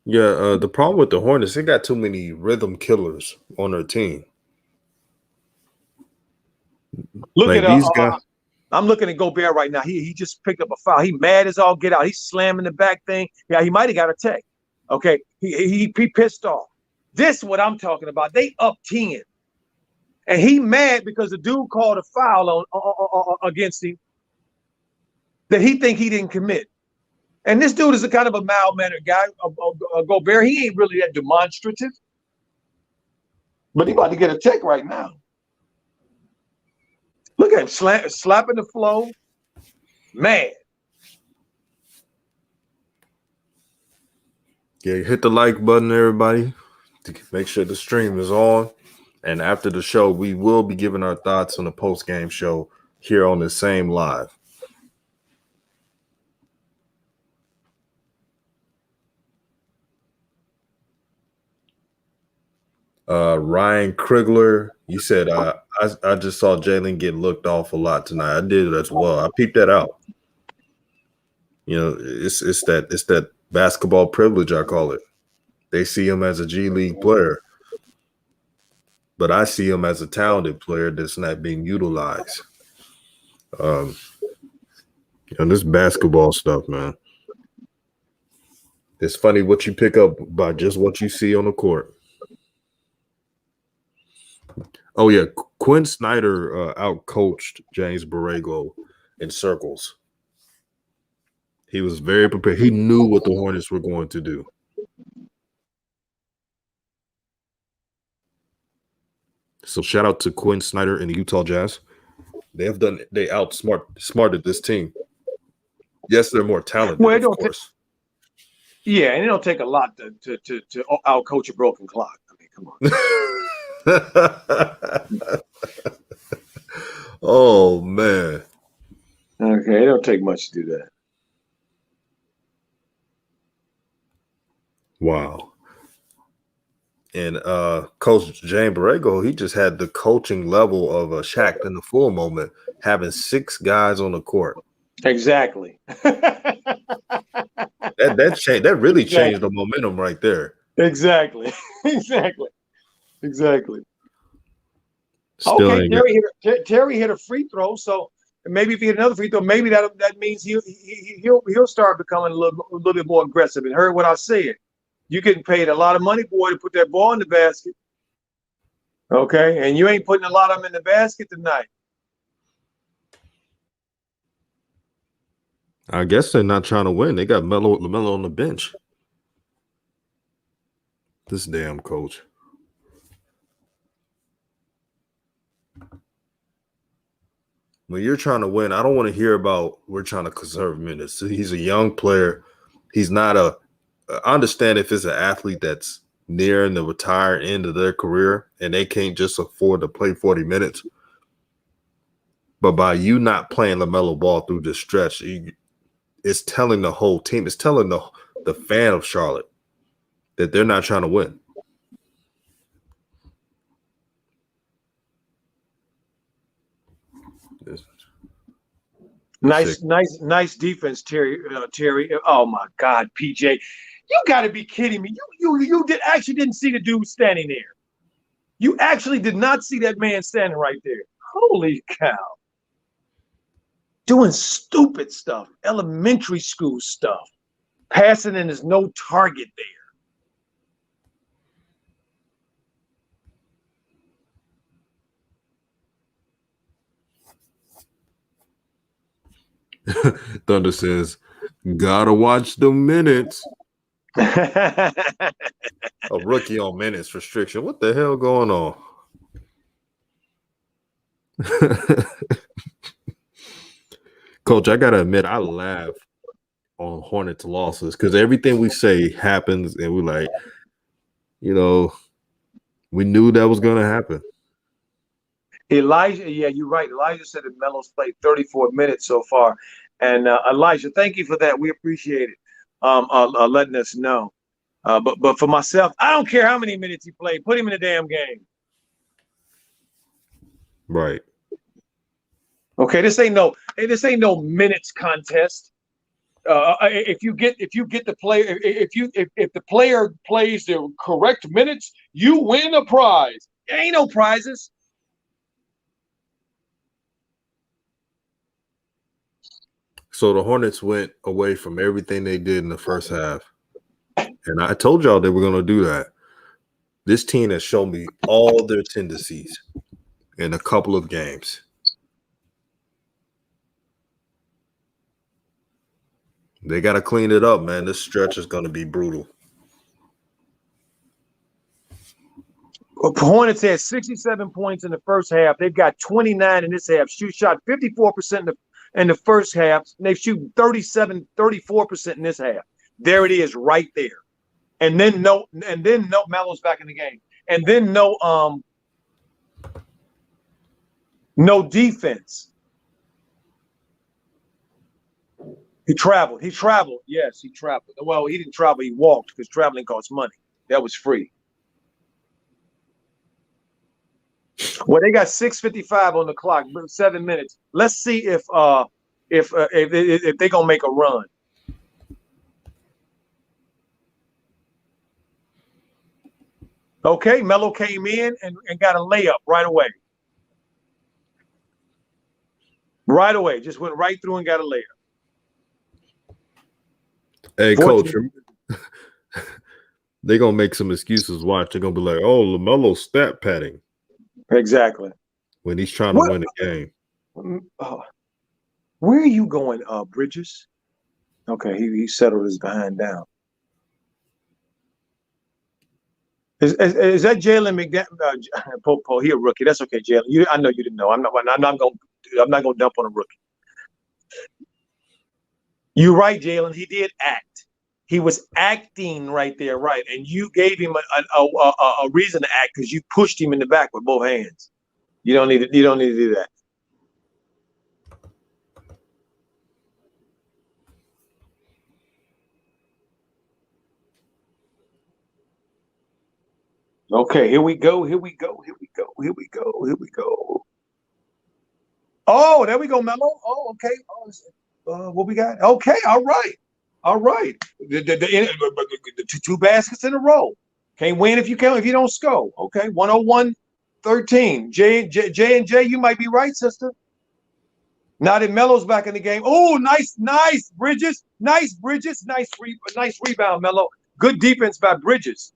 Yeah, the problem with the Hornets, they got too many rhythm killers on their team. Look at these guys. I'm looking at Gobert right now. He just picked up a foul. He mad as all get out. He's slamming the back thing. Yeah, he might have got a tech. Okay, he pissed off. This is what I'm talking about. They up 10, and he mad because the dude called a foul on against him that he think he didn't commit. And this dude is a kind of a mild-mannered guy. Gobert, he ain't really that demonstrative, but he about to get a tech right now. Look at him slapping the floor. Man. Yeah, hit the like button, everybody, to make sure the stream is on. And after the show, we will be giving our thoughts on the post-game show here on the same live. Ryan Krigler, you said I just saw Jalen get looked off a lot tonight. I did as well. I peeped that out. You know, it's that basketball privilege, I call it. They see him as a G League player, but I see him as a talented player that's not being utilized. And this basketball stuff, man. It's funny what you pick up by just what you see on the court. Oh, yeah. Quinn Snyder out-coached James Borrego in circles. He was very prepared. He knew what the Hornets were going to do. So shout out to Quinn Snyder and the Utah Jazz. They outsmarted this team. Yes, they're more talented, of course. Yeah, and it don't take a lot to outcoach a broken clock. I mean, come on. Oh man. Okay, it don't take much to do that. Wow. And Coach Jane Borrego, he just had the coaching level of a Shaq in the full moment, having 6 guys on the court. Exactly. That really changed the momentum right there. Exactly. Exactly. Still okay, Terry hit a free throw, so maybe if he hit another free throw, maybe that means he'll start becoming a little bit more aggressive. And heard what I said. You getting paid a lot of money, boy, to put that ball in the basket. Okay, and you ain't putting a lot of them in the basket tonight. I guess they're not trying to win. They got LaMelo on the bench. This damn coach. When you're trying to win, I don't want to hear about we're trying to conserve minutes. He's a young player. He's not I understand if it's an athlete that's nearing the retired end of their career and they can't just afford to play 40 minutes. But by you not playing LaMelo ball through this stretch, it's telling the whole team, it's telling the fan of Charlotte that they're not trying to win. Nice defense, Terry. Oh my God, PJ, you got to be kidding me! You actually didn't see the dude standing there. You actually did not see that man standing right there. Holy cow! Doing stupid stuff, elementary school stuff, passing and there's no target there. Thunder says, gotta watch the minutes. A rookie on minutes restriction. What the hell going on? Coach, I gotta admit, I laugh on Hornets losses because everything we say happens, and we're like, we knew that was gonna happen. Elijah, yeah, you're right. Elijah said that Melo's played 34 minutes so far. And Elijah, thank you for that. We appreciate it. Letting us know. But for myself, I don't care how many minutes he played. Put him in the damn game. Right. Okay, this ain't no minutes contest. If the player plays the correct minutes, you win a prize. There ain't no prizes. So the Hornets went away from everything they did in the first half. And I told y'all they were going to do that. This team has shown me all their tendencies in a couple of games. They got to clean it up, man. This stretch is going to be brutal. Hornets had 67 points in the first half. They've got 29 in this half. Shot 54% in the first half. And they shoot 34% in this half. There it is, right there. And then no Melo's back in the game. And then no defense. He traveled. Yes, he traveled. Well, he didn't travel. He walked because traveling costs money. That was free. Well, they got 6:55 on the clock, 7 minutes. Let's see if they're gonna make a run. Okay, Melo came in and got a layup right away. Right away, just went right through and got a layup. Hey, Coach, they're gonna make some excuses. Watch, they're gonna be like, "Oh, LaMelo's stat padding." Exactly. When he's trying to win a game. Where are you going, Bridges? Okay, he settled his behind down. Is that Jalen McDaniel? Popo, he a rookie. That's okay, Jalen. I know you didn't know. I'm not gonna dump on a rookie. You're right, Jalen. He did act. He was acting right there, right? And you gave him a reason to act because you pushed him in the back with both hands. You don't need to. You don't need to do that. Okay, here we go. Here we go. Here we go. Here we go. Here we go. Oh, there we go, Melo. Oh, okay. What we got? Okay, all right. All right. The two baskets in a row. Can't win if you don't score. Okay, 101-13. J&J, you might be right, sister. Now that Melo's back in the game. Oh, nice Bridges. Nice Bridges. Nice rebound, Melo. Good defense by Bridges.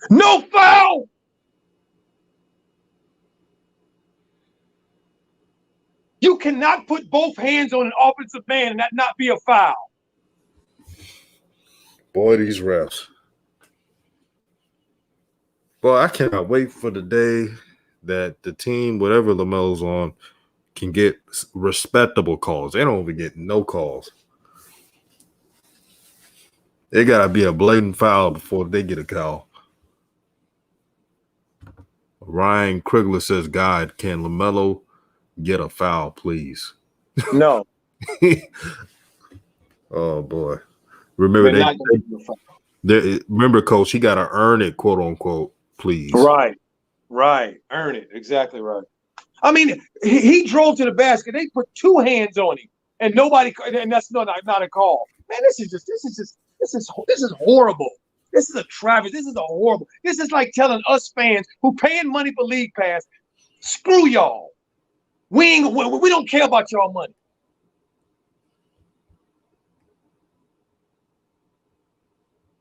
No foul! You cannot put both hands on an offensive man and that not be a foul. Boy, these refs. Boy, I cannot wait for the day that the team, whatever LaMelo's on, can get respectable calls. They don't even get no calls. They got to be a blatant foul before they get a call. Ryan Krigler says, God, can LaMelo get a foul, please? No. Oh, boy. Remember, remember, Coach, he got to earn it, quote unquote, please. Right. Earn it. Exactly right. I mean, he drove to the basket. They put two hands on him, and that's not a call. Man, this is horrible. This is a travesty. This is a horrible. This is like telling us fans who paying money for League Pass, screw y'all. We don't care about y'all money.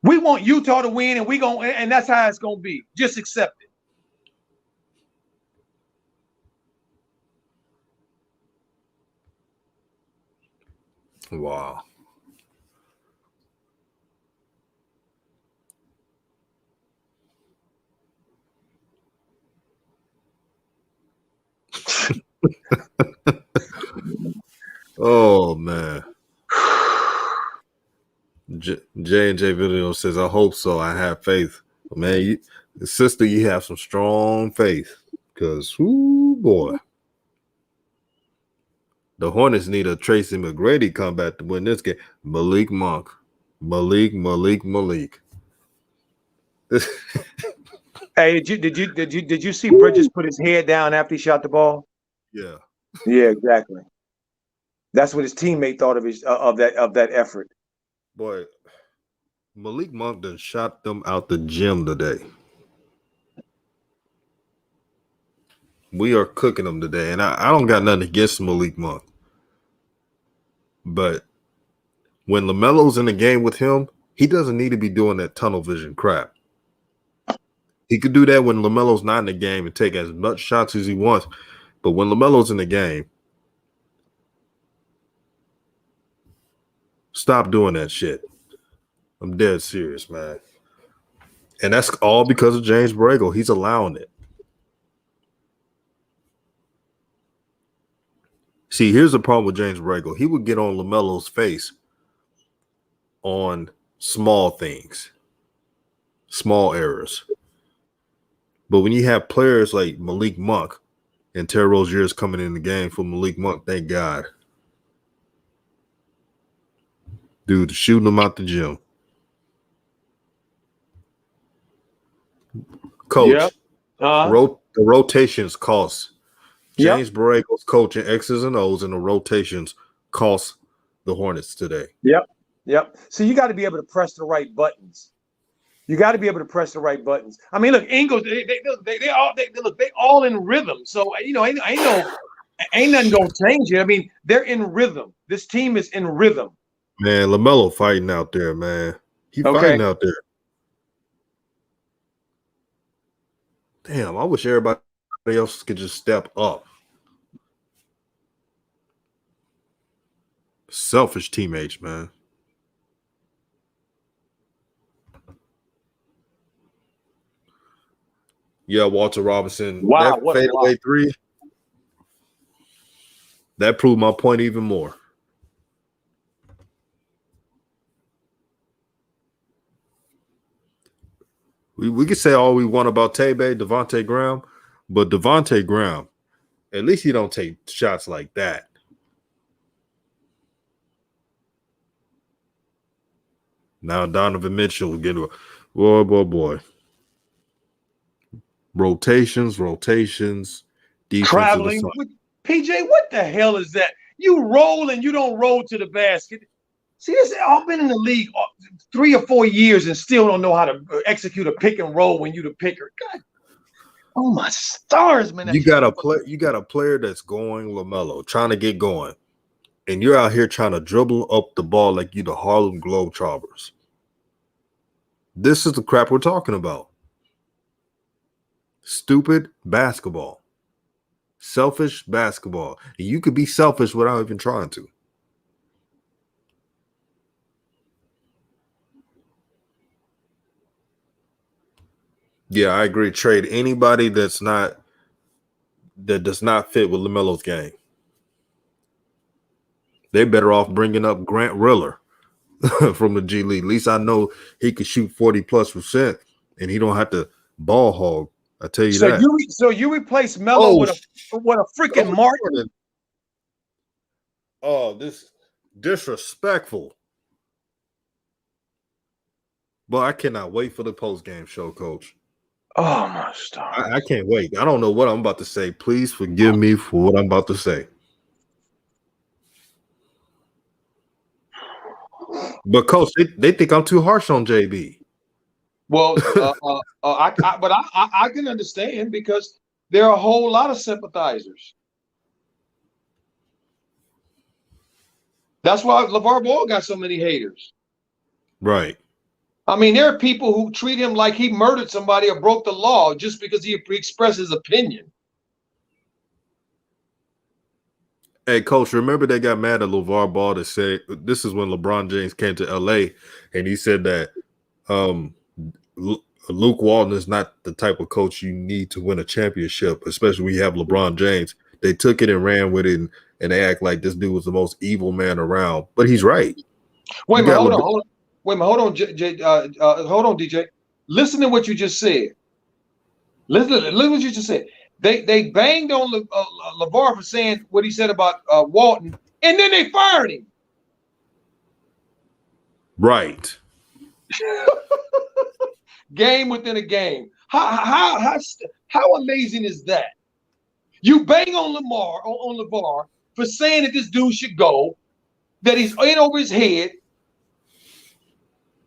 We want Utah to win, and that's how it's gonna be. Just accept it. Wow. Oh, man. J&J Video says, I hope so. I have faith. Man, sister, you have some strong faith. Because, boy. The Hornets need a Tracy McGrady comeback to win this game. Malik Monk. Malik. Hey, did you see Bridges put his head down after he shot the ball? Yeah. Yeah, exactly. That's what his teammate thought of that effort. Boy, Malik Monk done shot them out the gym today. We are cooking them today, and I don't got nothing against Malik Monk. But when LaMelo's in the game with him, he doesn't need to be doing that tunnel vision crap. He could do that when LaMelo's not in the game and take as much shots as he wants. But when LaMelo's in the game, stop doing that shit. I'm dead serious, man. And that's all because of James Borrego. He's allowing it. See, here's the problem with James Borrego. He would get on LaMelo's face on small things, small errors. But when you have players like Malik Monk, and Terry Rozier's coming in the game for Malik Monk, thank God. Dude, shooting him out the gym. Coach, the rotations cost. James Borrego's coaching X's and O's, and the rotations cost the Hornets today. Yep. So you got to be able to press the right buttons. I mean, look, Ingles, they all in rhythm. So ain't nothing gonna change it. I mean, they're in rhythm. This team is in rhythm. Man, LaMelo fighting out there, man. He fighting out there. Damn, I wish everybody else could just step up. Selfish teammates, man. Yeah, Walter Robinson. Wow, That what a block. fadeaway three, that proved my point even more. We could say all we want about Devontae Graham, but Devontae Graham, at least he don't take shots like that. Now Donovan Mitchell get a boy. Rotations, defensive Traveling assignment. with PJ, what the hell is that? You roll and you don't roll to the basket. See, this I've been in the league 3 or 4 years and still don't know how to execute a pick and roll when you the picker. God, oh my stars, man! You got a player that's going LaMelo, trying to get going, and you're out here trying to dribble up the ball like you the Harlem Globetrotters. This is the crap we're talking about. Stupid basketball. Selfish basketball. And you could be selfish without even trying to. Yeah, I agree. Trade anybody that does not fit with LaMelo's game. They're better off bringing up Grant Riller from the G League. At least I know he could shoot 40+%, and he don't have to ball hog. I tell you So that. you replace Melo with a freaking Martin. Oh, this disrespectful. But I cannot wait for the post-game show, Coach. Oh my stars! I can't wait. I don't know what I'm about to say. Please forgive me for what I'm about to say. But Coach, they think I'm too harsh on JB. Well, I can understand because there are a whole lot of sympathizers. That's why LeVar Ball got so many haters. Right. I mean, there are people who treat him like he murdered somebody or broke the law just because he expressed his opinion. Hey, Coach, remember they got mad at LeVar Ball to say this is when LeBron James came to LA and he said that Luke Walton is not the type of coach you need to win a championship, especially when you have LeBron James. They took it and ran with it, and they act like this dude was the most evil man around. But he's right. Wait a minute, hold on. Wait a minute, hold on, hold on, DJ. Listen to what you just said. Listen to what you just said. They banged on LeVar for saying what he said about Walton, and then they fired him. Right. Game within a game. How amazing is that? You bang on LeVar for saying that this dude should go, that he's in over his head.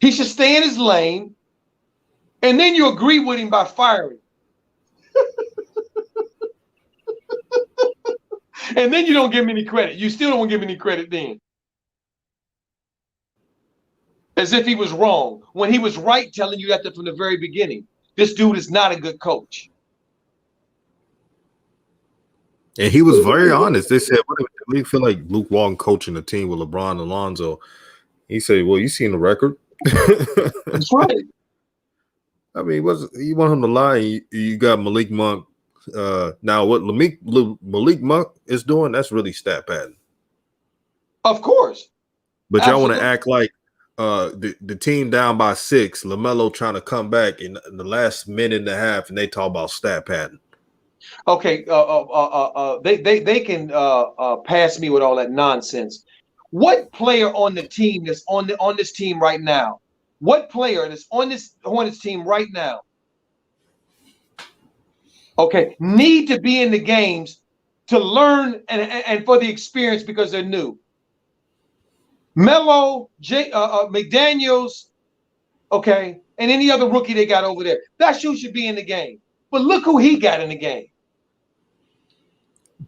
He should stay in his lane, and then you agree with him by firing. And then you don't give him any credit. You still don't give him any credit then. As if he was wrong when he was right telling you that from the very beginning. This dude is not a good coach. And he was very honest. They said, what do you feel like Luke Walton coaching a team with LeBron and Alonzo? He said, well, you seen the record. That's right. I mean, you want him to lie? You got Malik Monk. Now, what Malik Monk is doing, that's really stat padding. Of course. But y'all want to act like the team down by 6, LaMelo trying to come back in the last minute and a half, and they talk about stat padding. Okay, they can pass me with all that nonsense. What player on the team that's on this team right now? What player that's on this Hornets team right now? Okay, need to be in the games to learn and for the experience because they're new. Melo, McDaniels, okay, and any other rookie they got over there. That shoe should be in the game. But look who he got in the game.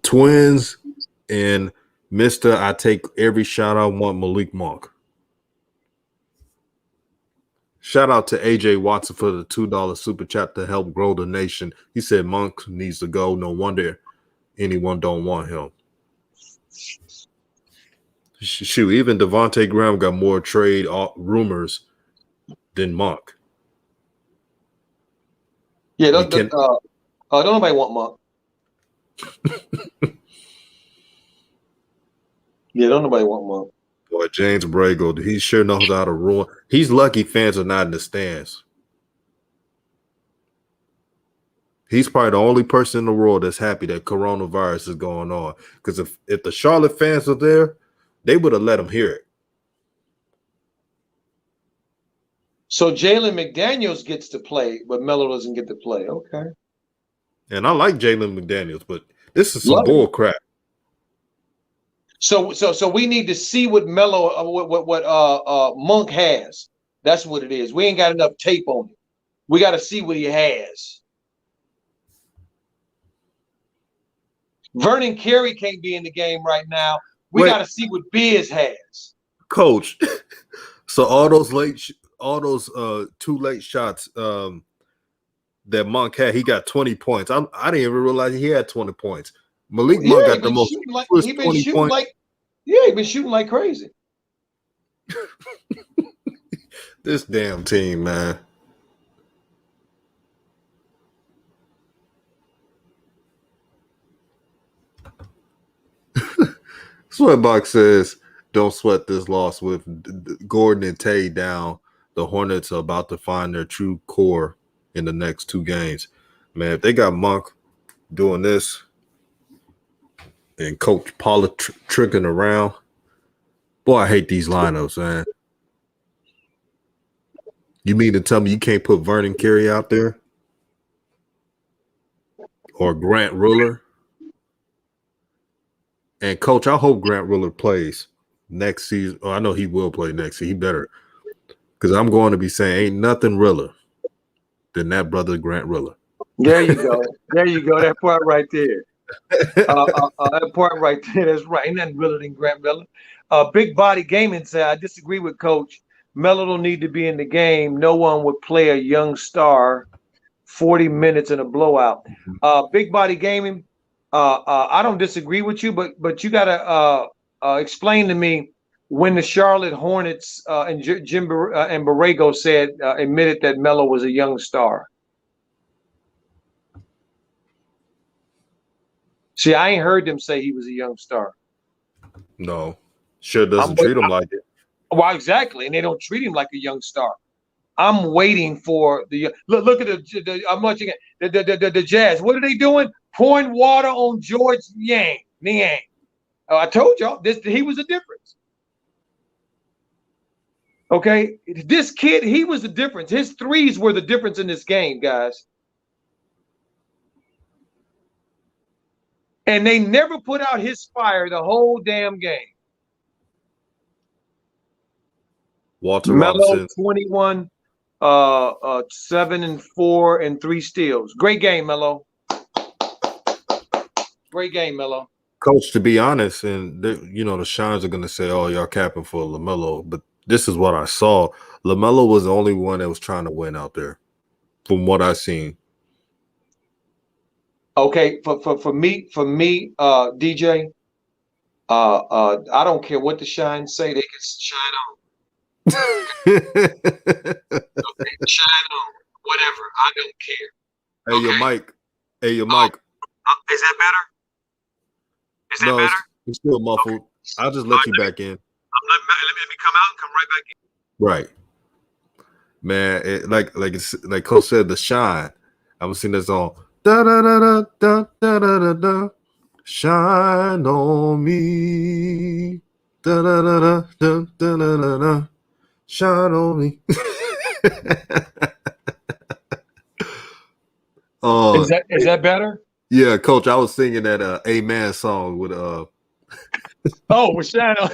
Twins and Mr. I take every shot I want, Malik Monk. Shout out to AJ Watson for the $2 super chat to help grow the nation. He said Monk needs to go. No wonder anyone don't want him. Shoot, even Devontae Graham got more trade rumors than Monk. Yeah, don't nobody want Monk. Yeah, don't nobody want Monk. Boy, James Bragle, he sure knows how to ruin. He's lucky fans are not in the stands. He's probably the only person in the world that's happy that coronavirus is going on. Because if the Charlotte fans were there, they would have let him hear it. So Jalen McDaniels gets to play, but Melo doesn't get to play. Okay. And I like Jalen McDaniels, but this is some bull crap. So we need to see what Melo, what Monk has. That's what it is. We ain't got enough tape on him. We got to see what he has. Vernon Carey can't be in the game right now. We got to see what Biz has. Coach, so all those two late shots that Monk had, he got 20 points. I didn't even realize he had 20 points. Malik Monk got the most. He's been shooting like crazy. This damn team, man. Sweatbox says, don't sweat this loss. With Gordon and Tay down, the Hornets are about to find their true core in the next two games. Man, if they got Monk doing this and Coach Paula tricking around, boy, I hate these lineups, man. You mean to tell me you can't put Vernon Carey out there? Or Grant Ruller? And, Coach, I hope Grant Ruller plays next season. Oh, I know he will play next season. He better. Because I'm going to be saying ain't nothing realer than that brother Grant Ruller. There you go. There you go. That part right there. That part right there. That's right. Ain't nothing realer than Grant Ruller. Big Body Gaming said, I disagree with Coach. Melo don't need to be in the game. No one would play a young star 40 minutes in a blowout. Big Body Gaming, I don't disagree with you, but you got to explain to me when the Charlotte Hornets and Jim and Borrego said admitted that Melo was a young star. See, I ain't heard them say he was a young star. No, sure doesn't treat him like it. Well, exactly, and they don't treat him like a young star. I'm waiting for the look at I'm watching the Jazz. What are they doing? Pouring water on George Niang. I told y'all he was a difference. Okay, this kid, he was the difference. His threes were the difference in this game, guys. And they never put out his fire the whole damn game. Walter Melo, Robinson, 21, 7 and 4 and 3 steals. Great game, Melo. Great game, Melo. Coach, to be honest, and the Shines are going to say, oh, y'all capping for LaMelo, but this is what I saw. LaMelo was the only one that was trying to win out there, from what I seen. Okay, for me, DJ, I don't care what the Shines say, they can shine on. Okay, shine on, whatever. I don't care. Hey, okay. Your mic. Is that better? Is that better? It's still muffled. Okay. I'll just let you back in. Let me come out and come right back in. Right, man. Like Coach said, the shine. I was seeing this on da da da da da da da da. Shine on me. Da da da da da da da da. Shine on me. Is that better? Yeah, Coach, I was singing that Amen song with with Shine on.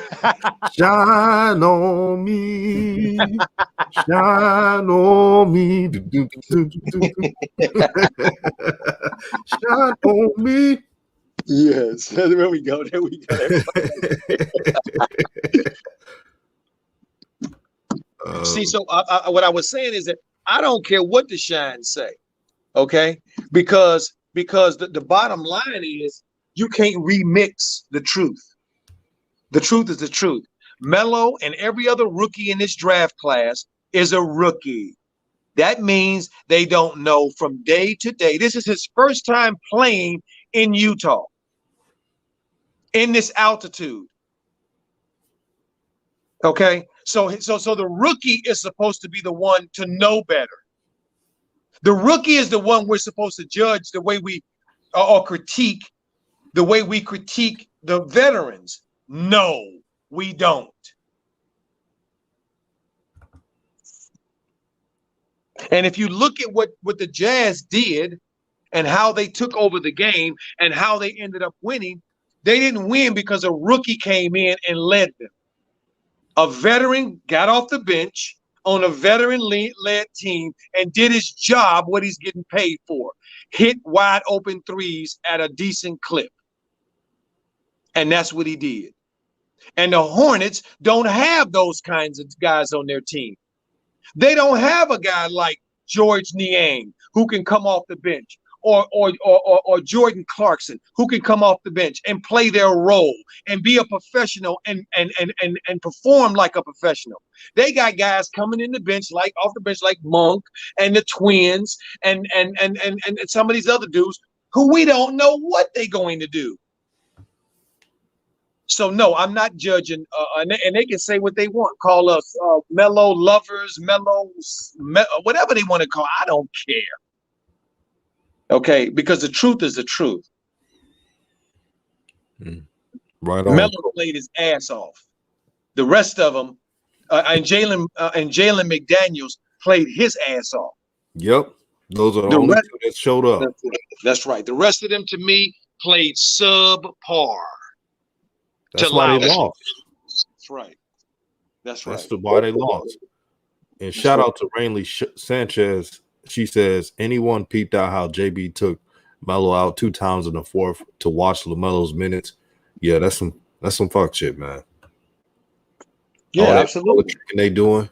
Shine on me. Shine on me. Shine on me. Yes. There we go. See, so what I was saying is that I don't care what the Shines say, okay? Because the bottom line is you can't remix the truth. The truth is the truth. Melo and every other rookie in this draft class is a rookie. That means they don't know from day to day. This is his first time playing in Utah, in this altitude. Okay, so the rookie is supposed to be the one to know better. The rookie is the one we're supposed to judge the way we or critique the way we critique the veterans. No, we don't. And if you look at what the Jazz did and how they took over the game and how they ended up winning, they didn't win because a rookie came in and led them. A veteran got off the bench on a veteran-led team and did his job, what he's getting paid for. Hit wide open threes at a decent clip. And that's what he did. And the Hornets don't have those kinds of guys on their team. They don't have a guy like George Niang who can come off the bench, or Jordan Clarkson who can come off the bench and play their role and be a professional and perform like a professional. They got guys coming in the bench like off the bench like Monk and the Twins and some of these other dudes who we don't know what they're going to do. So no, I'm not judging, and they can say what they want. Call us mellow lovers, whatever they want to call. I don't care. Okay, because the truth is the truth. Right on. Melo played his ass off. The rest of them, and Jalen McDaniels played his ass off. Yep, those are the only two that showed up. That's right. The rest of them, to me, played subpar. That's why they lost. That's right. That's right. That's why they lost. And shout out to Rainley Sanchez. She says, anyone peeped out how JB took Melo out 2 times in the fourth to watch LaMelo's minutes? Yeah, that's some fuck shit, man. Yeah, absolutely. And they doing?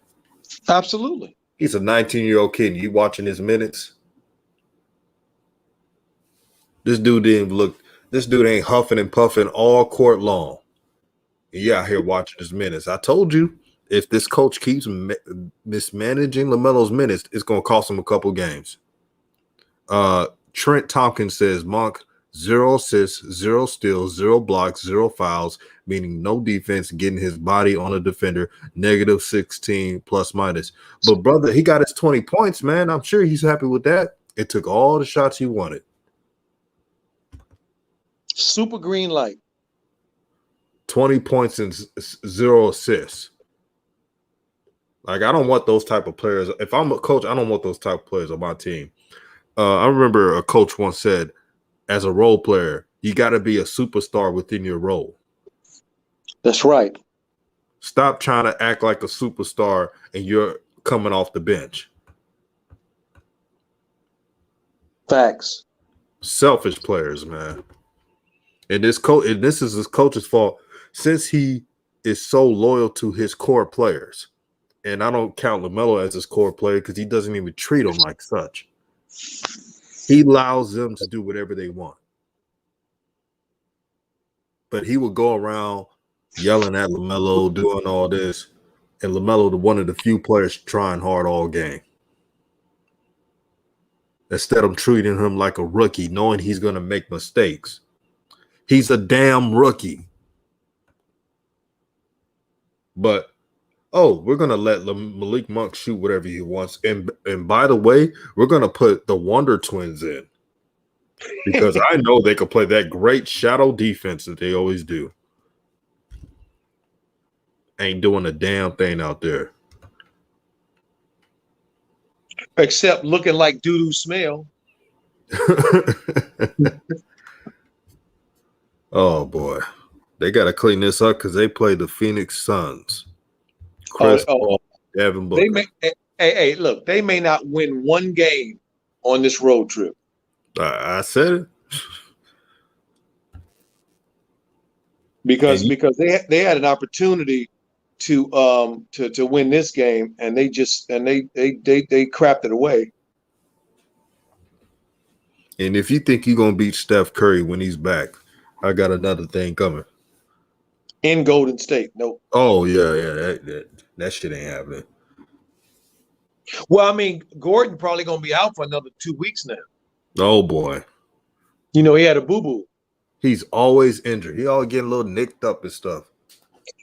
Absolutely. He's a 19-year-old kid. And you watching his minutes? This dude ain't huffing and puffing all court long. You out here watching his minutes. I told you, if this coach keeps mismanaging LaMelo's minutes, it's going to cost him a couple games. Trent Tompkins says, Monk, 0 assists, 0 steals, 0 blocks, 0 fouls, meaning no defense, getting his body on a defender, -16 plus minus. But, brother, he got his 20 points, man. I'm sure he's happy with that. It took all the shots he wanted. Super green light. 20 points and 0 assists. Like, I don't want those type of players. If I'm a coach, I don't want those type of players on my team. I remember a coach once said, as a role player, you got to be a superstar within your role. That's right. Stop trying to act like a superstar and you're coming off the bench. Facts. Selfish players, man. And this is his coach's fault. Since he is so loyal to his core players, and I don't count LaMelo as his core player because he doesn't even treat them like such. He allows them to do whatever they want. But he would go around yelling at LaMelo, doing all this, and LaMelo, one of the few players trying hard all game. Instead of treating him like a rookie, knowing he's going to make mistakes. He's a damn rookie. But, we're going to let Malik Monk shoot whatever he wants. And by the way, we're going to put the Wonder Twins in. Because I know they can play that great shadow defense that they always do. Ain't doing a damn thing out there. Except looking like doo-doo smell. Oh, boy. They got to clean this up because they play the Phoenix Suns. Chris Paul, Devin Booker. Hey, look, they may not win one game on this road trip. I said it. Because they had an opportunity to win this game, and they crapped it away And if you think you're gonna beat Steph Curry when he's back, I got another thing coming. in Golden State. Nope. Oh yeah, that shit ain't happening. Well, I mean, Gordon probably gonna be out for another 2 weeks now. Oh boy, You know, he had a boo-boo. he's always injured. He always getting a little nicked up and stuff.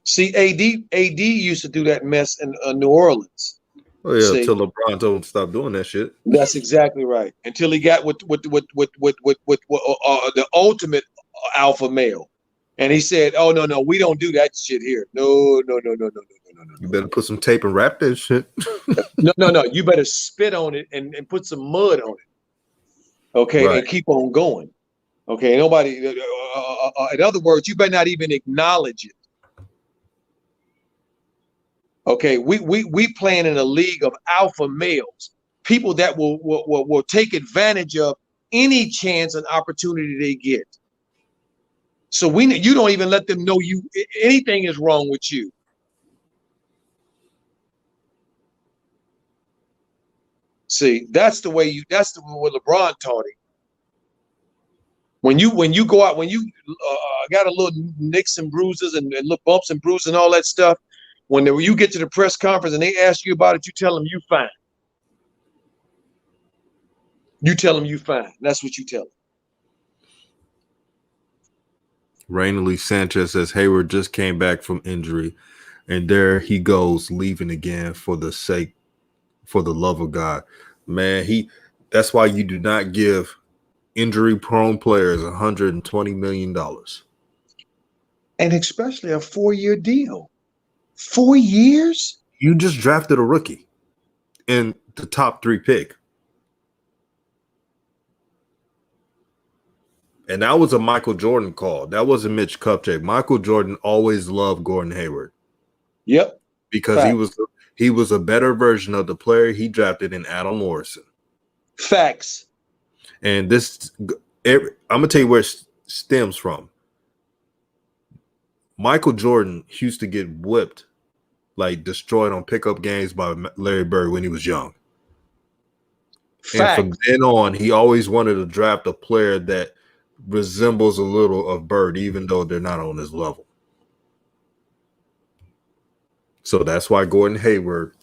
See, AD used to do that mess in New Orleans. Oh yeah, See, until LeBron told him to stop doing that shit. that's exactly right. Until he got with the ultimate alpha male, and he said, "Oh no, we don't do that shit here. No. You better put some tape and wrap that shit. No. You better spit on it and put some mud on it, okay, Right. and keep on going, okay. Nobody. In other words, you better not even acknowledge it. Okay, we playing in a league of alpha males, people that will take advantage of any chance and opportunity they get. So you don't even let them know anything is wrong with you. See, that's the way what LeBron taught him. When you go out, when you got a little nicks and bruises and little bumps and bruises and all that stuff, when you get to the press conference and they ask you about it, you tell them you fine. You tell them you fine. That's what you tell them. Rainley Sanchez says Hayward just came back from injury, and there he goes, leaving again for the love of God. Man, that's why you do not give injury-prone players $120 million. And especially a 4-year deal. 4 years? You just drafted a rookie in the top 3 pick. And that was a Michael Jordan call. That wasn't Mitch Kupchak. Michael Jordan always loved Gordon Hayward. Yep. Because he was a better version of the player he drafted in Adam Morrison. Facts. And I'm going to tell you where it stems from. Michael Jordan used to get whipped, like destroyed on pickup games by Larry Bird when he was young. Facts. And from then on, he always wanted to draft a player that resembles a little of Bird, even though they're not on his level. So that's why Gordon Hayward,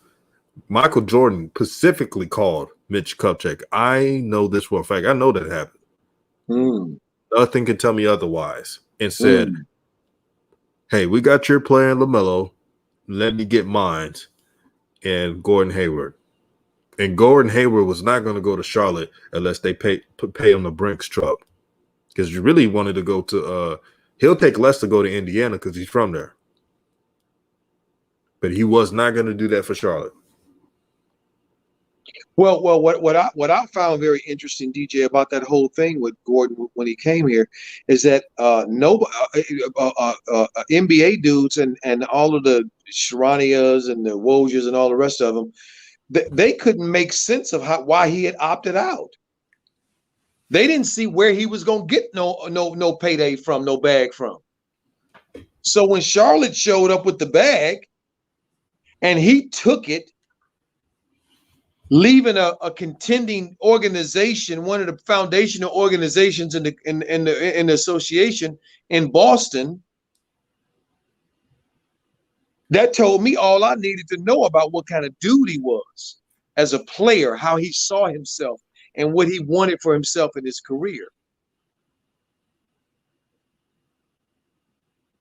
Michael Jordan specifically called Mitch Kupchak. I know this for a fact. I know that happened. Nothing can tell me otherwise. And said, hey, we got your player in LaMelo. Let me get mine. And Gordon Hayward. And Gordon Hayward was not going to go to Charlotte unless they pay him the Brinks truck. Because you really wanted to go to he'll take less to go to Indiana because he's from there. But he was not going to do that for Charlotte. Well, what I found very interesting, DJ, about that whole thing with Gordon when he came here, is that NBA dudes and all of the Sharanias and the Wojers and all the rest of them, they couldn't make sense of why he had opted out. They didn't see where he was going to get no payday from, no bag from. So when Charlotte showed up with the bag, and he took it, leaving a contending organization, one of the foundational organizations in the association in Boston, that told me all I needed to know about what kind of dude he was as a player, how he saw himself, and what he wanted for himself in his career.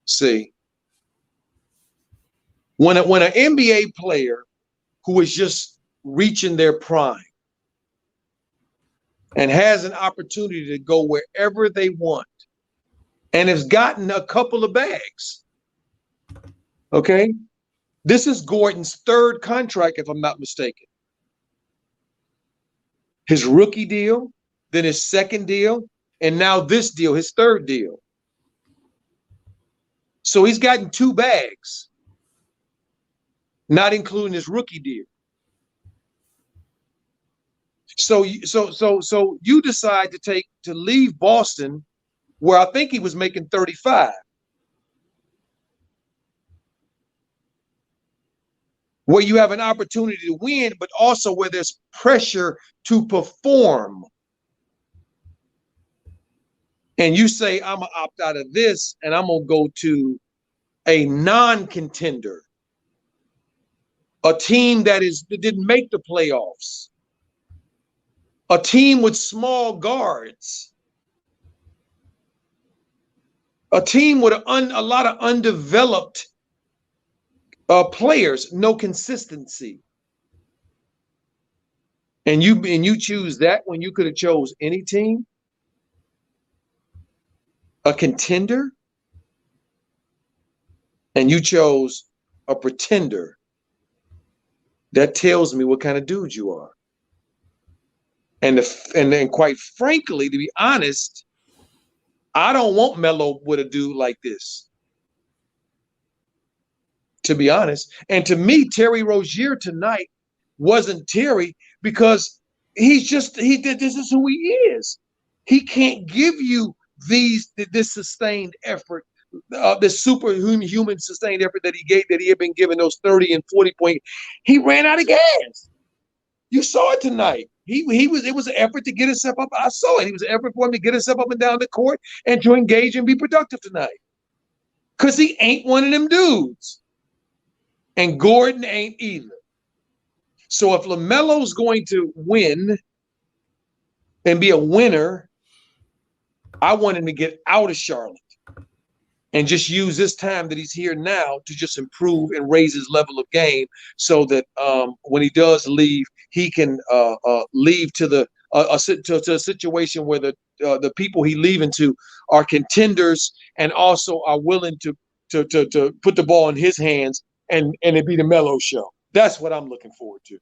See, when an NBA player who is just reaching their prime and has an opportunity to go wherever they want and has gotten a couple of bags, okay? This is Gordon's 3rd contract, if I'm not mistaken. His rookie deal, then his 2nd deal, and now this deal, his 3rd deal. So he's gotten 2 bags, not including his rookie deal. So you decide to leave Boston, where I think he was making 35. where you have an opportunity to win, but also where there's pressure to perform. And you say, I'm going to opt out of this and I'm going to go to a non-contender, a team that didn't make the playoffs, a team with small guards, a team with a lot of undeveloped players, no consistency. And you choose that when you could have chose any team, a contender, and you chose a pretender. That tells me what kind of dude you are. And then quite frankly, to be honest, I don't want Melo with a dude like this. To be honest. And to me, Terry Rozier tonight wasn't Terry because this is who he is. He can't give you this sustained effort, this superhuman sustained effort that he had been given, those 30 and 40 point. He ran out of gas. You saw it tonight. It was an effort to get himself up. I saw it. It was an effort for him to get himself up and down the court and to engage and be productive tonight. Because he ain't one of them dudes. And Gordon ain't either. So if LaMelo's going to win and be a winner, I want him to get out of Charlotte and just use this time that he's here now to just improve and raise his level of game so that when he does leave, he can leave to a situation where the people he leaving to are contenders and also are willing to put the ball in his hands and it be the Melo show. That's what I'm looking forward to.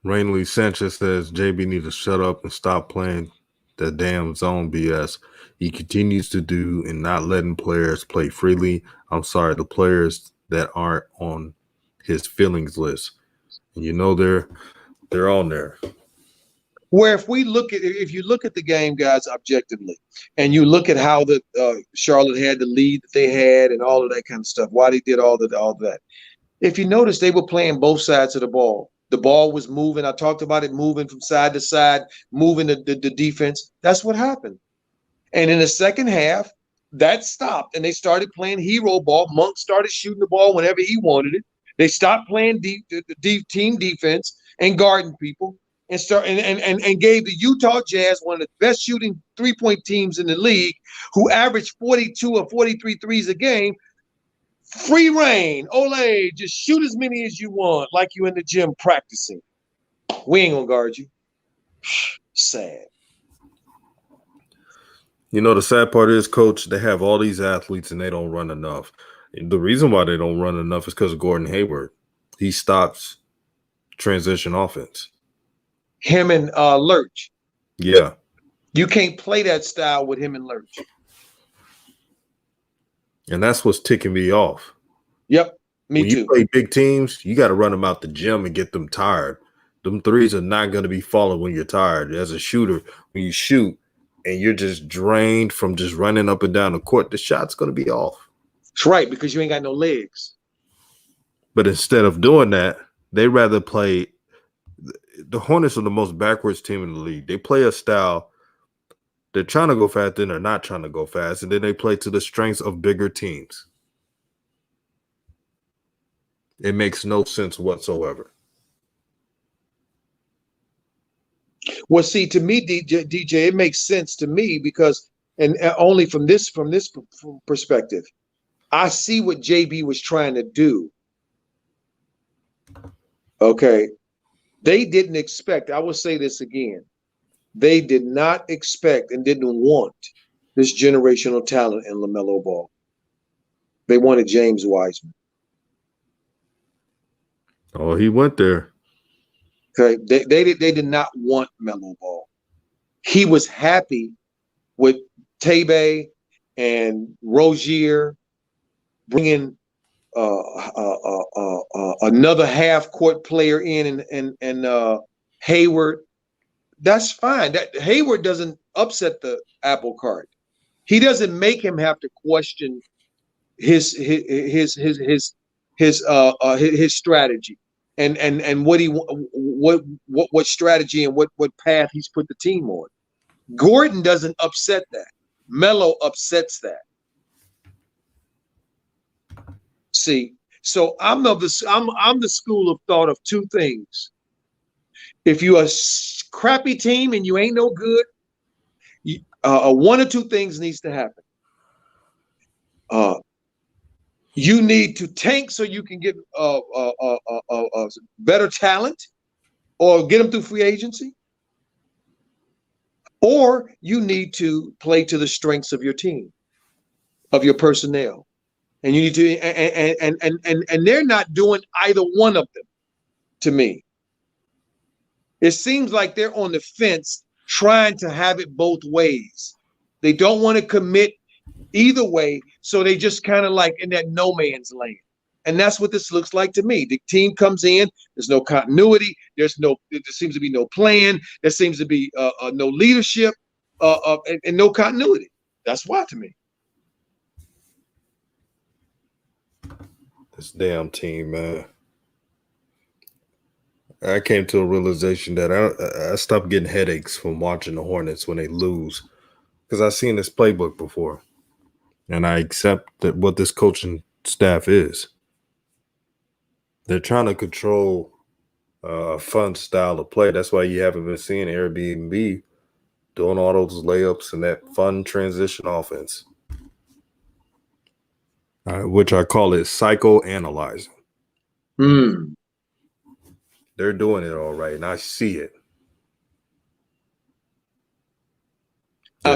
Rainley Sanchez says JB needs to shut up and stop playing the damn zone BS he continues to do and not letting players play freely. I'm sorry, the players that aren't on his feelings list. And you know they're on there. Where if you look at the game, guys, objectively, and you look at how the Charlotte had the lead that they had and all of that kind of stuff, why they did all that. If you notice, they were playing both sides of the ball. The ball was moving. I talked about it moving from side to side, moving the defense. That's what happened. And in the second half, that stopped, and they started playing hero ball. Monk started shooting the ball whenever he wanted it. They stopped playing team defense and guarding people, and gave the Utah Jazz, one of the best shooting three-point teams in the league, who averaged 42 or 43 threes a game, free reign. Ole, just shoot as many as you want, like you in the gym practicing. We ain't gonna guard you. Sad. You know, the sad part is, Coach, they have all these athletes and they don't run enough. The reason why they don't run enough is because of Gordon Hayward. He stops transition offense. Him and Lurch. Yeah. You can't play that style with him and Lurch. And that's what's ticking me off. Yep, when too. You play big teams, you got to run them out the gym and get them tired. Them threes are not going to be falling when you're tired. As a shooter, when you shoot and you're just drained from just running up and down the court, the shot's going to be off. That's right, because you ain't got no legs. But instead of doing that, they rather play – the Hornets are the most backwards team in the league. They play a style – they're trying to go fast, then they're not trying to go fast, and then they play to the strengths of bigger teams. It makes no sense whatsoever. Well, see, to me, DJ, it makes sense to me because, and only from this perspective, I see what JB was trying to do. Okay, they didn't expect. I will say this again. They did not expect and didn't want this generational talent in LaMelo Ball. They wanted James Wiseman. Oh, he went there. Okay, they did not want Melo Ball. He was happy with Tebe and Rozier bringing another half-court player in and Hayward. That's fine. That Hayward doesn't upset the apple cart. He doesn't make him have to question his strategy and what strategy and what path he's put the team on. Gordon doesn't upset that. Melo upsets that. See, so I'm the school of thought of two things. If you're a crappy team and you ain't no good, one or two things needs to happen. You need to tank so you can get better talent, or get them through free agency, or you need to play to the strengths of your team, of your personnel, and you need to and they're not doing either one of them. To me, it seems like they're on the fence, trying to have it both ways. They don't want to commit either way, so they just kind of like in that no man's land. And that's what this looks like to me. The team comes in, there's no continuity, there seems to be no plan, there seems to be no leadership, and no continuity. That's why to me. This damn team, man. I came to a realization that I stopped getting headaches from watching the Hornets when they lose, because I've seen this playbook before, and I accept that what this coaching staff is. They're trying to control a fun style of play. That's why you haven't been seeing Airbnb doing all those layups and that fun transition offense, which I call it psychoanalyzing. They're doing it all right, and I see it.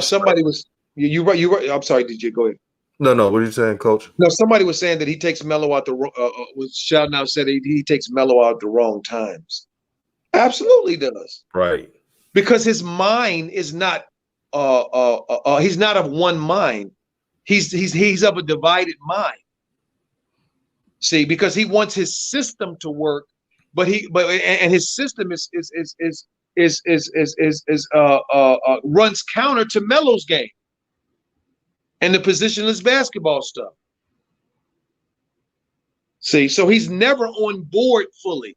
Somebody was you right. I'm sorry, DJ, go ahead. No, what are you saying, Coach? No, somebody was saying that he takes Melo out was shouting out, said he takes Melo out the wrong times. Absolutely does. Right. Because his mind is not he's not of one mind. He's of a divided mind. See, because he wants his system to work, but his system runs counter to Melo's game and the positionless basketball stuff. See, so he's never on board fully.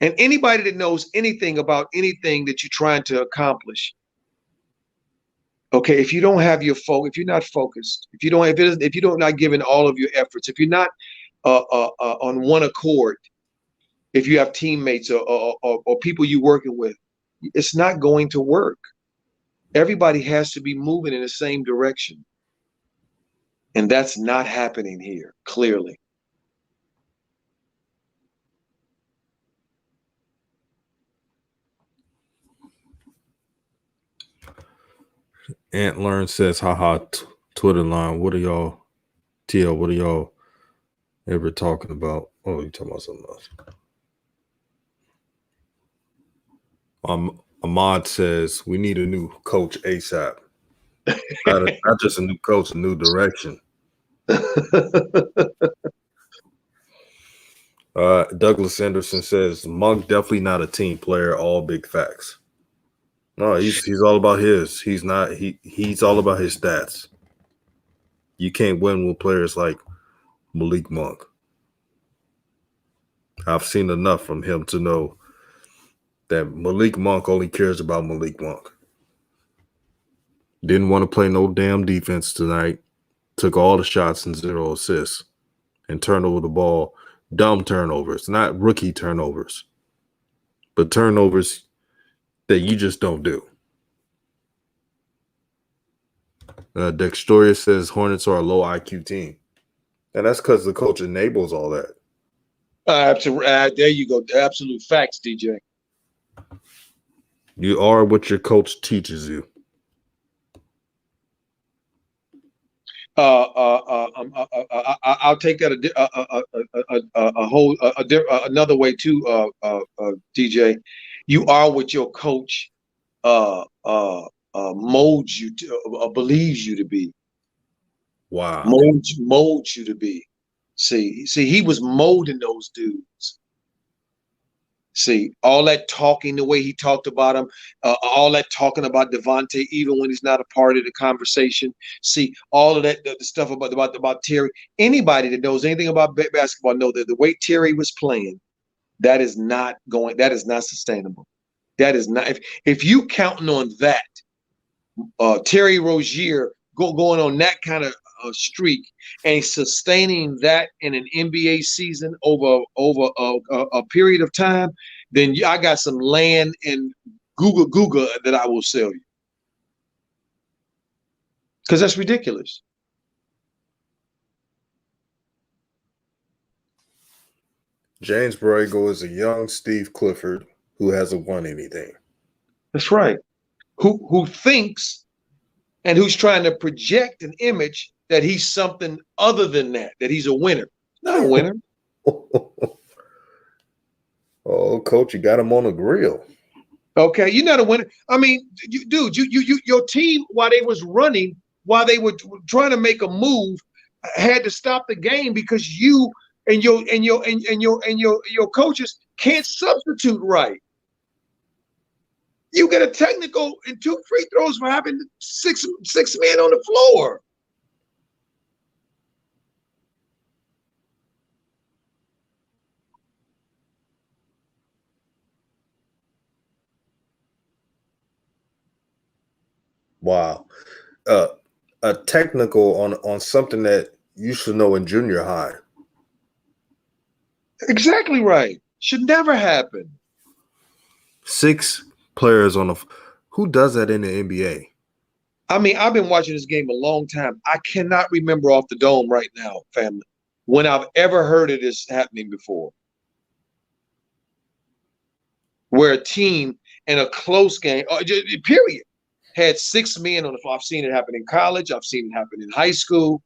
And anybody that knows anything about anything that you're trying to accomplish, okay, if you don't have your if you're not focused, if you don't not giving all of your efforts, if you're not on one accord, if you have teammates or people you're working with, it's not going to work. Everybody has to be moving in the same direction. And that's not happening here, clearly. Ant Learn says, haha, Twitter line. What are y'all ever talking about? Oh, you talking about something else. Ahmad says, we need a new coach ASAP. Not just a new coach, a new direction. Douglas Anderson says, Monk definitely not a team player, all big facts. No, he's all about his. He's all about his stats. You can't win with players like Malik Monk. I've seen enough from him to know that Malik Monk only cares about Malik Monk. Didn't want to play no damn defense tonight. Took all the shots and 0 assists. And turned over the ball. Dumb turnovers, not rookie turnovers. But turnovers that you just don't do. Dextoria says Hornets are a low IQ team. And that's because the coach enables all that. Absolutely. There you go. Absolute facts, DJ. You are what your coach teaches you. I'll take that another way too, DJ. You are what your coach molds you to, believes you to be. Wow. Molds you to be. See, he was molding those dudes. See, all that talking, the way he talked about him, all that talking about Devontae, even when he's not a part of the conversation. See, all of that, the stuff about Terry. Anybody that knows anything about basketball know that the way Terry was playing, that is not sustainable. That is not. If you counting on that, Terry Rozier going on that kind of streak and sustaining that in an NBA season over a period of time, then I got some land in Google that I will sell you, because that's ridiculous. James Borrego is a young Steve Clifford who hasn't won anything. That's right. Who thinks and who's trying to project an image that he's something other than that he's a winner. Not a winner. Oh, coach, you got him on a grill. Okay, you're not a winner. I mean, your team, while they was running, while they were trying to make a move, had to stop the game because you and your coaches can't substitute right. You get a technical and 2 free throws for having six men on the floor. Wow. A technical on something that you should know in junior high. Exactly right. Should never happen. 6 players on who does that in the NBA? I mean, I've been watching this game a long time. I cannot remember off the dome right now, family, when I've ever heard of this happening before. Where a team in a close game, period, had 6 men on the floor. I've seen it happen in college. I've seen it happen in high school.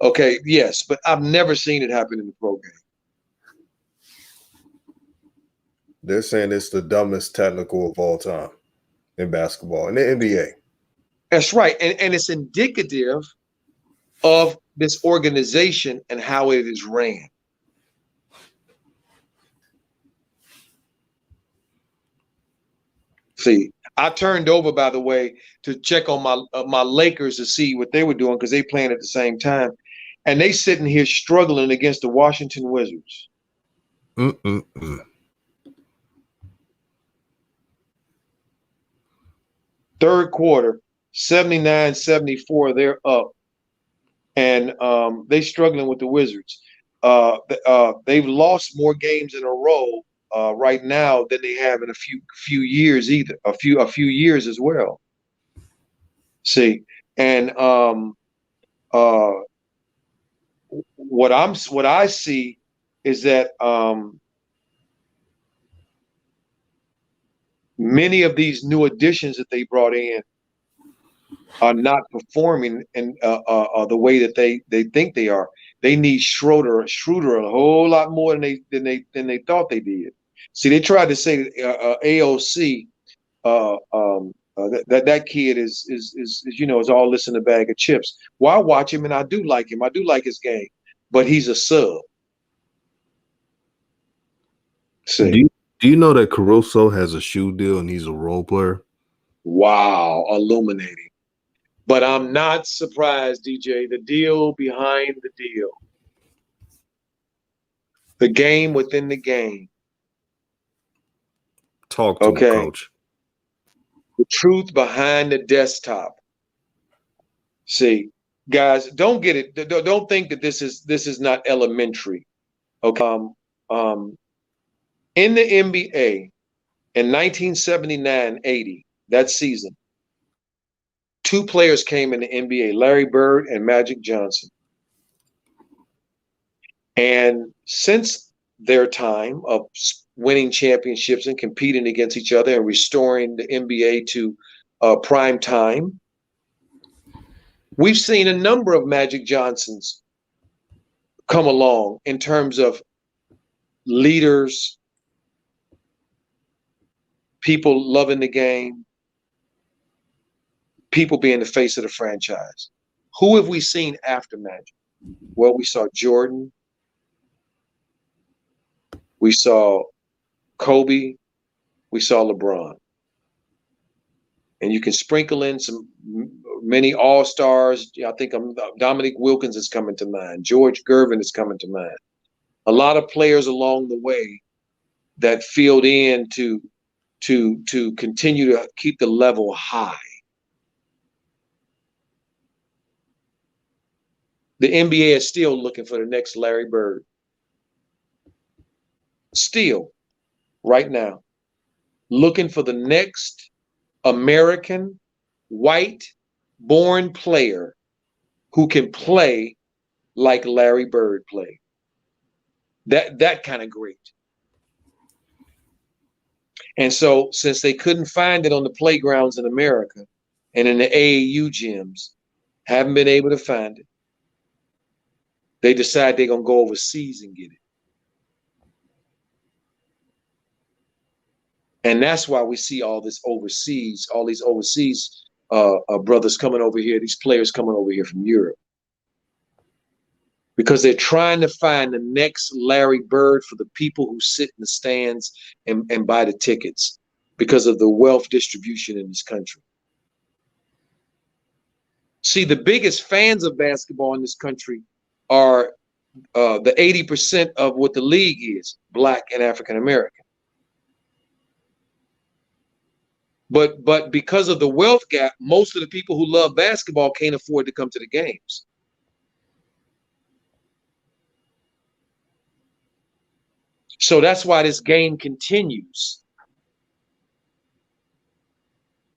Okay, yes, but I've never seen it happen in the pro game. They're saying it's the dumbest technical of all time in basketball, in the NBA. That's right. And it's indicative of this organization and how it is ran. See, I turned over, by the way, to check on my Lakers to see what they were doing because they playing at the same time. And they sitting here struggling against the Washington Wizards. Third quarter, 79-74, they're up. And they struggling with the Wizards. They've lost more games in a row right now than they have in a few years either. A few years as well. See, and what I see is that many of these new additions that they brought in are not performing in the way that they think they are. They need Schroeder a whole lot more than they thought they did. See, they tried to say AOC that kid is is all this in a bag of chips. Well, I watch him and I do like him. I do like his game, but he's a sub. See, do you know that Caruso has a shoe deal and he's a role player? Wow, illuminating. But I'm not surprised, DJ. The deal behind the deal. The game within the game. Talk to him, coach. The truth behind the desktop. See, guys, don't get it. Don't think that this is not elementary. Okay. In the NBA in 1979-80, that season, 2 players came in the NBA, Larry Bird and Magic Johnson. And since their time of winning championships and competing against each other and restoring the NBA to prime time, we've seen a number of Magic Johnsons come along in terms of leaders, people loving the game, people being the face of the franchise. Who have we seen after Magic? Well, we saw Jordan. We saw Kobe, we saw LeBron. And you can sprinkle in many all-stars. I think Dominique Wilkins is coming to mind. George Gervin is coming to mind. A lot of players along the way that filled in to continue to keep the level high. The NBA is still looking for the next Larry Bird. Still, right now, looking for the next American white-born player who can play like Larry Bird played. That kind of great. And so, since they couldn't find it on the playgrounds in America and in the AAU gyms, haven't been able to find it, they decide they're going to go overseas and get it. And that's why we see all these overseas brothers coming over here, these players coming over here from Europe. Because they're trying to find the next Larry Bird for the people who sit in the stands and buy the tickets because of the wealth distribution in this country. See, the biggest fans of basketball in this country are the 80% of what the league is, Black and African American. But because of the wealth gap, most of the people who love basketball can't afford to come to the games. So that's why this game continues.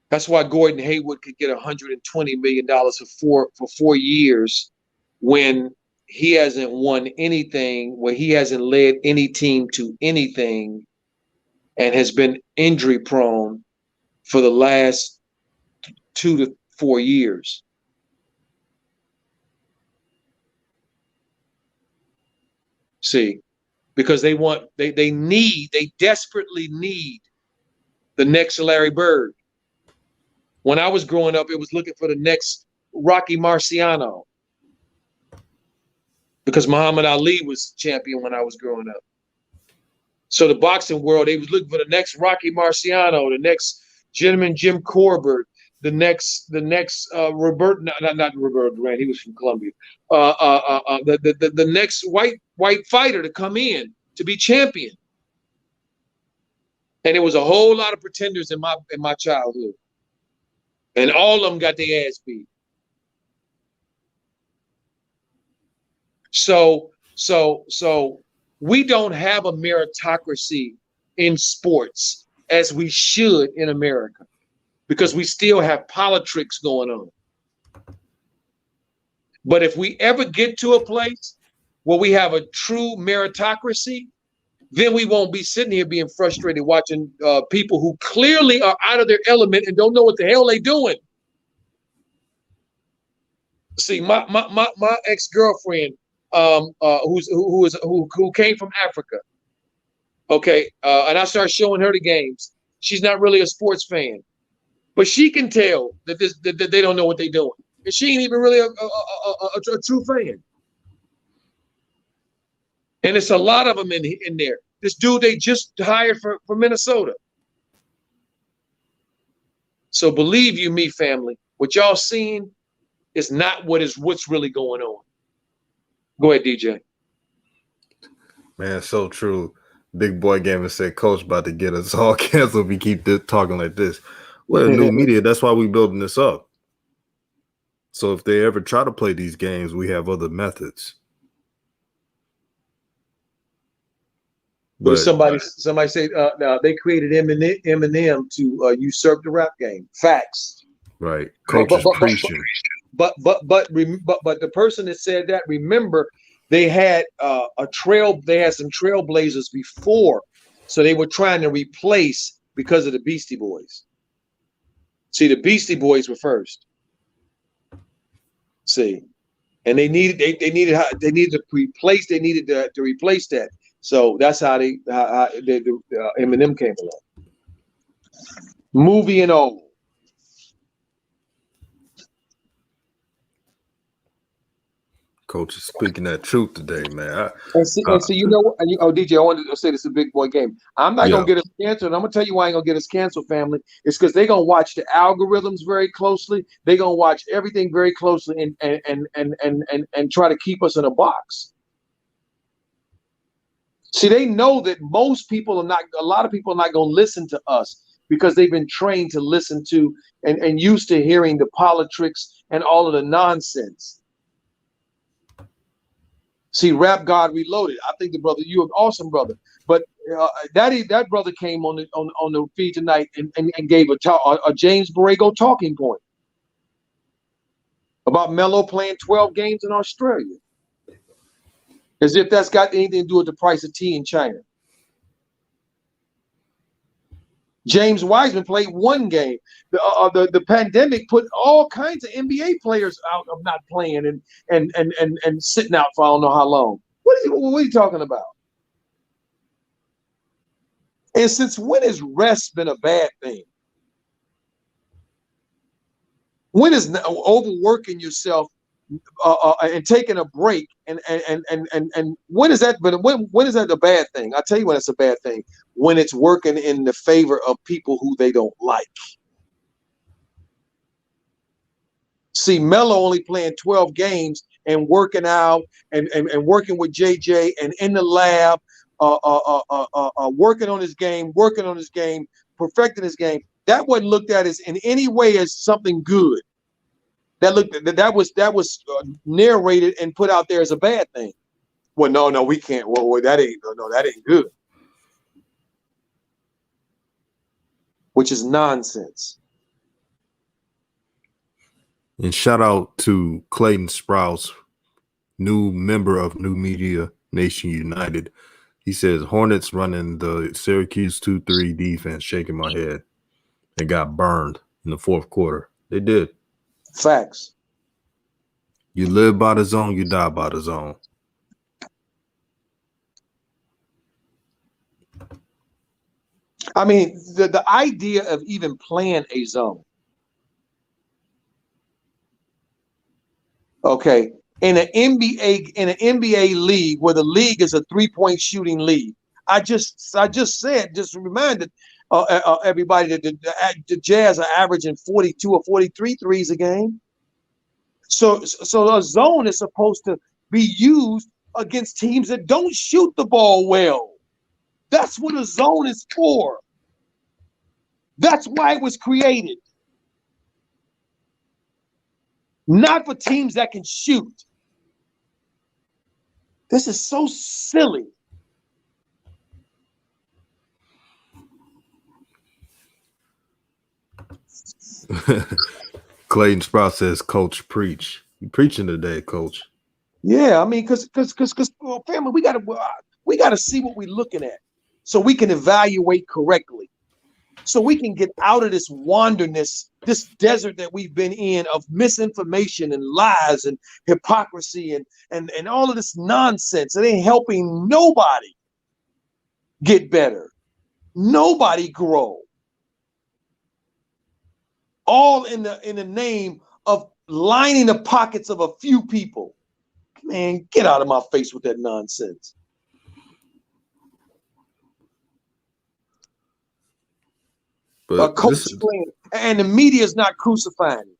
That's why Gordon Hayward could get $120 million for 4 years when he hasn't won anything, when he hasn't led any team to anything, and has been injury prone for the last 2 to 4 years. See, because they desperately need the next Larry Bird. When I was growing up, it was looking for the next Rocky Marciano, because Muhammad Ali was champion when I was growing up. So the boxing world, they was looking for the next Rocky Marciano, the next gentleman Jim Corbett, the next Robert, not Roberto Duran, he was from Colombia. The next white fighter to come in to be champion. And there was a whole lot of pretenders in my childhood. And all of them got their ass beat. So we don't have a meritocracy in sports as we should in America, because we still have politics going on. But if we ever get to a place where we have a true meritocracy, then we won't be sitting here being frustrated watching people who clearly are out of their element and don't know what the hell they're doing. See, my ex-girlfriend, who came from Africa, okay, and I started showing her the games. She's not really a sports fan, but she can tell that that they don't know what they're doing, and she ain't even really a true fan. And it's a lot of them in there. This dude they just hired for Minnesota. So believe you me, family, what y'all seeing is not what's really going on. Go ahead, DJ. Man, so true. Big Boy Gamer said, Coach about to get us all canceled if we keep talking like this. We're a new media. That's why we're building this up. So if they ever try to play these games, we have other methods. But somebody say now they created Eminem to usurp the rap game. Facts. Right. Coaches preaching. But the person that said that, remember, they had some trailblazers before, so they were trying to replace because of the Beastie Boys. See, the Beastie Boys were first. See, and they needed to replace that. So that's how Eminem came along. Movie and all. Coach is speaking that truth today, man. And see, you know what? DJ, I wanted to say this is a big boy game. I'm not gonna get us canceled, and I'm gonna tell you why I ain't gonna get us canceled, family. It's because they're gonna watch the algorithms very closely. They're gonna watch everything very closely and try to keep us in a box. See, they know that most people are not. A lot of people are not gonna listen to us because they've been trained to listen to and used to hearing the politics and all of the nonsense. See, Rap God Reloaded. I think the brother, you're an awesome brother. But that brother came on the feed tonight and gave a James Borrego talking point about Melo playing 12 games in Australia, as if that's got anything to do with the price of tea in China. James Wiseman played one game. The pandemic put all kinds of NBA players out of not playing and sitting out for I don't know how long. What are you talking about? And since when has rest been a bad thing? When is overworking yourself and taking a break and when is that? But when is that a bad thing? I'll tell you when it's a bad thing. When it's working in the favor of people who they don't like. See, Melo only playing 12 games and working out and working with JJ and in the lab, working on his game, perfecting his game. That wasn't looked at as in any way as something good. That was narrated and put out there as a bad thing. Well, no, we can't. Well, that ain't good. Which is nonsense. And shout out to Clayton Sprouse, new member of New Media Nation United. He says Hornets running the Syracuse 2-3 defense, shaking my head. They got burned in the fourth quarter. They did. Facts. You live by the zone, you die by the zone. I mean, the idea of even playing a zone. Okay, in an NBA league where the league is a 3-point shooting league, I just reminded everybody that the Jazz are averaging 42 or 43 threes a game. So a zone is supposed to be used against teams that don't shoot the ball well. That's what a zone is for. That's why it was created. Not for teams that can shoot. This is so silly. Clayton Sprouse says, Coach, preach. You preaching today, Coach. Yeah, I mean, because family, we gotta see what we're looking at so we can evaluate correctly. So we can get out of this wanderness, this desert that we've been in of misinformation and lies and hypocrisy and all of this nonsense. It ain't helping nobody get better. Nobody grow. All in the name of lining the pockets of a few people. Man, get out of my face with that nonsense. But and the media is not crucifying him.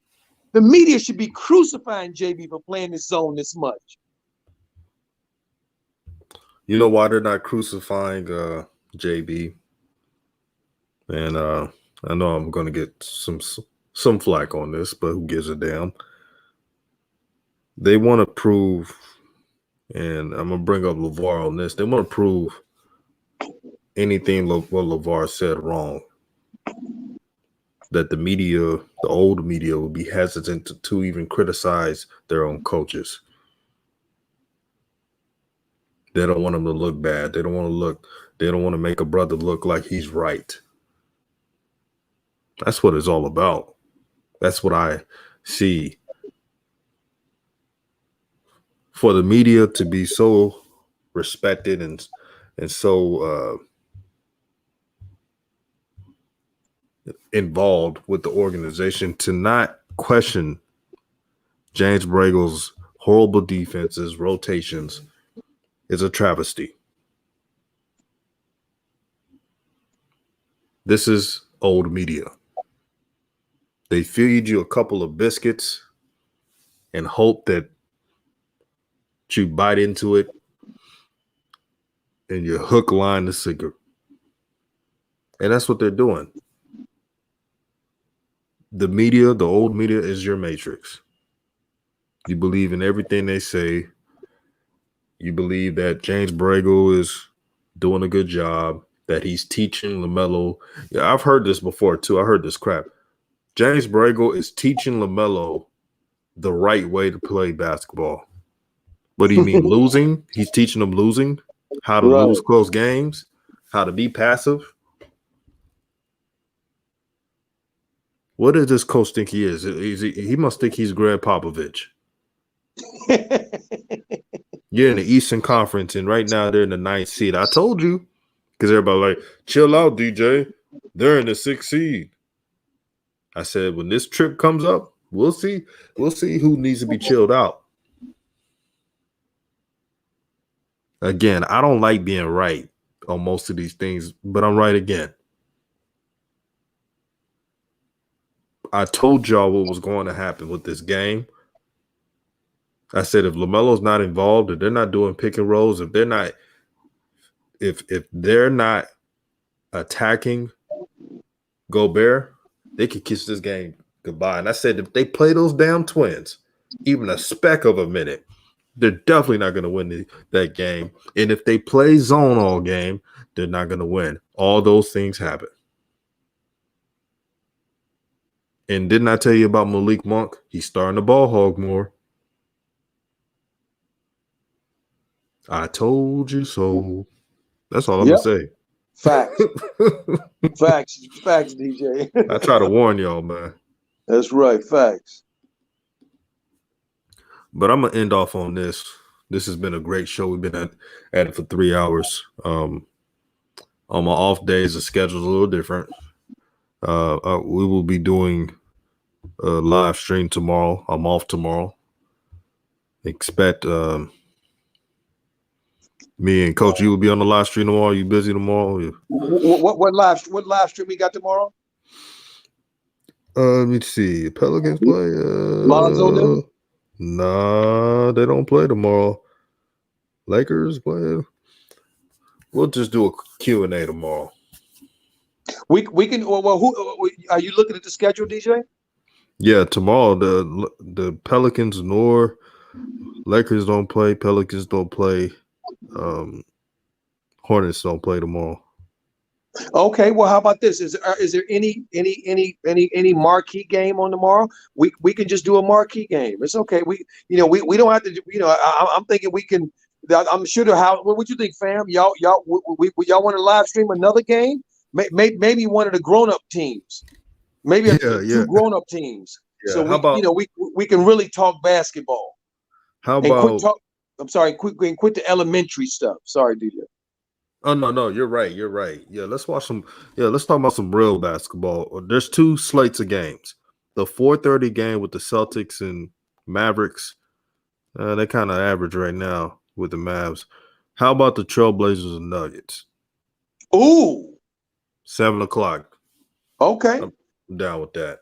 The media should be crucifying JB for playing this zone this much. You know why they're not crucifying JB? And I know I'm going to get some flack on this, but who gives a damn? They want to prove, and I'm going to bring up LeVar on this, they want to prove anything what LeVar said wrong. That the media, the old media, will be hesitant to even criticize their own coaches. They don't want them to look bad. They don't want to make a brother look like he's right. That's what it's all about. That's what I see. For the media to be so respected and so involved with the organization, to not question James Borrego's horrible defenses, rotations is a travesty. This is old media. They feed you a couple of biscuits and hope that you bite into it and you hook, line, and sinker. And that's what they're doing. The media, the old media, is your matrix. You believe in everything they say. You believe that James Borrego is doing a good job, that he's teaching LaMelo. Yeah, I've heard this before, too. I heard this crap. James Borrego is teaching LaMelo the right way to play basketball. What do you mean, losing? He's teaching him losing, how to lose close games, how to be passive. What does this coach think he is? He must think he's Greg Popovich. You're in the Eastern Conference, and right now they're in the 9th seed. I told you, because everybody like, chill out, DJ. They're in the 6th seed. I said, when this trip comes up, we'll see. We'll see who needs to be chilled out. Again, I don't like being right on most of these things, but I'm right again. I told y'all what was going to happen with this game. I said if LaMelo's not involved, if they're not doing pick and rolls, if they're not attacking Gobert, they could kiss this game goodbye. And I said if they play those damn Twins, even a speck of a minute, they're definitely not going to win that game. And if they play zone all game, they're not going to win. All those things happen. And didn't I tell you about Malik Monk? He's starting to ball hog more. I told you so. That's all I'm going to say. Facts. Facts, DJ. I try to warn y'all, man. That's right. Facts. But I'm going to end off on this. This has been a great show. We've been at it for 3 hours. On my off days, the schedule's a little different. We will be doing a live stream tomorrow. I'm off tomorrow. Expect me and Coach, you will be on the live stream tomorrow. You busy tomorrow? What live stream we got tomorrow? Let me see. Pelicans play. Lonzo them? Nah, they don't play tomorrow. Lakers play. We'll just do a Q&A tomorrow. We can. Well, who are you looking at the schedule, DJ? Yeah, tomorrow the Pelicans nor Lakers don't play. Pelicans don't play. Hornets don't play tomorrow. Okay, well, how about this? Is there any marquee game on tomorrow? We can just do a marquee game. It's okay. We don't have to. I'm thinking we can. I'm sure the house. What you think, fam? Y'all want to live stream another game? Maybe one of the grown-up teams. Maybe two grown-up teams. Yeah. So we can really talk basketball. How about? I'm sorry. Quit the elementary stuff. Sorry, DJ. Oh no, you're right. Yeah, let's watch some. Yeah, let's talk about some real basketball. There's 2 slates of games. The 4:30 game with the Celtics and Mavericks. They're kind of average right now with the Mavs. How about the Trailblazers and Nuggets? Ooh, 7:00. Okay, I'm down with that.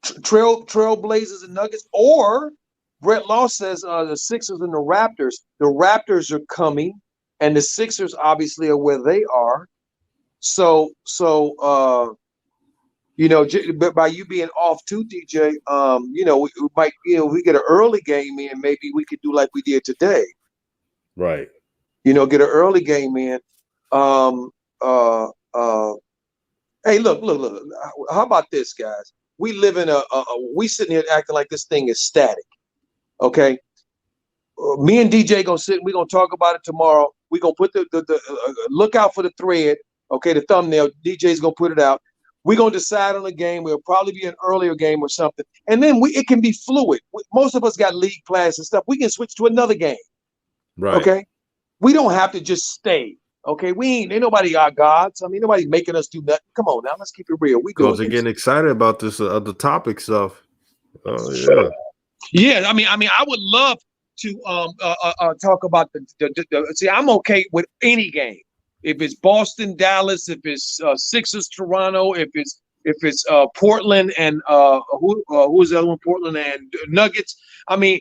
Trailblazers and Nuggets, or Brett Law says the Sixers and the Raptors. The Raptors are coming. And the Sixers obviously are where they are. So but by you being off too, DJ, we might, we get an early game in, maybe we could do like we did today. Right. Get an early game in. Hey, look. How about this, guys? We live in we sitting here acting like this thing is static. Okay. Me and DJ gonna sit. We're gonna talk about it tomorrow. We're gonna put the look out for the thread. Okay, the thumbnail. DJ's gonna put it out. We're gonna decide on a game. We'll probably be an earlier game or something, and then it can be fluid. Most of us got league plans and stuff. We can switch to another game. Right. Okay. We don't have to just stay. Okay. Ain't nobody our gods. I mean, nobody's making us do nothing. Come on now, let's keep it real. We Because they're getting excited about this other topic stuff. Oh yeah. Yeah, I mean, I would love. to talk about the. See, I'm okay with any game. If it's Boston, Dallas, if it's Sixers, Toronto, if it's Portland and who's the other one? Portland and Nuggets. I mean,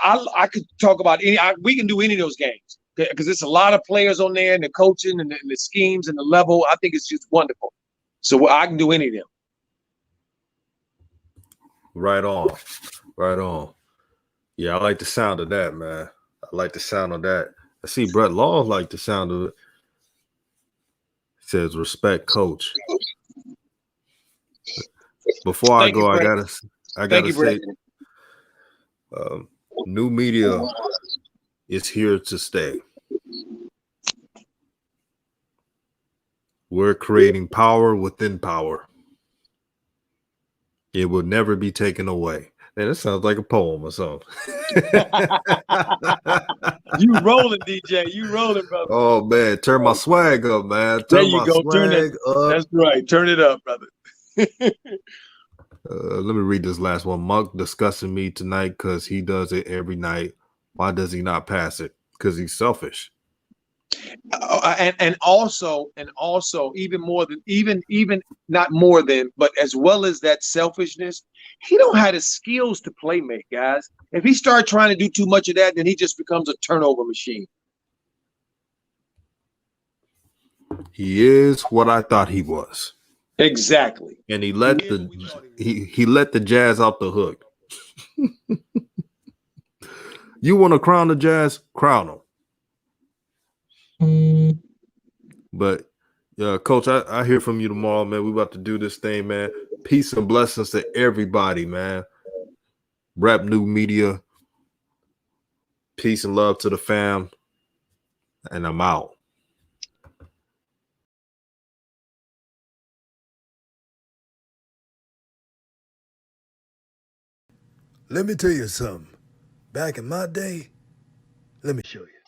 I could talk about any. We can do any of those games because there's a lot of players on there and the coaching and the schemes and the level. I think it's just wonderful. So I can do any of them. Right on. Right on. Yeah, I like the sound of that, man. I like the sound of that. I see Brett Law like the sound of it. He says, respect, coach. Before I go, I gotta say, new media is here to stay. We're creating power within power. It will never be taken away. Man, that sounds like a poem or something. You rolling, DJ. You rolling, brother. Oh, man. Turn my swag up, man. There you go. Turn it up. That's right. Turn it up, brother. Let me read this last one. Monk discussing me tonight because he does it every night. Why does he not pass it? Because he's selfish. And also, even more than even not more than, but as well as that selfishness, he don't have the skills to play make, guys. If he start trying to do too much of that, then he just becomes a turnover machine. He is what I thought he was. Exactly. And he let he let the Jazz off the hook. You want to crown the Jazz? Crown them. But Coach, I hear from you tomorrow, man. We about to do this thing, man. Peace and blessings to everybody, man. Rap New Media. Peace and love to the fam. And I'm out. Let me tell you something. Back in my day, let me show you.